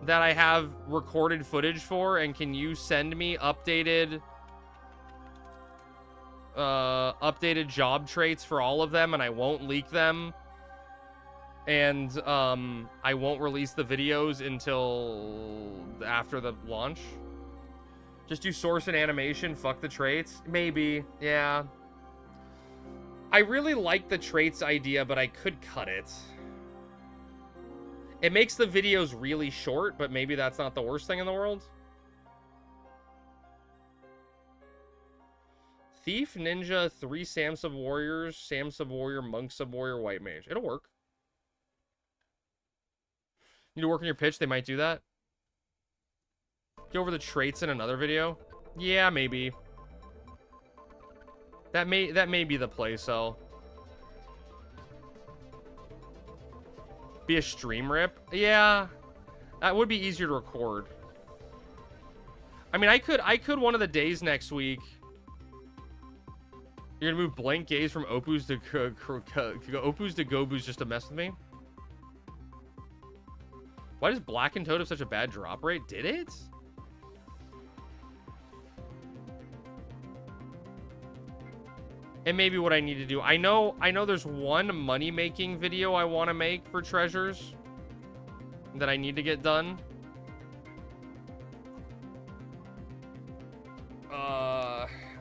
that I have recorded footage for, and can you send me updated job traits for all of them, and I won't leak them, and I won't release the videos until after the launch? Just do source and animation, fuck the traits? Maybe, yeah. I really like the traits idea, but I could cut it. It makes the videos really short, but maybe that's not the worst thing in the world. Thief, Ninja, 3 Sam Sub Warriors, Sam Sub Warrior, Monk Sub Warrior, White Mage. It'll work. Need to work on your pitch? They might do that. Go over the traits in another video. Yeah, maybe. That may be the play, so. Be a stream rip? Yeah. That would be easier to record. I mean, I could one of the days next week. You're gonna move blank gaze from Opus to Gobus just to mess with me? Why does Black and Toad have such a bad drop rate? Did it? And maybe what I need to do. I know there's one money-making video I want to make for treasures that I need to get done.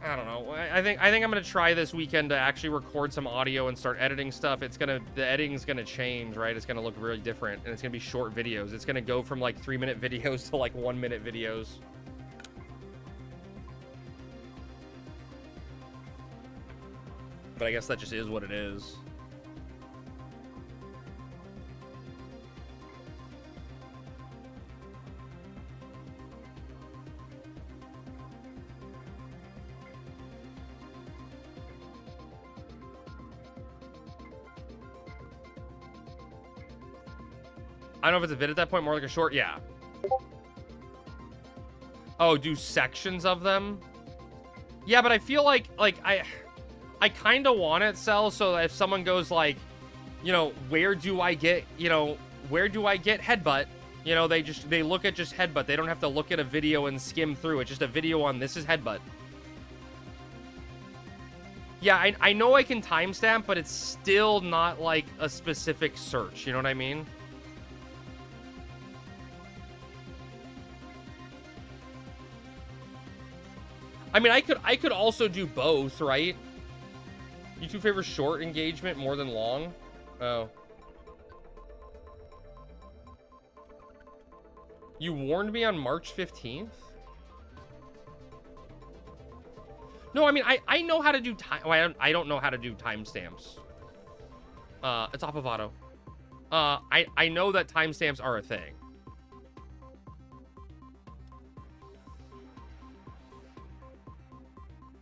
I don't know. I think I'm gonna try this weekend to actually record some audio and start editing stuff. The editing's gonna change, right? It's gonna look really different, and it's gonna be short videos. It's gonna go from like 3-minute videos to like 1-minute videos. But I guess that just is what it is. I don't know if it's a vid at that point, more like a short. Yeah. Oh, do sections of them? Yeah, but I feel like I kind of want it, Cell, so that if someone goes like, you know, where do I get headbutt? You know, they look at just headbutt. They don't have to look at a video and skim through it. Just a video on this is headbutt. Yeah, I know I can timestamp, but it's still not like a specific search. You know what I mean? I mean, I could also do both, right? You two favor short engagement more than long? Oh. You warned me on March 15th? No, I mean, I know how to do time. Well, I don't know how to do timestamps. It's Opavato. I know that timestamps are a thing.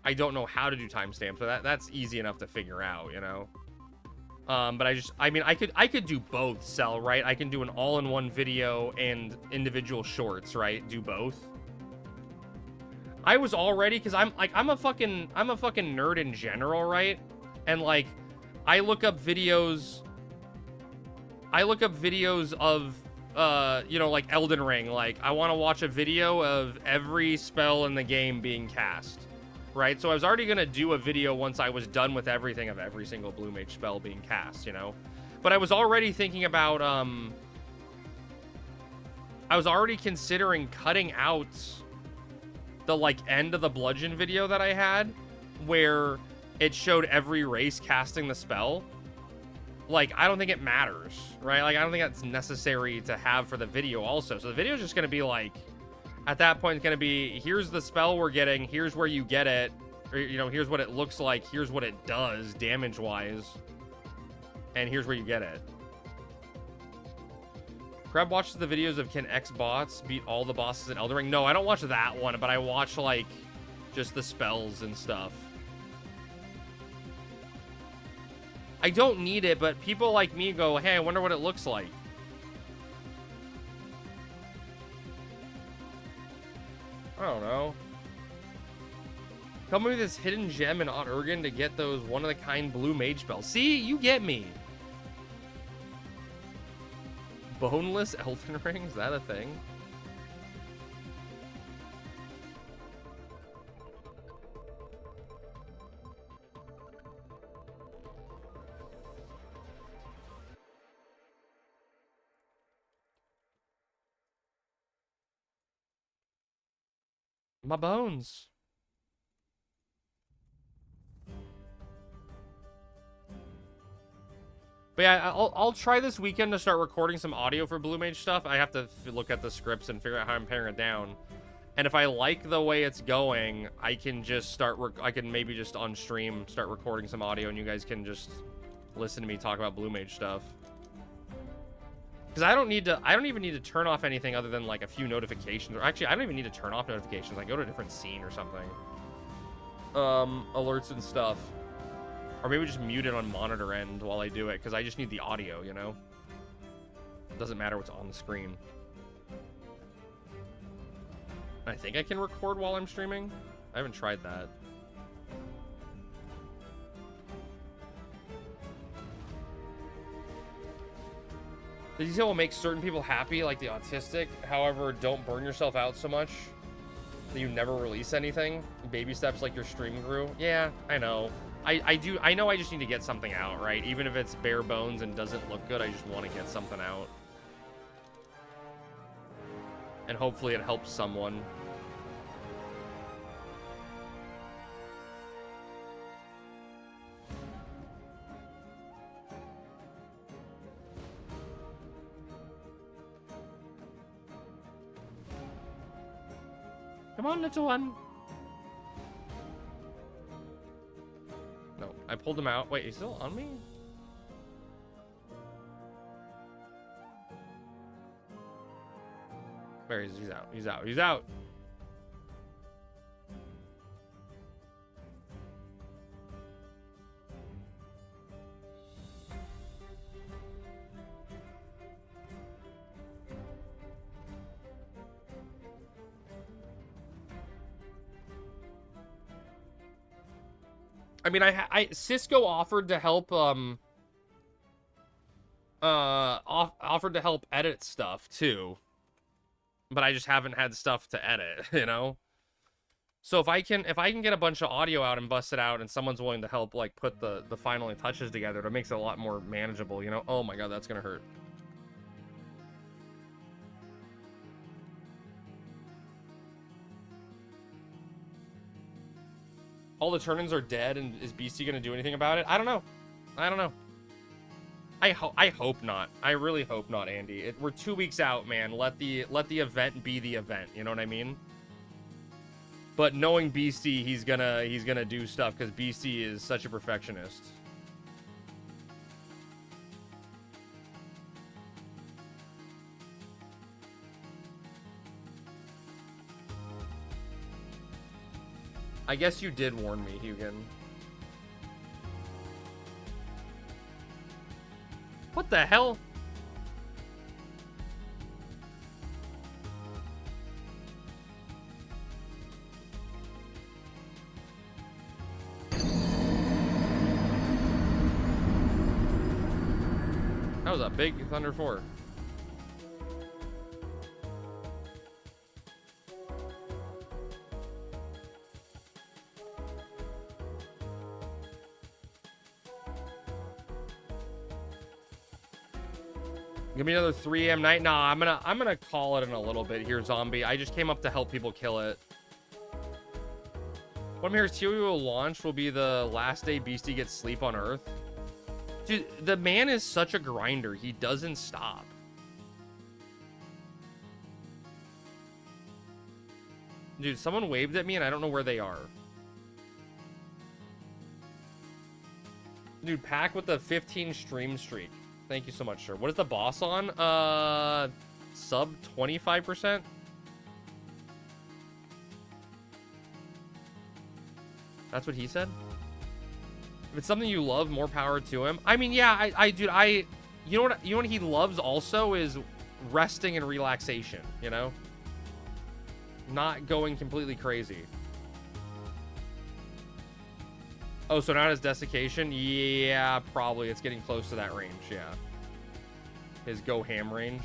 I don't know how to do timestamps, so that's easy enough to figure out, you know. But I mean, I could do both, Cell, right? I can do an all-in-one video and individual shorts, right? Do both. I was already, because I'm a fucking nerd in general, right? And like, I look up videos of you know, like Elden Ring. Like, I want to watch a video of every spell in the game being cast. Right, so I was already gonna do a video once I was done with everything of every single Blue Mage spell being cast, you know. But I was already thinking about, I was already considering cutting out the like end of the bludgeon video that I had, where it showed every race casting the spell. like, I don't think it matters, right? Like, I don't think that's necessary to have for the video also. So the video is just going to be like, at that point, it's going to be, here's the spell we're getting, here's where you get it, or, you know, here's what it looks like, here's what it does damage-wise, and here's where you get it. Crab watches the videos of can X-bots beat all the bosses in Elden Ring? No, I don't watch that one, but I watch, like, just the spells and stuff. I don't need it, but people like me go, hey, I wonder what it looks like. I don't know. Come with this hidden gem in Ott Urgen to get those one-of-a-kind blue mage spells. See? You get me. Boneless Elden Ring? Is that a thing? My bones. But yeah, I'll try this weekend to start recording some audio for Blue Mage stuff. I have to look at the scripts and figure out how I'm paring it down. And if I like the way it's going, I can just start. I can maybe just on stream start recording some audio, and you guys can just listen to me talk about Blue Mage stuff. Because I don't even need to turn off anything other than like a few notifications. Or actually, I don't even need to turn off notifications. I go to a different scene or something. Alerts and stuff. Or maybe just mute it on monitor end while I do it, because I just need the audio, you know? It doesn't matter what's on the screen. I think I can record while I'm streaming. I haven't tried that. The detail will make certain people happy, like the autistic. However, don't burn yourself out so much that you never release anything. Baby steps like your stream grew. Yeah, I know. I know I just need to get something out, right? Even if it's bare bones and doesn't look good, I just want to get something out. And hopefully it helps someone. Come on, little one. No, I pulled him out. Wait, he's still on me? Where is he? He's out. He's out. He's out. I mean, Cisco offered to help, offered to help edit stuff too, but I just haven't had stuff to edit, you know? So if I can get a bunch of audio out and bust it out, and someone's willing to help, like, put the final touches together, it makes it a lot more manageable, you know? Oh my god, that's gonna hurt. All the turn-ins are dead, and is BC gonna do anything about it? I don't know. I don't know. I hope not. I really hope not, Andy. We're 2 weeks out, man. Let the event be the event. You know what I mean? But knowing BC, he's gonna do stuff, because BC is such a perfectionist. I guess you did warn me, Hugin. What the hell? That was a big Thunder 4. Give me another 3 a.m. night. Nah, I'm gonna call it in a little bit here, zombie. I just came up to help people kill it. What I'm here is ToAU launch will be the last day Beastie gets sleep on Earth. Dude, the man is such a grinder. He doesn't stop. Dude, someone waved at me and I don't know where they are. Dude, Pack with the 15 stream streak. Thank you so much, sir. What is the boss on? Sub 25%? That's what he said? If it's something you love, more power to him. I mean, yeah, dude, you know what he loves also is resting and relaxation, you know? Not going completely crazy. Oh, so not his desiccation? Yeah, probably. It's getting close to that range, yeah. His go ham range.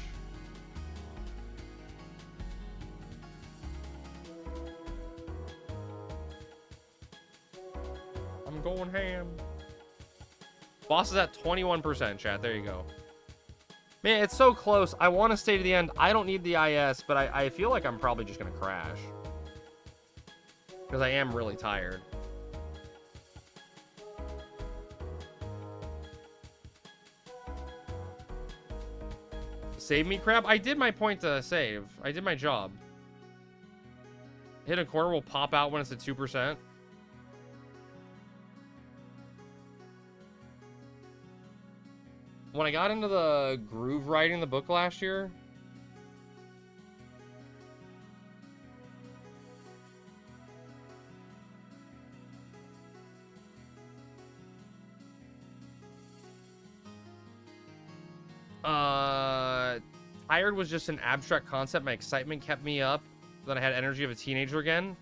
I'm going ham. Boss is at 21%, chat. There you go. Man, it's so close. I want to stay to the end. I don't need the IS, but I feel like I'm probably just going to crash. Because I am really tired. Save me, crab? I did my point to save. I did my job. Hit a corner will pop out when it's at 2%. When I got into the groove writing the book last year, tired was just an abstract concept. My excitement kept me up. Then I had energy of a teenager again.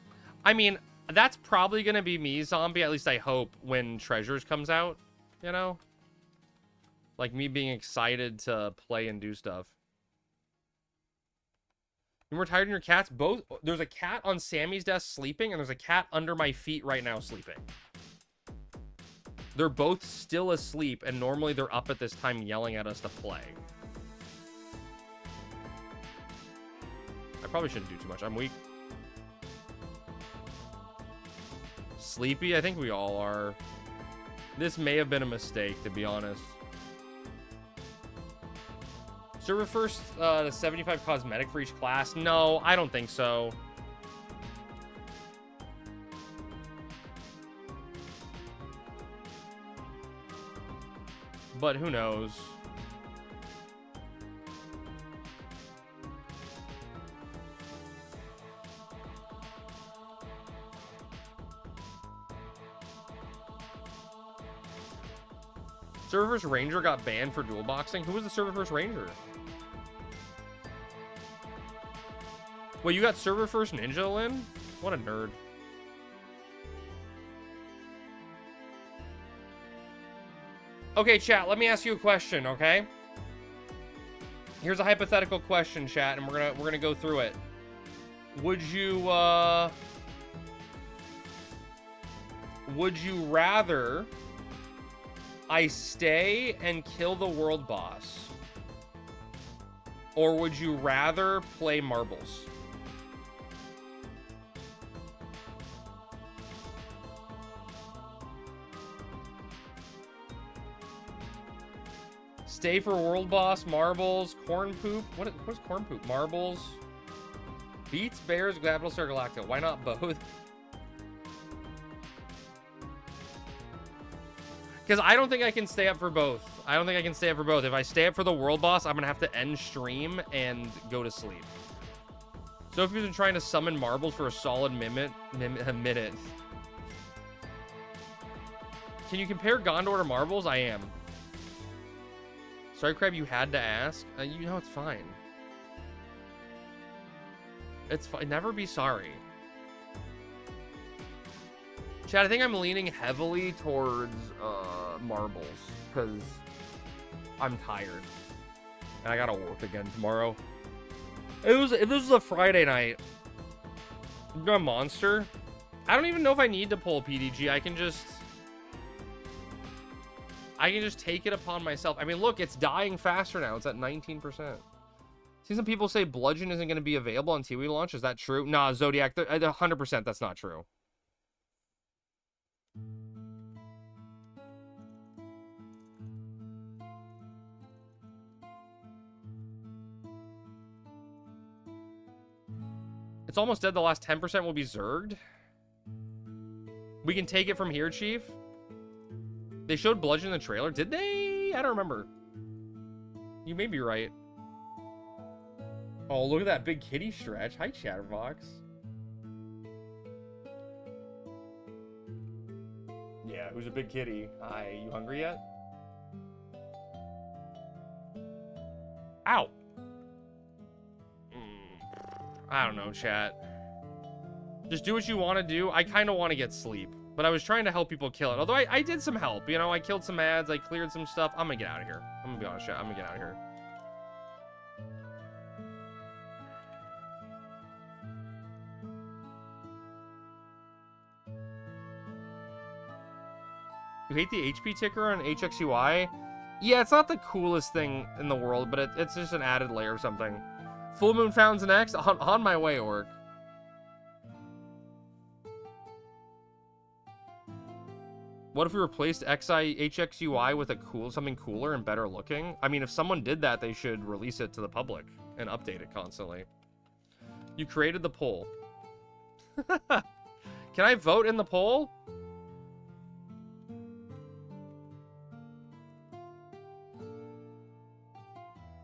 I mean, that's probably gonna be me, Zombie. At least I hope when Treasures comes out, you know? Like me being excited to play and do stuff. You more tired than your cats? Both. There's a cat on Sammy's desk sleeping, and there's a cat under my feet right now sleeping. They're both still asleep, and normally they're up at this time yelling at us to play. I probably shouldn't do too much. I'm weak. Sleepy? I think we all are. This may have been a mistake, to be honest. Server first to 75 cosmetic for each class? No, I don't think so. But who knows? Server first Ranger got banned for dual boxing. Who was the server first Ranger? Wait, you got server first Ninja, Lynn? What a nerd. Okay, chat, let me ask you a question, okay? Here's a hypothetical question, chat, and we're gonna go through it. Would you rather I stay and kill the world boss? Or would you rather play marbles? Stay for world boss, marbles, corn poop. What's corn poop? Marbles, beats, bears, Battlestar Galactica. Why not both? Because I don't think I can stay up for both. I don't think I can stay up for both. If I stay up for the world boss, I'm gonna have to end stream and go to sleep. So if you've been trying to summon marbles for a solid minute. Can you compare Gondor to marbles? I am. Sorry, Crab, you had to ask. You know, it's fine. It's fine. Never be sorry. Chad, I think I'm leaning heavily towards marbles because I'm tired and I gotta work again tomorrow. If this was a Friday night, a monster. I don't even know if I need to pull PDG. I can just take it upon myself. I mean, look, it's dying faster now. It's at 19%. See, some people say Bludgeon isn't going to be available on ToAU launch. Is that true? Nah, Zodiac, 100% that's not true. It's almost dead. The last 10% will be zerged. We can take it from here, Chief. They showed Bludgeon in the trailer. Did they? I don't remember. You may be right. Oh, look at that big kitty stretch. Hi, Chatterbox. Yeah, who's a big kitty? Hi, you hungry yet? Ow! I don't know, chat. Just do what you want to do. I kind of want to get sleep, but I was trying to help people kill it. Although I did some help, you know, I killed some ads, I cleared some stuff. I'm gonna get out of here. I'm gonna be honest, chat. I'm gonna get out of here. You hate the HP ticker on HXUI? Yeah, it's not the coolest thing in the world, but it's just an added layer or something. Full Moon Fountains next. On my way, Orc. What if we replaced HXUI with something cooler and better looking? I mean, if someone did that, they should release it to the public and update it constantly. You created the poll. Can I vote in the poll?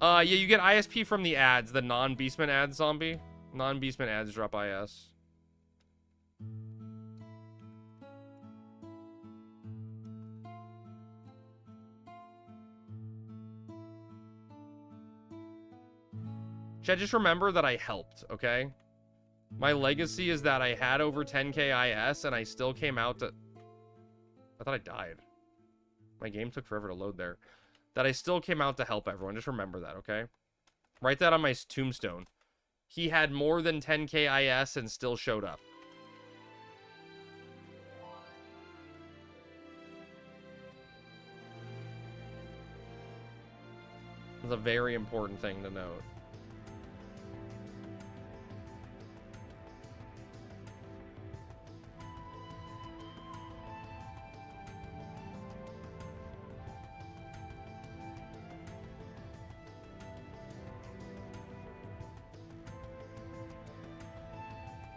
Yeah, you get ISP from the ads, the non-Beastman ads, zombie. Non-Beastman ads drop IS. Chat, just remember that I helped, okay? My legacy is that I had over 10k IS and I still came out to... I thought I died. My game took forever to load there. That I still came out to help everyone. Just remember that, okay? Write that on my tombstone. He had more than 10k IS and still showed up. It's a very important thing to note.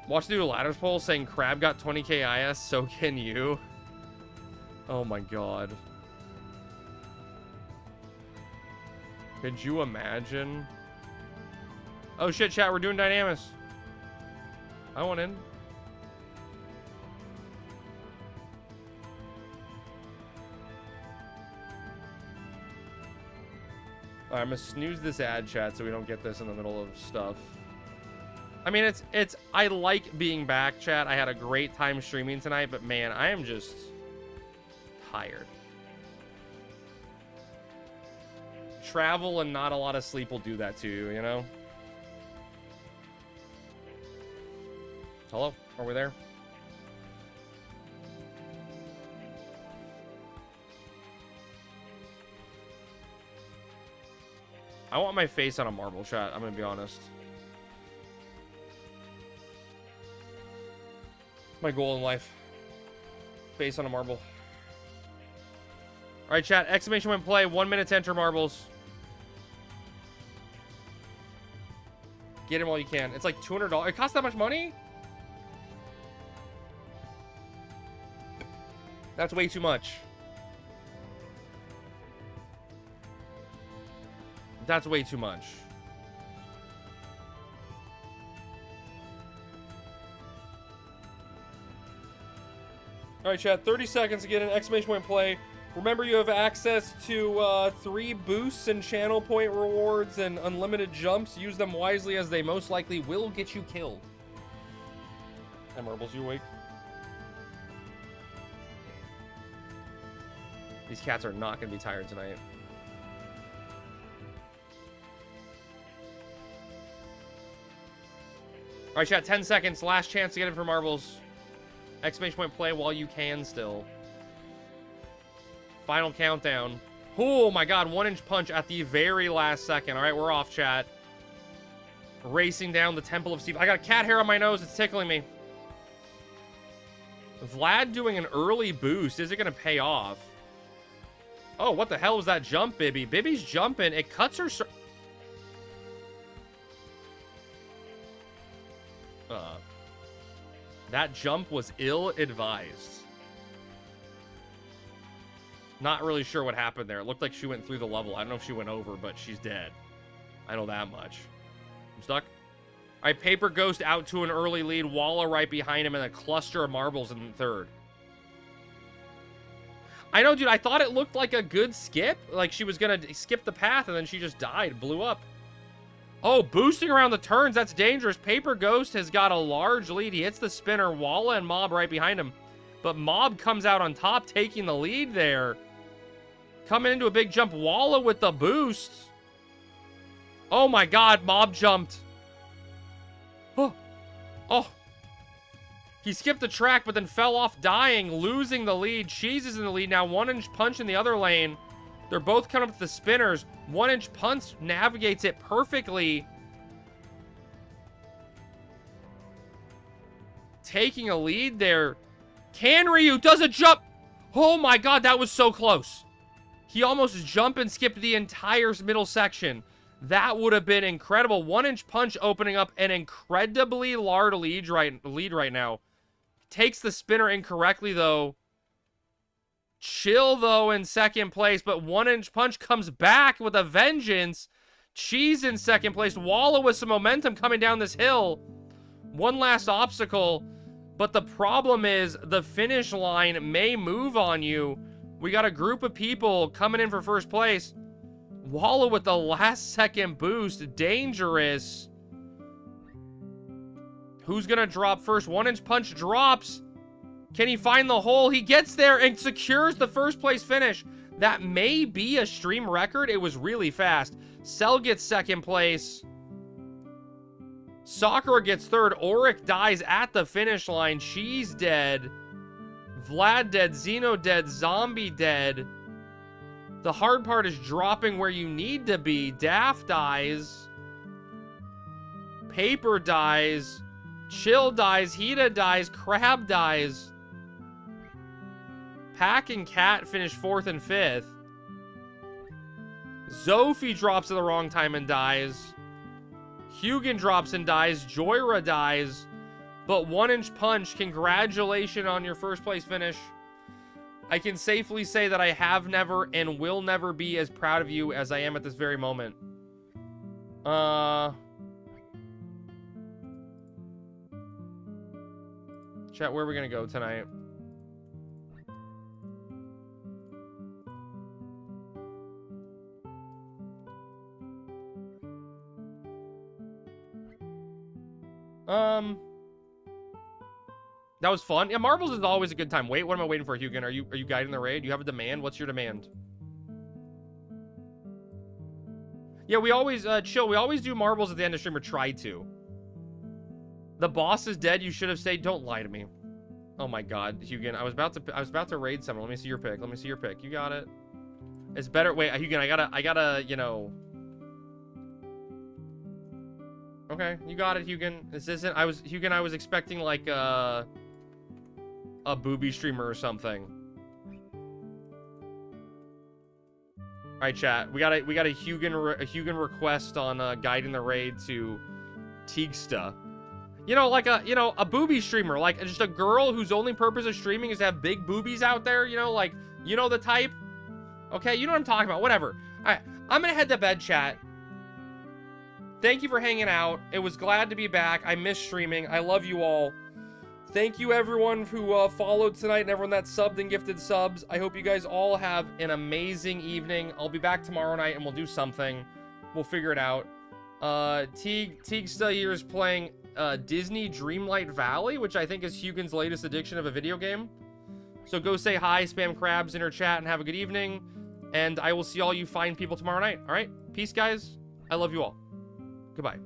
Watch the new ladders poll saying Crab got 20k IS, so can you. Oh my god. Could you imagine? Oh shit, chat, we're doing Dynamis. I want in. Alright, I'm gonna snooze this ad, chat, so we don't get this in the middle of stuff. I mean, I like being back, chat. I had a great time streaming tonight, but man, I am just tired. Travel and not a lot of sleep will do that to you, you know? Hello? Are we there? I want my face on a marble, chat. I'm gonna be honest. My goal in life. Face on a marble. Alright, chat. Exclamation point play. 1 minute to enter marbles. Get him while you can. It's like $200. It costs that much money? That's way too much. That's way too much. Alright, chat, 30 seconds to get an exclamation point play. Remember, you have access to 3 boosts and channel point rewards and unlimited jumps. Use them wisely, as they most likely will get you killed. Hey, Marbles, you awake? These cats are not going to be tired tonight. Alright, chat, 10 seconds. Last chance to get in for marbles. Exclamation point play while you can still. Final countdown. Oh my god, 1-inch punch at the very last second. Alright, we're off, chat. Racing down the Temple of Steve. I got a cat hair on my nose. It's tickling me. Vlad doing an early boost. Is it going to pay off? Oh, what the hell was that jump, Bibby? Bibby's jumping. It cuts her... That jump was ill-advised. Not really sure what happened there. It looked like she went through the level. I don't know if she went over, but she's dead. I know that much. I'm stuck. All right, Paper Ghost out to an early lead. Walla right behind him, and a cluster of marbles in third. I know, dude. I thought it looked like a good skip. Like she was going to skip the path, and then she just died. Blew up. Oh, boosting around the turns. That's dangerous. Paper Ghost has got a large lead. He hits the spinner. Walla and Mob right behind him. But Mob comes out on top, taking the lead there. Coming into a big jump. Walla with the boost. Oh, my God. Mob jumped. Oh. Oh. He skipped the track, but then fell off dying, losing the lead. Cheese is in the lead now. 1-inch punch in the other lane. They're both coming up with the spinners. 1-inch punch navigates it perfectly. Taking a lead there. Canryu does a jump. Oh my God, that was so close. He almost jumped and skipped the entire middle section. That would have been incredible. 1-inch punch opening up an incredibly large lead right now. Takes the spinner incorrectly, though. Chill, though, in second place, but 1-inch punch comes back with a vengeance. Cheese in second place. Walla with some momentum coming down this hill. One last obstacle, but the problem is the finish line may move on you. We got a group of people coming in for first place. Walla with the last second boost. Dangerous. Who's gonna drop first? 1-inch punch drops. Can he find the hole? He gets there and secures the first place finish. That may be a stream record. It was really fast. Cell gets second place. Sakura gets third. Auric dies at the finish line. She's dead. Vlad dead. Xeno dead. Zombie dead. The hard part is dropping where you need to be. Daft dies. Paper dies. Chill dies. Hita dies. Crab dies. Pack and Cat finish 4th and 5th. Zophie drops at the wrong time and dies. Hugin drops and dies. Joyra dies. But 1-inch punch, congratulations on your first place finish. I can safely say that I have never and will never be as proud of you as I am at this very moment. Chat, where are we gonna go tonight? That was fun. Yeah, marbles is always a good time. Wait, what am I waiting for, Hugin? Are you guiding the raid? You have a demand? What's your demand? Yeah, we always chill. We always do marbles at the end of stream, or try to. The boss is dead. You should have said, don't lie to me. Oh my God, Hugin. I was about to raid someone. Let me see your pick. Let me see your pick. You got it. It's better. Wait, Hugin, I gotta, you know. Okay, you got it, Hugin. This isn't, Hugin, I was expecting like a booby streamer or something. All right, chat. We got a Hugin request on guiding the raid to Tigsta. You know, like a booby streamer, like just a girl whose only purpose of streaming is to have big boobies out there. You know, like, you know the type. Okay, you know what I'm talking about. Whatever. All right, I'm gonna head to bed, chat. Thank you for hanging out. It was glad to be back. I miss streaming. I love you all. Thank you, everyone who followed tonight and everyone that subbed and gifted subs. I hope you guys all have an amazing evening. I'll be back tomorrow night and we'll do something. We'll figure it out. Tigsta here is playing Disney Dreamlight Valley, which I think is Hugin's latest addiction of a video game. So go say hi, spam crabs in her chat, and have a good evening. And I will see all you fine people tomorrow night. All right? Peace, guys. I love you all. Goodbye.